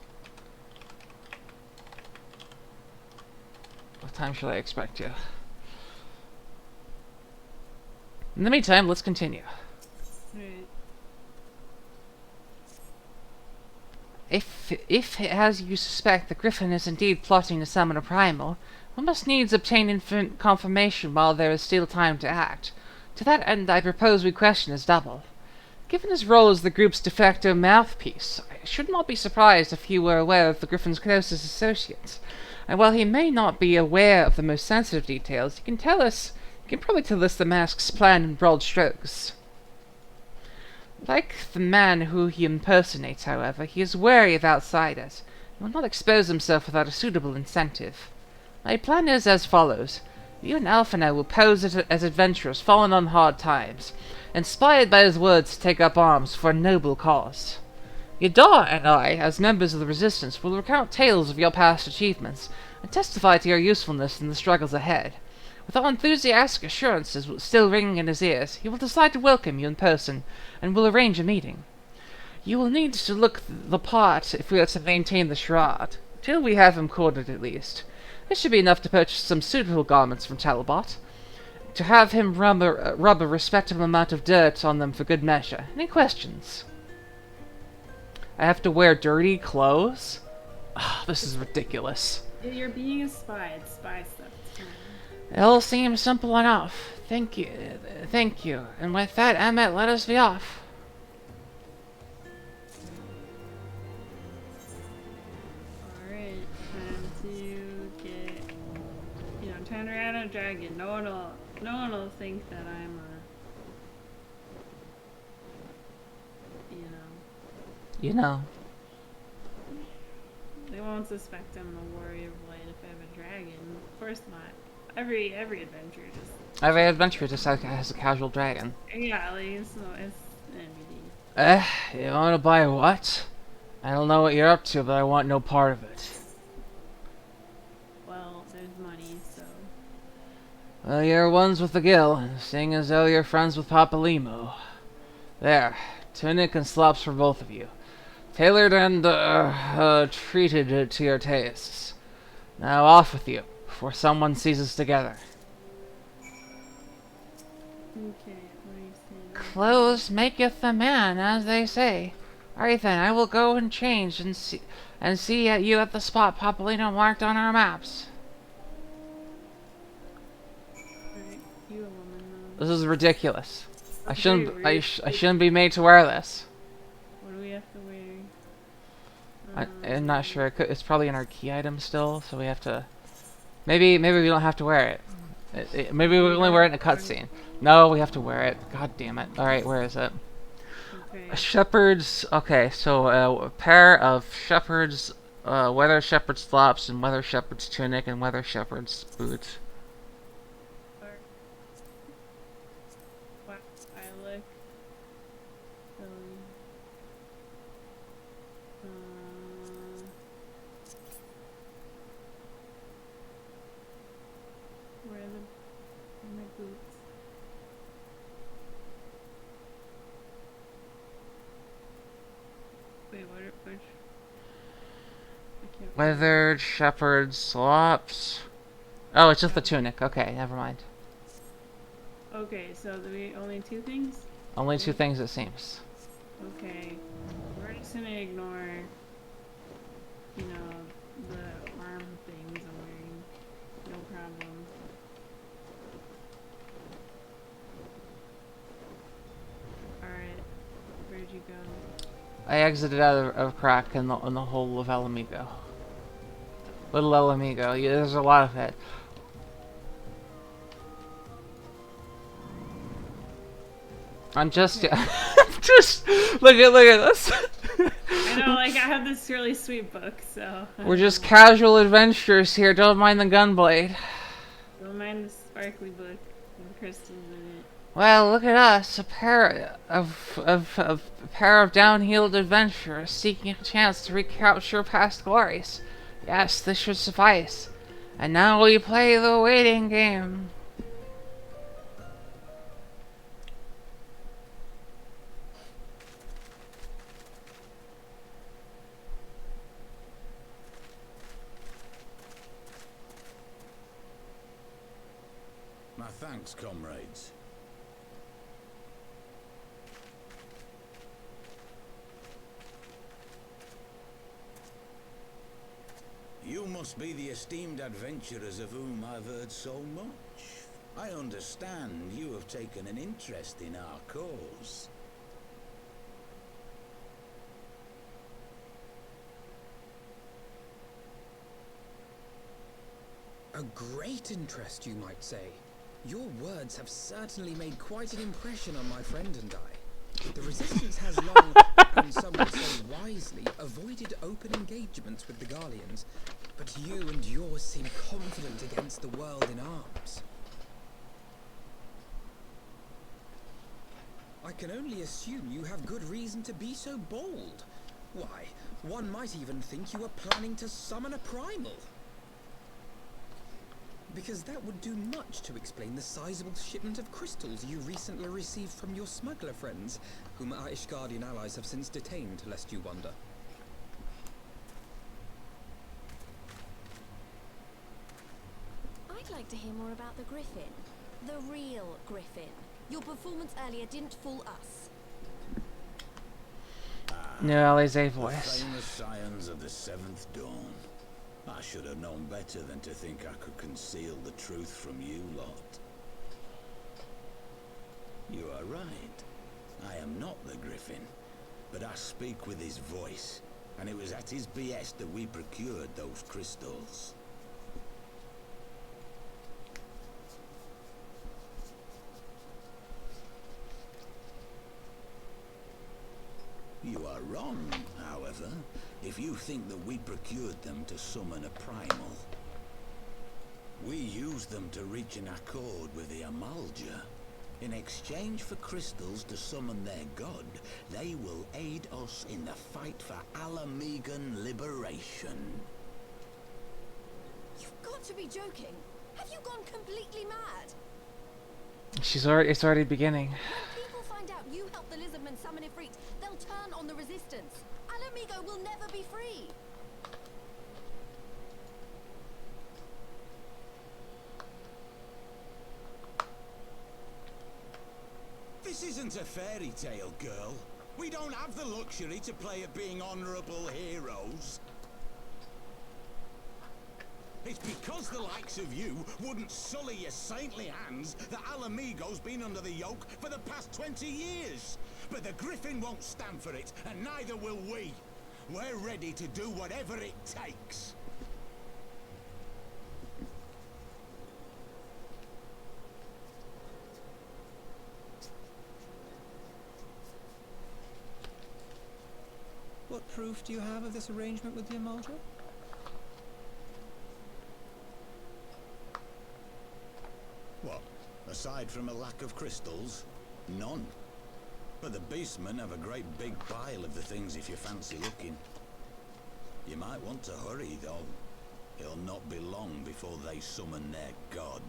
What time should I expect you? In the meantime, let's continue. Right. If, as you suspect, the Griffin is indeed plotting to summon a primal, we must needs obtain infinite confirmation while there is still time to act. To that end, I propose we question his double. Given his role as the group's de facto mouthpiece, I should not be surprised if he were aware of the Griffin's closest associates. And while he may not be aware of the most sensitive details, he can probably tell us the mask's plan in broad strokes. Like the man who he impersonates, however, he is wary of outsiders, and will not expose himself without a suitable incentive. My plan is as follows. You and Alphinaud will pose as adventurers fallen on hard times, inspired by his words to take up arms for a noble cause. Yadar and I, as members of the Resistance, will recount tales of your past achievements, and testify to your usefulness in the struggles ahead. With our enthusiastic assurances still ringing in his ears, he will decide to welcome you in person, and will arrange a meeting. You will need to look the part if we are to maintain the shroud. Till we have him quartered at least. This should be enough to purchase some suitable garments from Talbot. To have him rub a respectable amount of dirt on them for good measure. Any questions? I have to wear dirty clothes? Oh, this is ridiculous. You're being a spy. It's spy stuff. It's fine. It all seems simple enough. Thank you. Thank you. And with that, Emmett, let us be off. Alright, time to get, turn around a dragon. No one will think that I'm You know. They won't suspect I'm a warrior of light if I have a dragon. Of course not. Every adventure just... Every adventure just has a casual dragon. Yeah, like, it's NBD. You wanna buy what? I don't know what you're up to, but I want no part of it. Well, there's money, so... Well, you're ones with the gill, seeing as though you're friends with Papa Limo. There, tunic and slops for both of you. Tailored and, treated to your tastes. Now off with you, before someone sees us together. Okay, what are you saying? Clothes maketh a man, as they say. Alright then, I will go and change and see you at the spot Papolino marked on our maps. Alright, you a woman though. This is ridiculous. I That's shouldn't. very rude. I shouldn't be made to wear this. What do we have to wear? I'm not sure. It's probably in our key item still, so we have to. Maybe we don't have to wear it. Maybe we only wear it in a cutscene. No, we have to wear it. God damn it! All right, where is it? Okay. A shepherd's. Okay, so a pair of shepherd's, weather shepherd's slops and weather shepherd's tunic and weather shepherd's boots. What? I look silly. Where are my boots? Wait, which? I can't. Weathered shepherd's slops. Oh, it's just the tunic. Okay, never mind. Okay, so only two things? Only two things it seems. Okay, we're just gonna ignore, the arm things I'm wearing. No problem. Alright, where'd you go? I exited out of crack in the whole of El Amigo. Little El Amigo. Yeah, there's a lot of it. I'm just, just look at this. I know, like, I have this really sweet book, so... We're just casual adventurers here. Don't mind the gunblade. Don't mind the sparkly book with crystals in it. Well, look at us, a pair of down-heeled adventurers seeking a chance to recapture past glories. Yes, this should suffice. And now we play the waiting game. My thanks, comrades. You must be the esteemed adventurers of whom I've heard so much. I understand you have taken an interest in our cause. A great interest, you might say. Your words have certainly made quite an impression on my friend and I. The Resistance has long, and some would say wisely, avoided open engagements with the Garleans, but you and yours seem confident against the world in arms. I can only assume you have good reason to be so bold. Why, one might even think you were planning to summon a primal. Because that would do much to explain the sizable shipment of crystals you recently received from your smuggler friends, whom our Ishgardian allies have since detained, lest you wonder. I'd like to hear more about the Griffin. The real Griffin. Your performance earlier didn't fool us. No, Alize The voice. famous scions of the Seventh Dawn. I should have known better than to think I could conceal the truth from you lot. You are right. I am not the Griffin, but I speak with his voice, and it was at his behest that we procured those crystals. You are wrong, however, if you think that we procured them to summon a primal. We used them to reach an accord with the Amalja. In exchange for crystals to summon their god, they will aid us in the fight for Alamegan liberation. You've got to be joking. Have you gone completely mad? It's already beginning. When people find out you helped the lizardmen summon Ifrit, they'll turn on the resistance. Alamigo will never be free. This isn't a fairy tale, girl. We don't have the luxury to play at being honorable heroes. It's because the likes of you wouldn't sully your saintly hands that Alamigo's been under the yoke for the past 20 years. But the Griffin won't stand for it, and neither will we. We're ready to do whatever it takes. What proof do you have of this arrangement with the Amalja? What? Aside from a lack of crystals? None. But the beastmen have a great big pile of the things if you fancy looking. You might want to hurry, though. It'll not be long before they summon their god.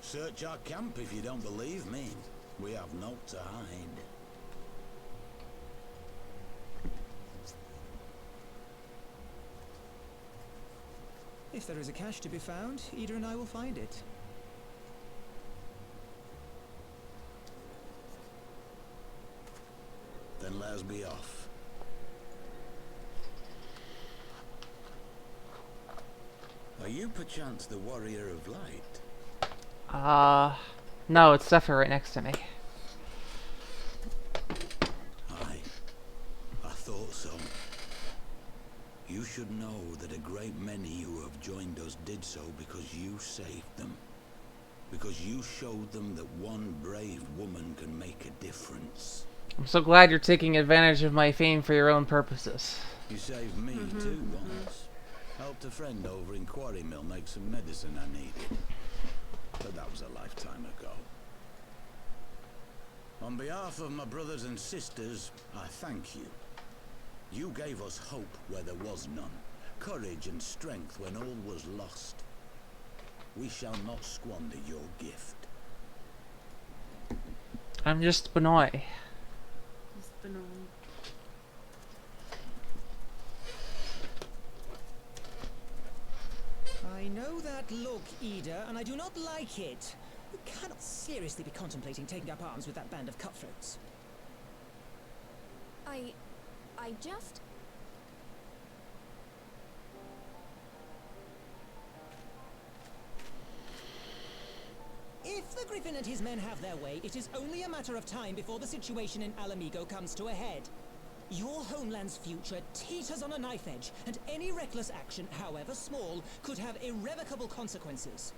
Search our camp if you don't believe me. We have naught to hide. If there is a cache to be found, Ida and I will find it. Then let us be off. Are you perchance the warrior of light? No, it's Zephyr right next to me. Aye, I thought so. You should know that a great many who have joined us did so because you saved them. Because you showed them that one brave woman can make a difference. I'm so glad you're taking advantage of my fame for your own purposes. You saved me too once. Helped a friend over in Quarry Mill make some medicine I needed. But that was a lifetime ago. On behalf of my brothers and sisters, I thank you. You gave us hope where there was none, courage and strength when all was lost. We shall not squander your gift. I'm just Benoit. Just been on. I know that look, Ida, and I do not like it. You cannot seriously be contemplating taking up arms with that band of cutthroats. I just... If the Griffin and his men have their way, it is only a matter of time before the situation in Alamigo comes to a head. Your homeland's future teeters on a knife edge, and any reckless action, however small, could have irrevocable consequences.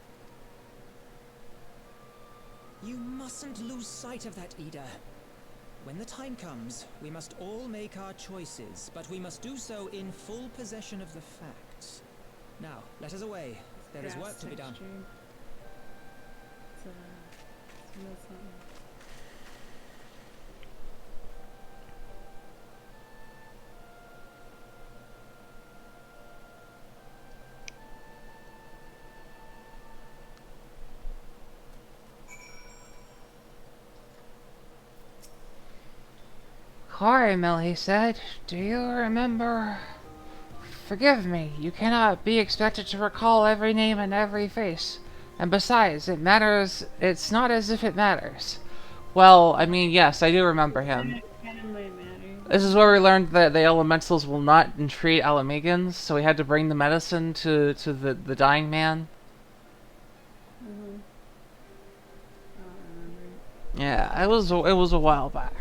You mustn't lose sight of that, Ida. When the time comes, we must all make our choices, but we must do so in full possession of the facts. Now, let us away. There is work to be done. Mill, he said. Do you remember? Forgive me, you cannot be expected to recall every name and every face. And besides, it matters. It's not as if it matters. Well, I mean, yes, I do remember him. This is where we learned that the elementals will not entreat Alamegans, so we had to bring the medicine to the dying man. Yeah, it was a while back.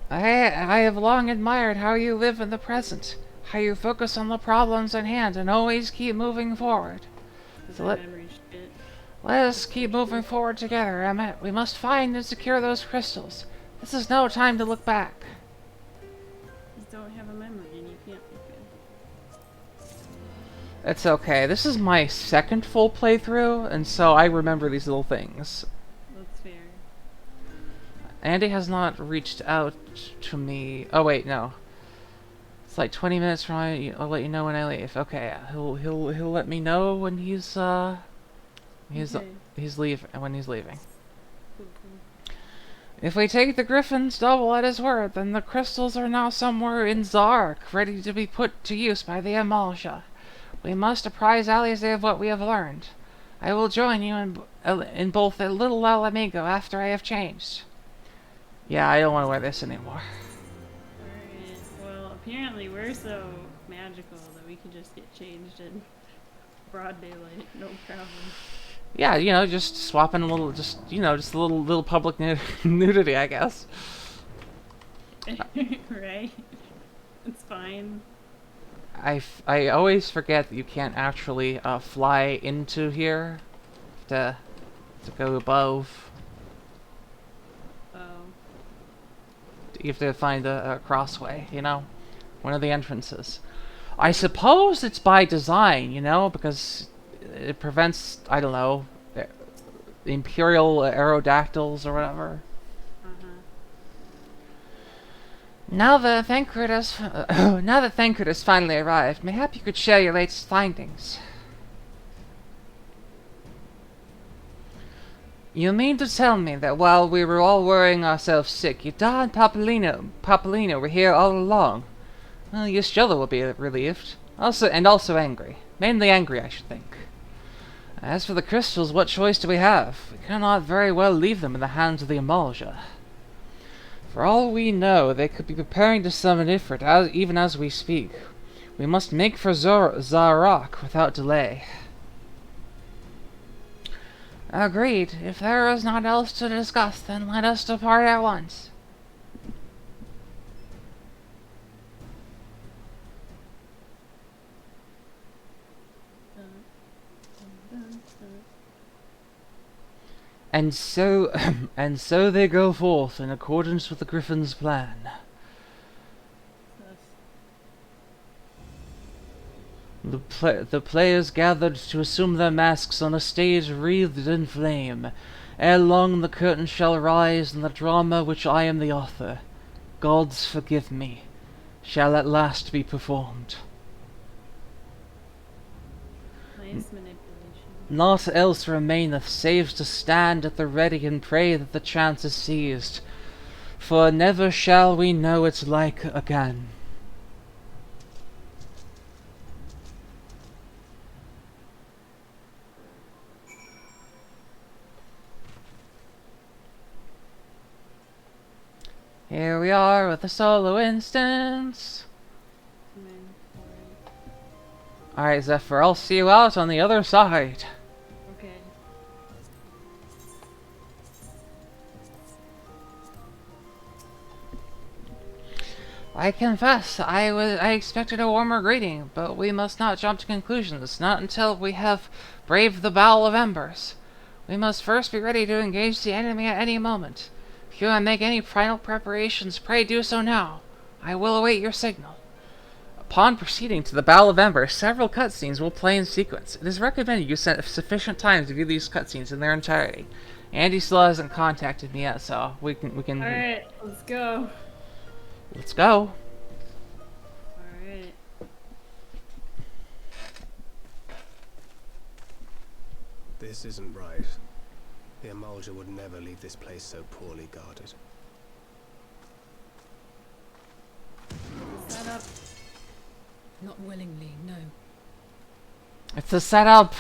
I have long admired how you live in the present, how you focus on the problems at hand and always keep moving forward. So let us keep moving forward together, Emmett. We must find and secure those crystals. This is no time to look back. You don't have a memory and you can't look at it. It's okay. This is my second full playthrough, and so I remember these little things. That's fair. Andy has not reached out to me. Oh wait, no. It's like 20 minutes from now. I'll let you know when I leave. Okay, he'll let me know when he's leaving. If we take the Griffin's double at his word, then the crystals are now somewhere in Zark, ready to be put to use by the Amalja. We must apprise Alize of what we have learned. I will join you in both a Little Alamigo after I have changed. Yeah, I don't want to wear this anymore. Alright, well, apparently we're so magical that we can just get changed in broad daylight, no problem. Yeah, you know, just swapping a little, just a little public nudity, I guess. Right? It's fine. I always forget that you can't actually fly into here to go above. Oh. You have to find a crossway, you know? One of the entrances. I suppose it's by design, you know, because it prevents, I don't know, Imperial Aerodactyls or whatever. Now that Thancred has finally arrived, mayhap you could share your latest findings. You mean to tell me that while we were all worrying ourselves sick, Yda and Papalino were here all along? Well, Ystrella will be relieved. Also angry. Mainly angry, I should think. As for the crystals, what choice do we have? We cannot very well leave them in the hands of the Amalja. For all we know, they could be preparing to summon Ifrit even as we speak. We must make for Zarak without delay. Agreed. If there is naught else to discuss, then let us depart at once. And so they go forth in accordance with the Griffin's plan. The players gathered to assume their masks on a stage wreathed in flame. Ere long the curtain shall rise, and the drama which I am the author, gods forgive me, shall at last be performed. Nice manipulation. Naught else remaineth save to stand at the ready and pray that the chance is seized, for never shall we know its like again. Here we are with the solo instance. Alright, Zephyr, I'll see you out on the other side. Okay. I confess, I expected a warmer greeting, but we must not jump to conclusions, not until we have braved the Bowl of Embers. We must first be ready to engage the enemy at any moment. If you make any final preparations, pray do so now. I will await your signal. Upon proceeding to the Bowl of Ember, several cutscenes will play in sequence. It is recommended you set sufficient time to view these cutscenes in their entirety. Andy still hasn't contacted me yet, so we can. Alright, let's go. Let's go. Alright. This isn't right. The Amalja would never leave this place so poorly guarded. Not willingly, no. It's a setup.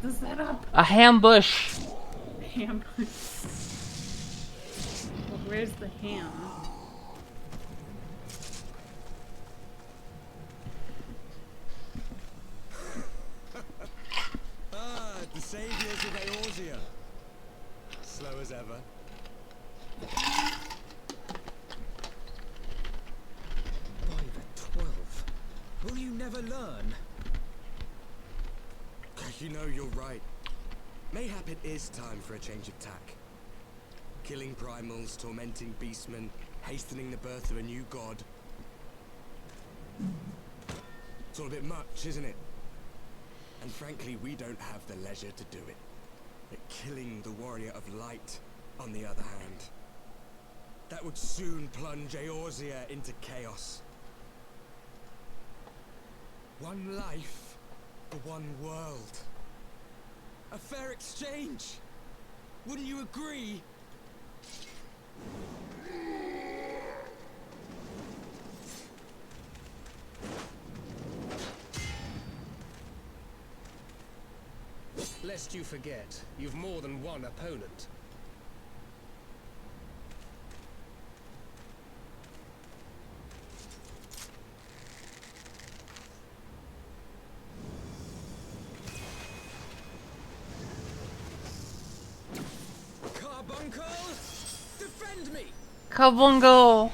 The setup. A ambush. Ham. Well, where's the ham? The saviors of Eorzea. Slow as ever. By the 12. Will you never learn? You know, you're right. Mayhap it is time for a change of tack. Killing primals, tormenting beastmen, hastening the birth of a new god. It's all a bit much, isn't it? And frankly, we don't have the leisure to do it. But killing the warrior of light, on the other hand, that would soon plunge Eorzea into chaos. One life for one world. A fair exchange. Wouldn't you agree? Lest you forget, you've more than one opponent. Carbuncle, defend me! Kabungo!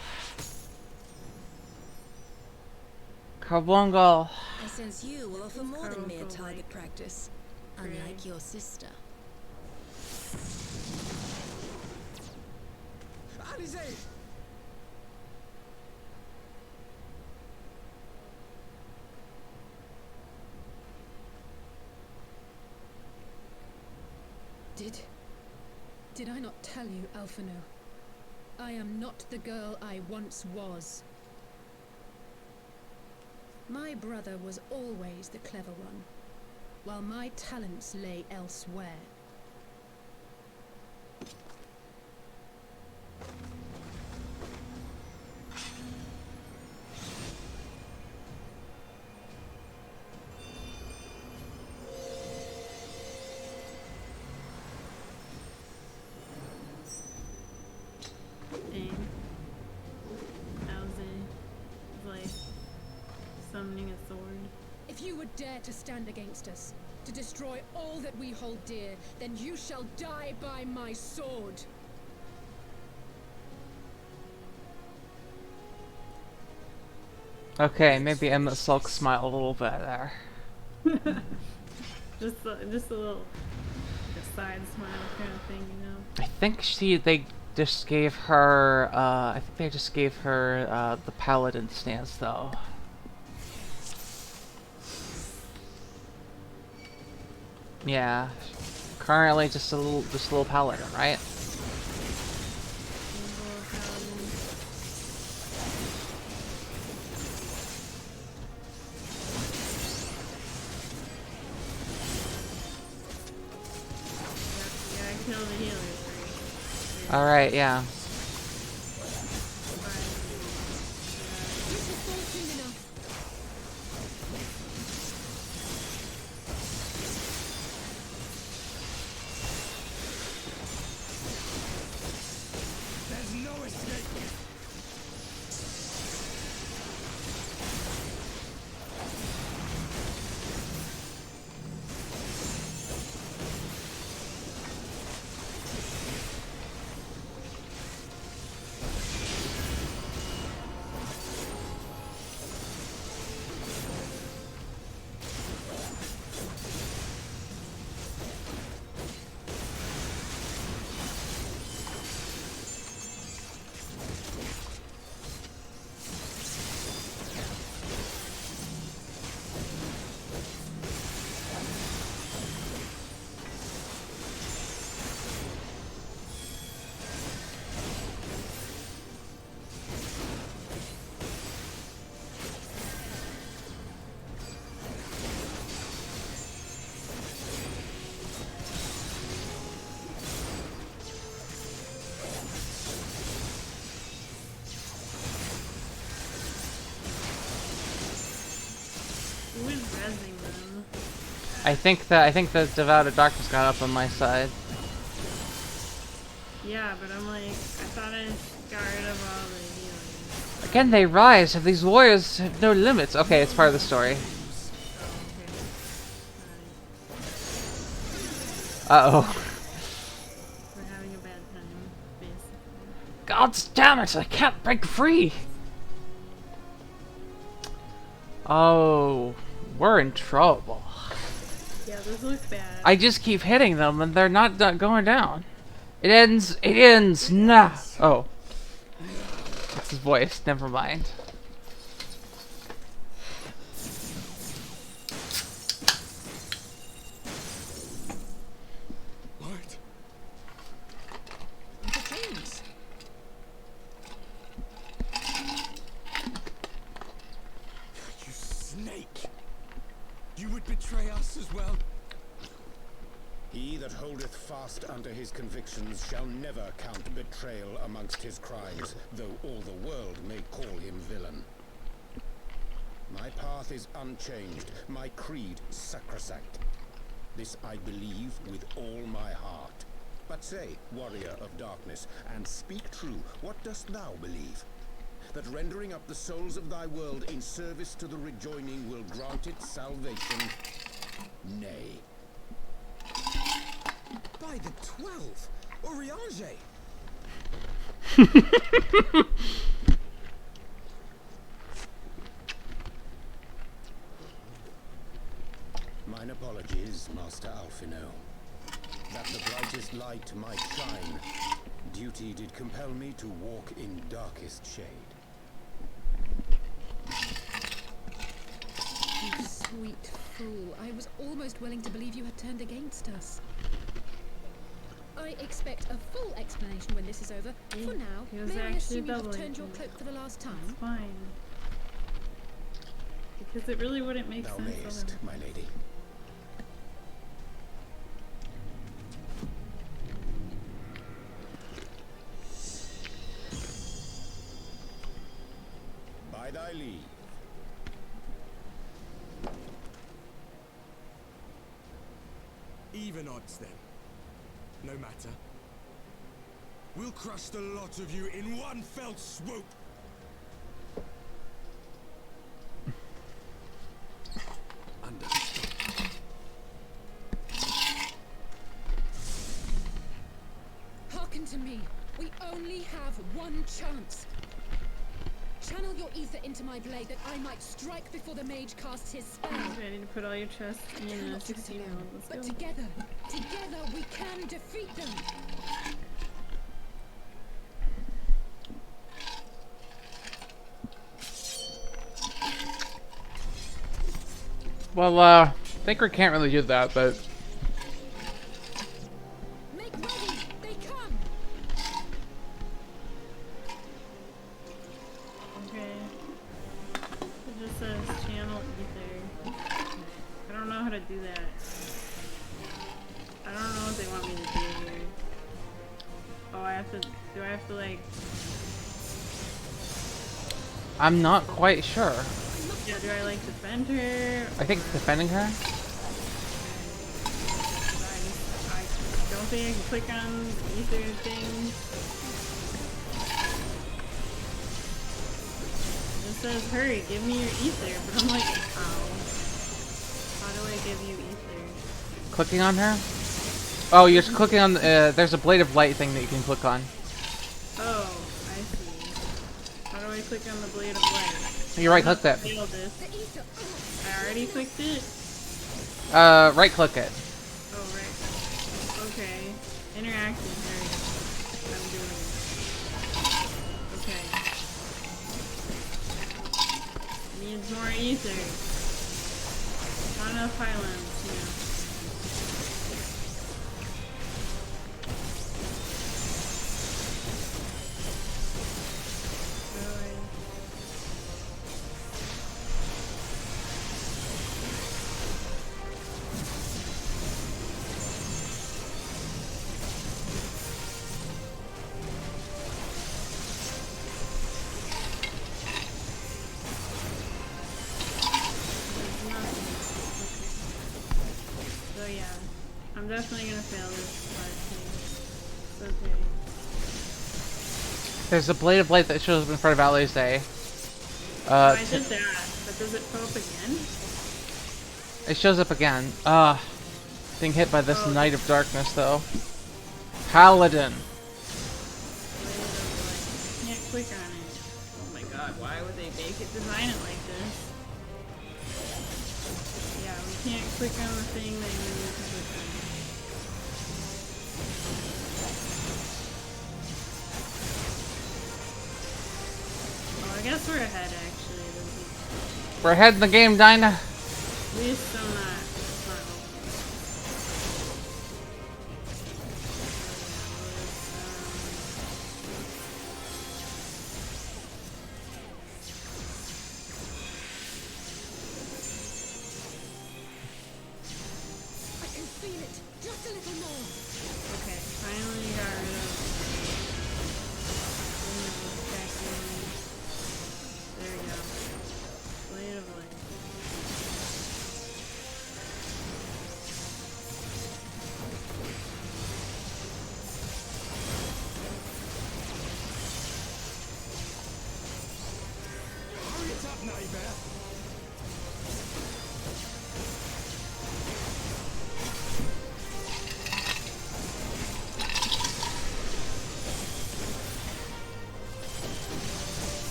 Kabungo. I sense you will offer more than mere target practice, unlike your sister. Alize! Did I not tell you, Alphino? I am not the girl I once was. My brother was always the clever one, while my talents lay elsewhere. Summoning a sword. If you would dare to stand against us, to destroy all that we hold dear, then you shall die by my sword. Okay, maybe Emmett Sulk smiled a little bit there. just a little side smile kind of thing, you know. I think they just gave her the paladin stance though. Yeah, currently just a little paladin, right? Kill the healers. All right, yeah. I think the Devout Darkness got up on my side. Yeah, but I'm like, I thought I got rid of all the healing. Again, they rise. Have these warriors have no limits? Okay, it's part of the story. Uh-oh. We're having a bad time, basically. God damn it! I can't break free! Oh, we're in trouble. Yeah, those look bad. I just keep hitting them and they're not going down. It ends now. Oh. That's his voice, never mind. What? The chains. You snake! You would betray us as well? He that holdeth fast unto his convictions shall never count betrayal amongst his crimes, though all the world may call him villain. My path is unchanged, my creed sacrosanct. This I believe with all my heart. But say, warrior of darkness, and speak true, what dost thou believe? That rendering up the souls of thy world in service to the rejoining will grant it salvation? Nay. By the 12, Oriange! Mine apologies, Master Alphino. That the brightest light might shine, duty did compel me to walk in darkest shade. You sweet fool. I was almost willing to believe you had turned against us. I expect a full explanation when this is over. For now, may I assume you have turned your cloak for the last time? It's fine. Because it really wouldn't make Thou sense. mayest, my lady. By thy leave. Even odds then. No matter. We'll crush the lot of you in one fell swoop. Understood. Hearken to me. We only have one chance. Channel your ether into my blade that I might strike before the mage casts his spell. Ready to put all your trust in a 16-year-old. But together we can defeat them. Well, Thinker can't really do that, but... Make ready! They come! Okay. It just says channel ether. I don't know how to do that. I don't know what they want me to do here. Oh, do I have to like... I'm not quite sure. Yeah, do I like defend her? I think defending her? I don't think I can click on ether things. It just says, hurry, give me your ether. But I'm like, how do I give you ether? Clicking on her? Oh, you're just clicking on, there's a blade of light thing that you can click on. Oh, I see. How do I click on the blade of light? You right-click that. I already clicked it? Right-click it. Oh, right. Okay. Interacting. There we go. I'm doing it. Okay. Needs more ether. Not enough Highlands, yeah. I'm definitely gonna fail this part too. It's okay. There's a blade of light that shows up in front of Alize. I did that, but does it show up again? It shows up again. Being hit by this Knight of Darkness, though. Paladin. Can't click on it. Oh my god, why would they make it design it like this? Yeah, we can't click on the thing that you need to click on. Oh, I guess we're ahead actually. We're ahead in the game, Dinah. At least I'm not.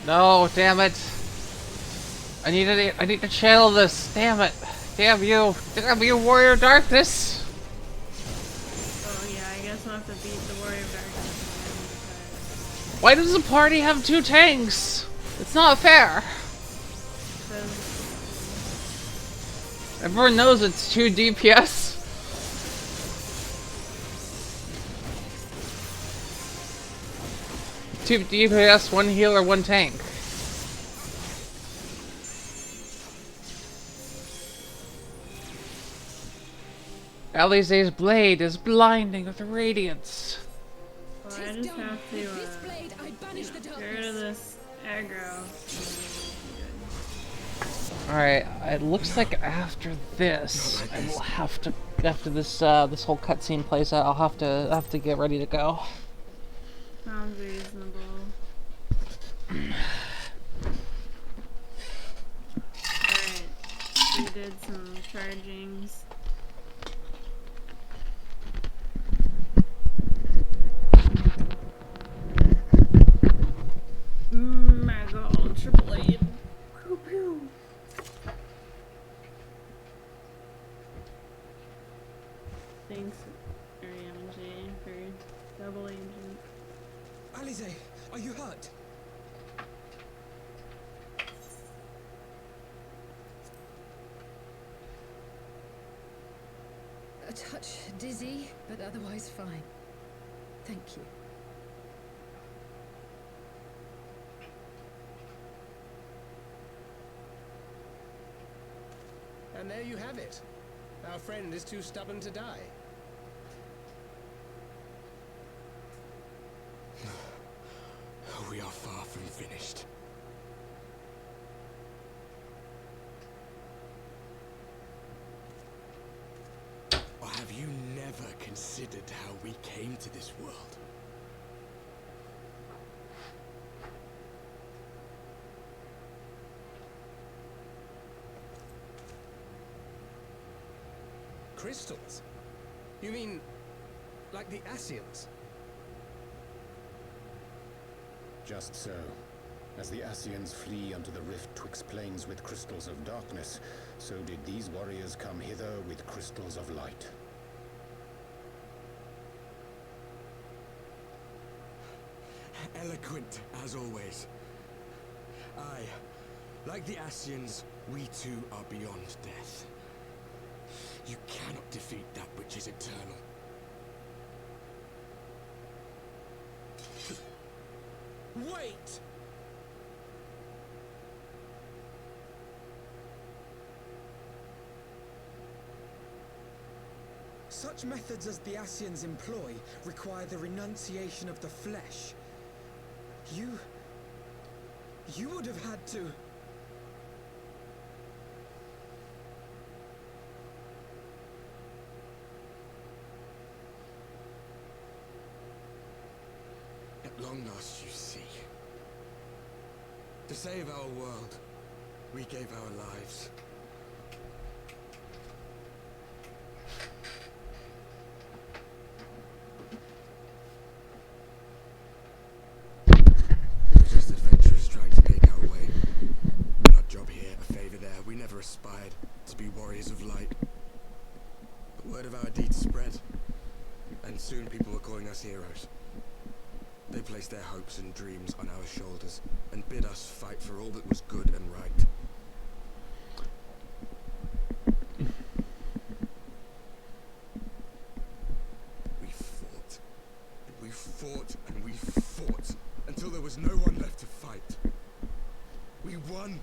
No, damn it. I need to channel this. Damn it. Damn you, Warrior of Darkness. Oh yeah, I guess I'll have to beat the Warrior of Darkness again. Why does the party have 2 tanks? It's not fair. Everyone knows it's 2 DPS. Two DPS, 1 healer, 1 tank. Alize's blade is blinding with radiance. Well, I just have to get rid of this aggro. Alright, it looks like after this, I will have to, after this this whole cutscene plays out, I'll have to get ready to go. Sounds reasonable. Alright, we did some chargings. Mega Ultra Blade. Pew pew. Thanks, RMJ, for double agent. Alize, are you hurt? A touch dizzy, but otherwise fine. Thank you. And there you have it. Our friend is too stubborn to die. We are far from finished. Or have you never considered how we came to this world? Crystals? You mean, like the Ascians? Just so. As the Ascians flee unto the rift twixt plains with crystals of darkness, so did these warriors come hither with crystals of light. Eloquent, as always. Aye, like the Ascians, we too are beyond death. You cannot defeat that which is eternal. Wait! Such methods as the Asians employ require the renunciation of the flesh. You would have had to... At long last, you see. To save our world, we gave our lives. We were just adventurers trying to make our way. An odd job here, a favor there. We never aspired to be warriors of light. But word of our deeds spread, and soon people were calling us heroes. They placed their hopes and dreams on our shoulders and bid us fight for all that was good and right. We fought. We fought and we fought until there was no one left to fight. We won.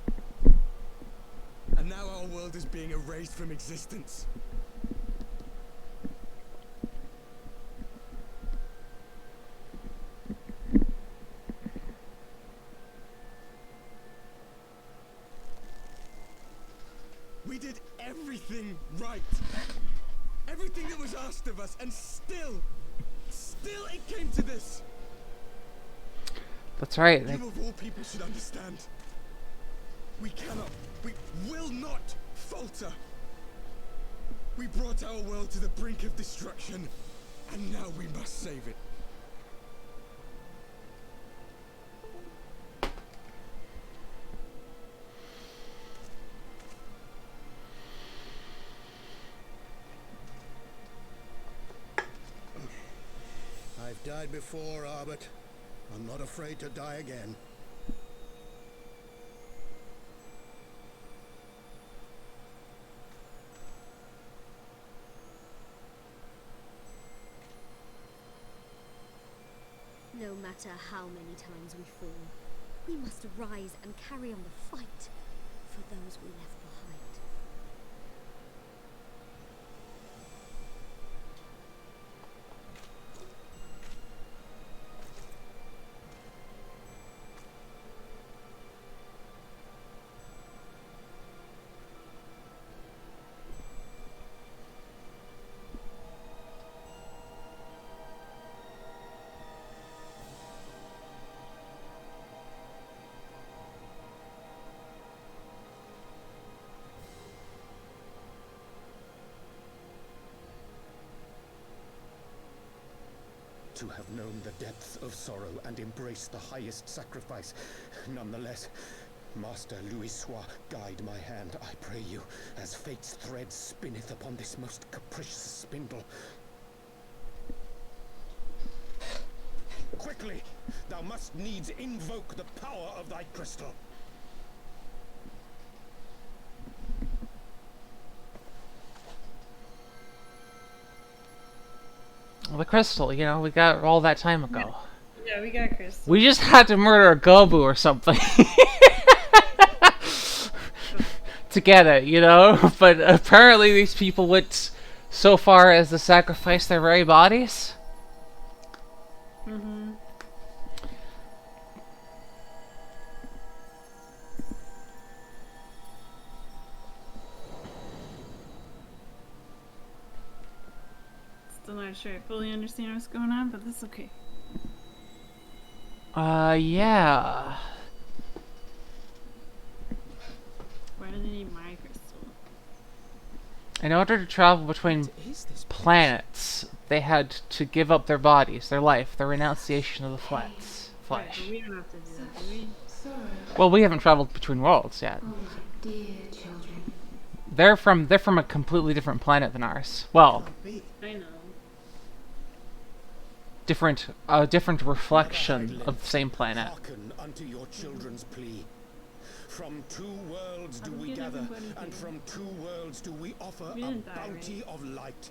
And now our world is being erased from existence. We did everything right. Everything that was asked of us, and still it came to this. That's right. You of all people should understand. We will not falter. We brought our world to the brink of destruction, and now we must save it. I've died before, Arbet. I'm not afraid to die again. No matter how many times we fall, we must arise and carry on the fight for those we left behind. To have known the depths of sorrow and embraced the highest sacrifice. Nonetheless, Master Louis-Sois, guide my hand, I pray you, as fate's thread spinneth upon this most capricious spindle. Quickly! Thou must needs invoke the power of thy crystal. The crystal, you know, we got it all that time ago. Yeah, we got crystal. We just had to murder a Gobu or something to get it, you know? But apparently these people went so far as to sacrifice their very bodies. Mm-hmm. Still not sure I fully understand what's going on, but that's okay. Yeah. Why do they need my crystal? In order to travel between planets, they had to give up their bodies, their life, their renunciation of the flesh. Right, but we don't have to do that, do we? Well, we haven't traveled between worlds yet. Oh my dear children. They're from a completely different planet than ours. Well, I know. different reflection of the same planet. Hearken unto your children's plea. From two worlds do we gather, and from two worlds do we offer a bounty of light.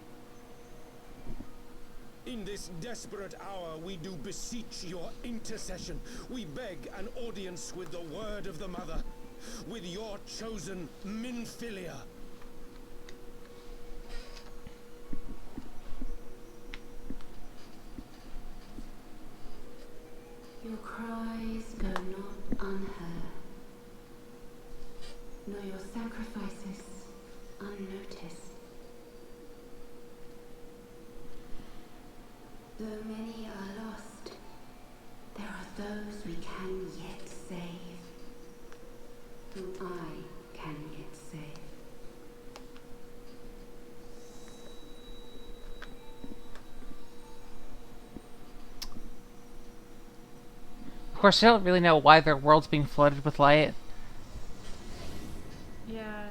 In this desperate hour, we do beseech your intercession. We beg an audience with the word of the Mother, with your chosen Minfilia. Your cries go not unheard, nor your sacrifices unnoticed. Though many are lost, there are those we can yet save, whom I can yet save. Of course, I don't really know why their world's being flooded with light. Yeah.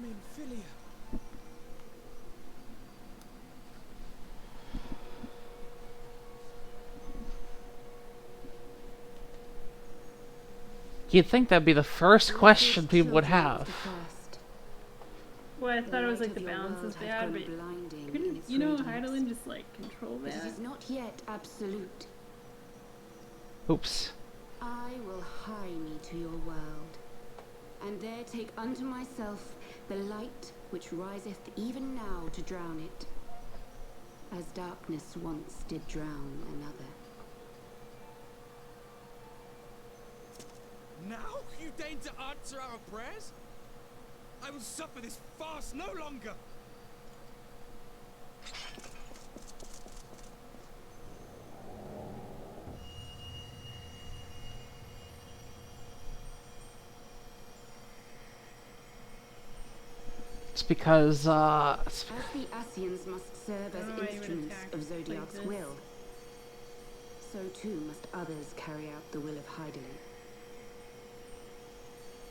Minfilia. You'd think that'd be the first question people would have. Well, I thought it was like the balance is bad, but couldn't, you know, Heidelin just like control that? It is not yet absolute. Oops. I will hie me to your world, and there take unto myself the light which riseth even now to drown it, as darkness once did drown another. Now you deign to answer our prayers? I will suffer this farce no longer! It's because, As the Ascians must serve as instruments of Zodiac's will, so too must others carry out the will of Heidelin.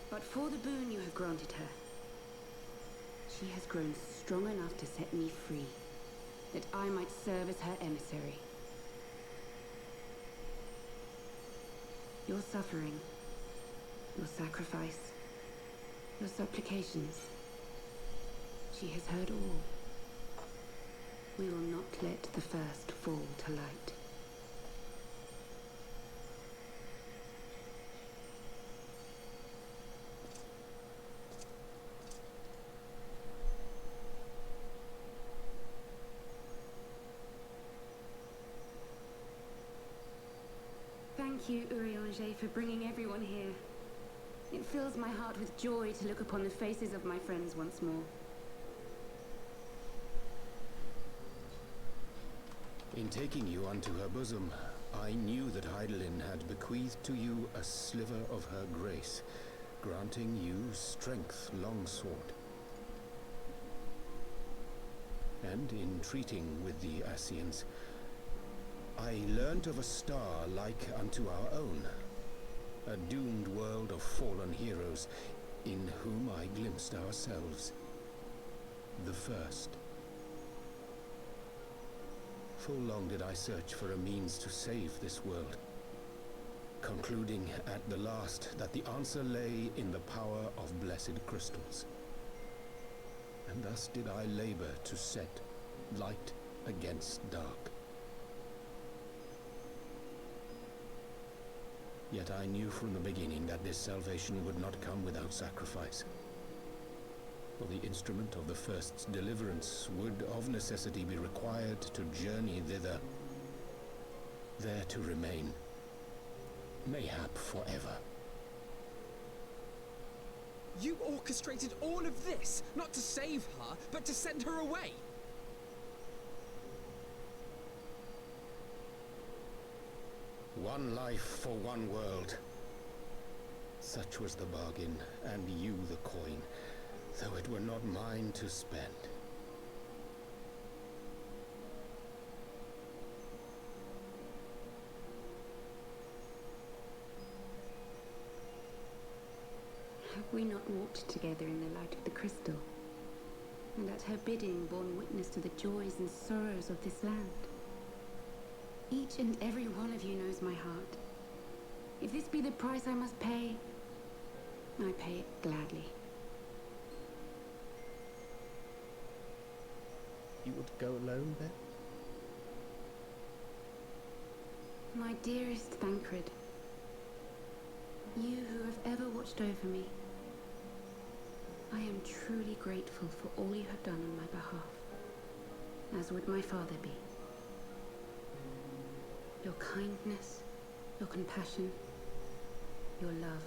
But for the boon you have granted her, she has grown strong enough to set me free, that I might serve as her emissary. Your suffering, your sacrifice, your supplications, she has heard all. We will not let the first fall to light. Thank you, Urianger, for bringing everyone here. It fills my heart with joy to look upon the faces of my friends once more. In taking you unto her bosom, I knew that Heidelin had bequeathed to you a sliver of her grace, granting you strength longsword. And in treating with the Ascians, I learnt of a star like unto our own, a doomed world of fallen heroes, in whom I glimpsed ourselves, the first. Full long did I search for a means to save this world, concluding at the last that the answer lay in the power of blessed crystals. And thus did I labor to set light against dark. Yet I knew from the beginning that this salvation would not come without sacrifice. For the instrument of the first's deliverance would of necessity be required to journey thither, there to remain, mayhap forever. You orchestrated all of this, not to save her, but to send her away. One life for one world. Such was the bargain, and you the coin, though it were not mine to spend. Have we not walked together in the light of the crystal, and at her bidding borne witness to the joys and sorrows of this land? Each and every one of you knows my heart, If this be the price I must pay, I pay it gladly. You would go alone then? My dearest Thancred, you who have ever watched over me, I am truly grateful for all you have done on my behalf, as would my father be. Your kindness, your compassion, your love.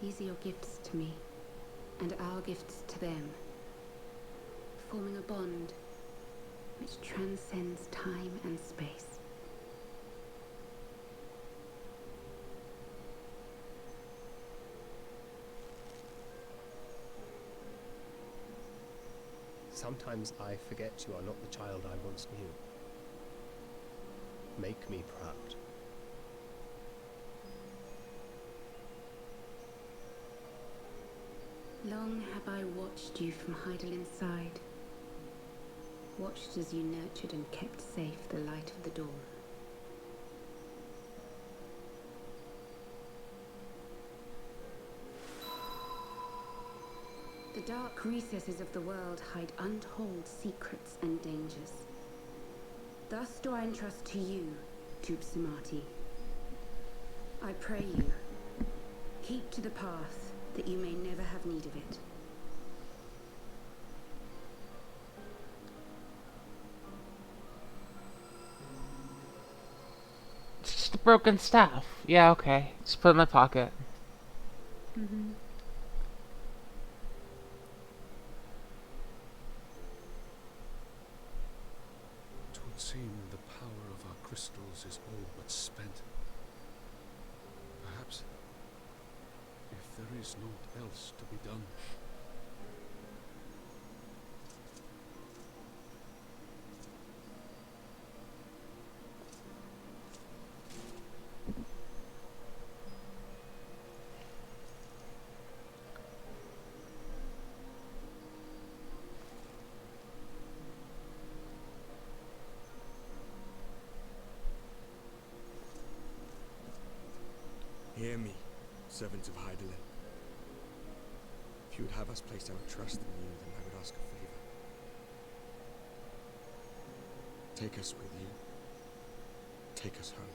These are your gifts to me, and our gifts to them, forming a bond which transcends time and space. Sometimes I forget you are not the child I once knew. Make me proud. Long have I watched you from Heidelin side, watched as you nurtured and kept safe the light of the dawn. The dark recesses of the world hide untold secrets and dangers. Thus do I entrust to you, Tupsimati. I pray you, keep to the path that you may never have need of it. It's just a broken staff. Yeah, okay. Just put it in my pocket. Mm-hmm. It would seem the power of our crystals is all but spent. Perhaps, if there is naught else to be done. Hear me, servants of Heidelin. If you would have us place our trust in you, then I would ask a favor. Take us with you. Take us home.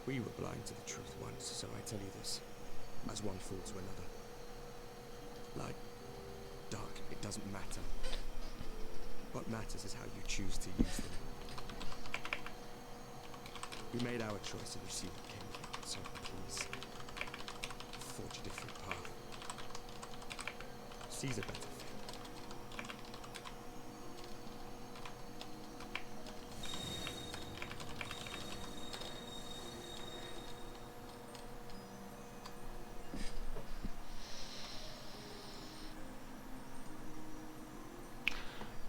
We were blind to the truth once, so I tell you this, as one fool to another. Light, dark, it doesn't matter. What matters is how you choose to use them. We made our choice and you see what came of it, so please, forge a different path. Seize a better fate.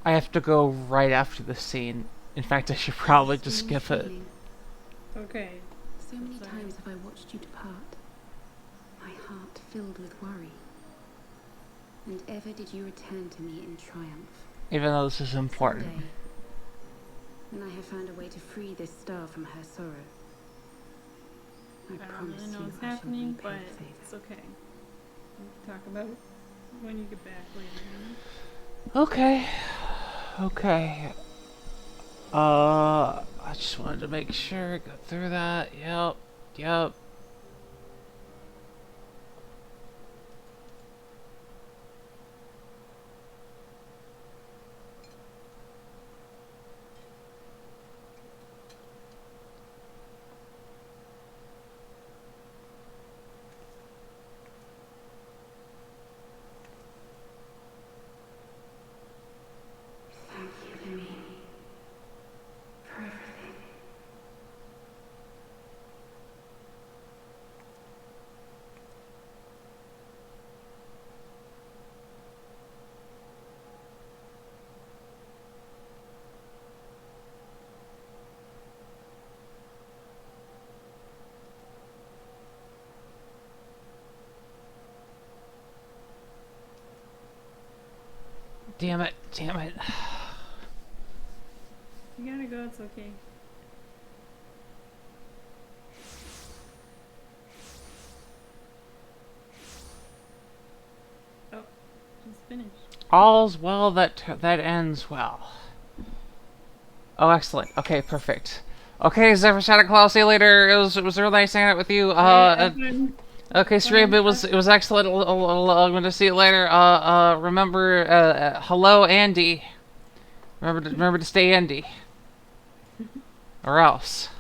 I have to go right after this scene. In fact, I should probably just skip it. Okay. So many times have I watched you depart, my heart filled with worry. And ever did you return to me in triumph. Even though this is important. Someday, when I have found a way to free this star from her sorrow, I don't promise really know you what's I shall happening, repay but the favor. it's okay. We'll talk about it when you get back later. Okay. Okay. I just wanted to make sure, go through that. Yep. Yep. Thank you, Lemmy, for everything. Damn it, damn it. You gotta go, it's okay. Oh, it's finished. All's well that ends well. Oh, excellent. Okay, perfect. Okay, Zephyr Shadowclaw, see you later. It was really nice hanging out with you. Okay, Stream, it was excellent. I'm going to see you later. Remember, hello, Andy. Remember to stay Andy. Or else.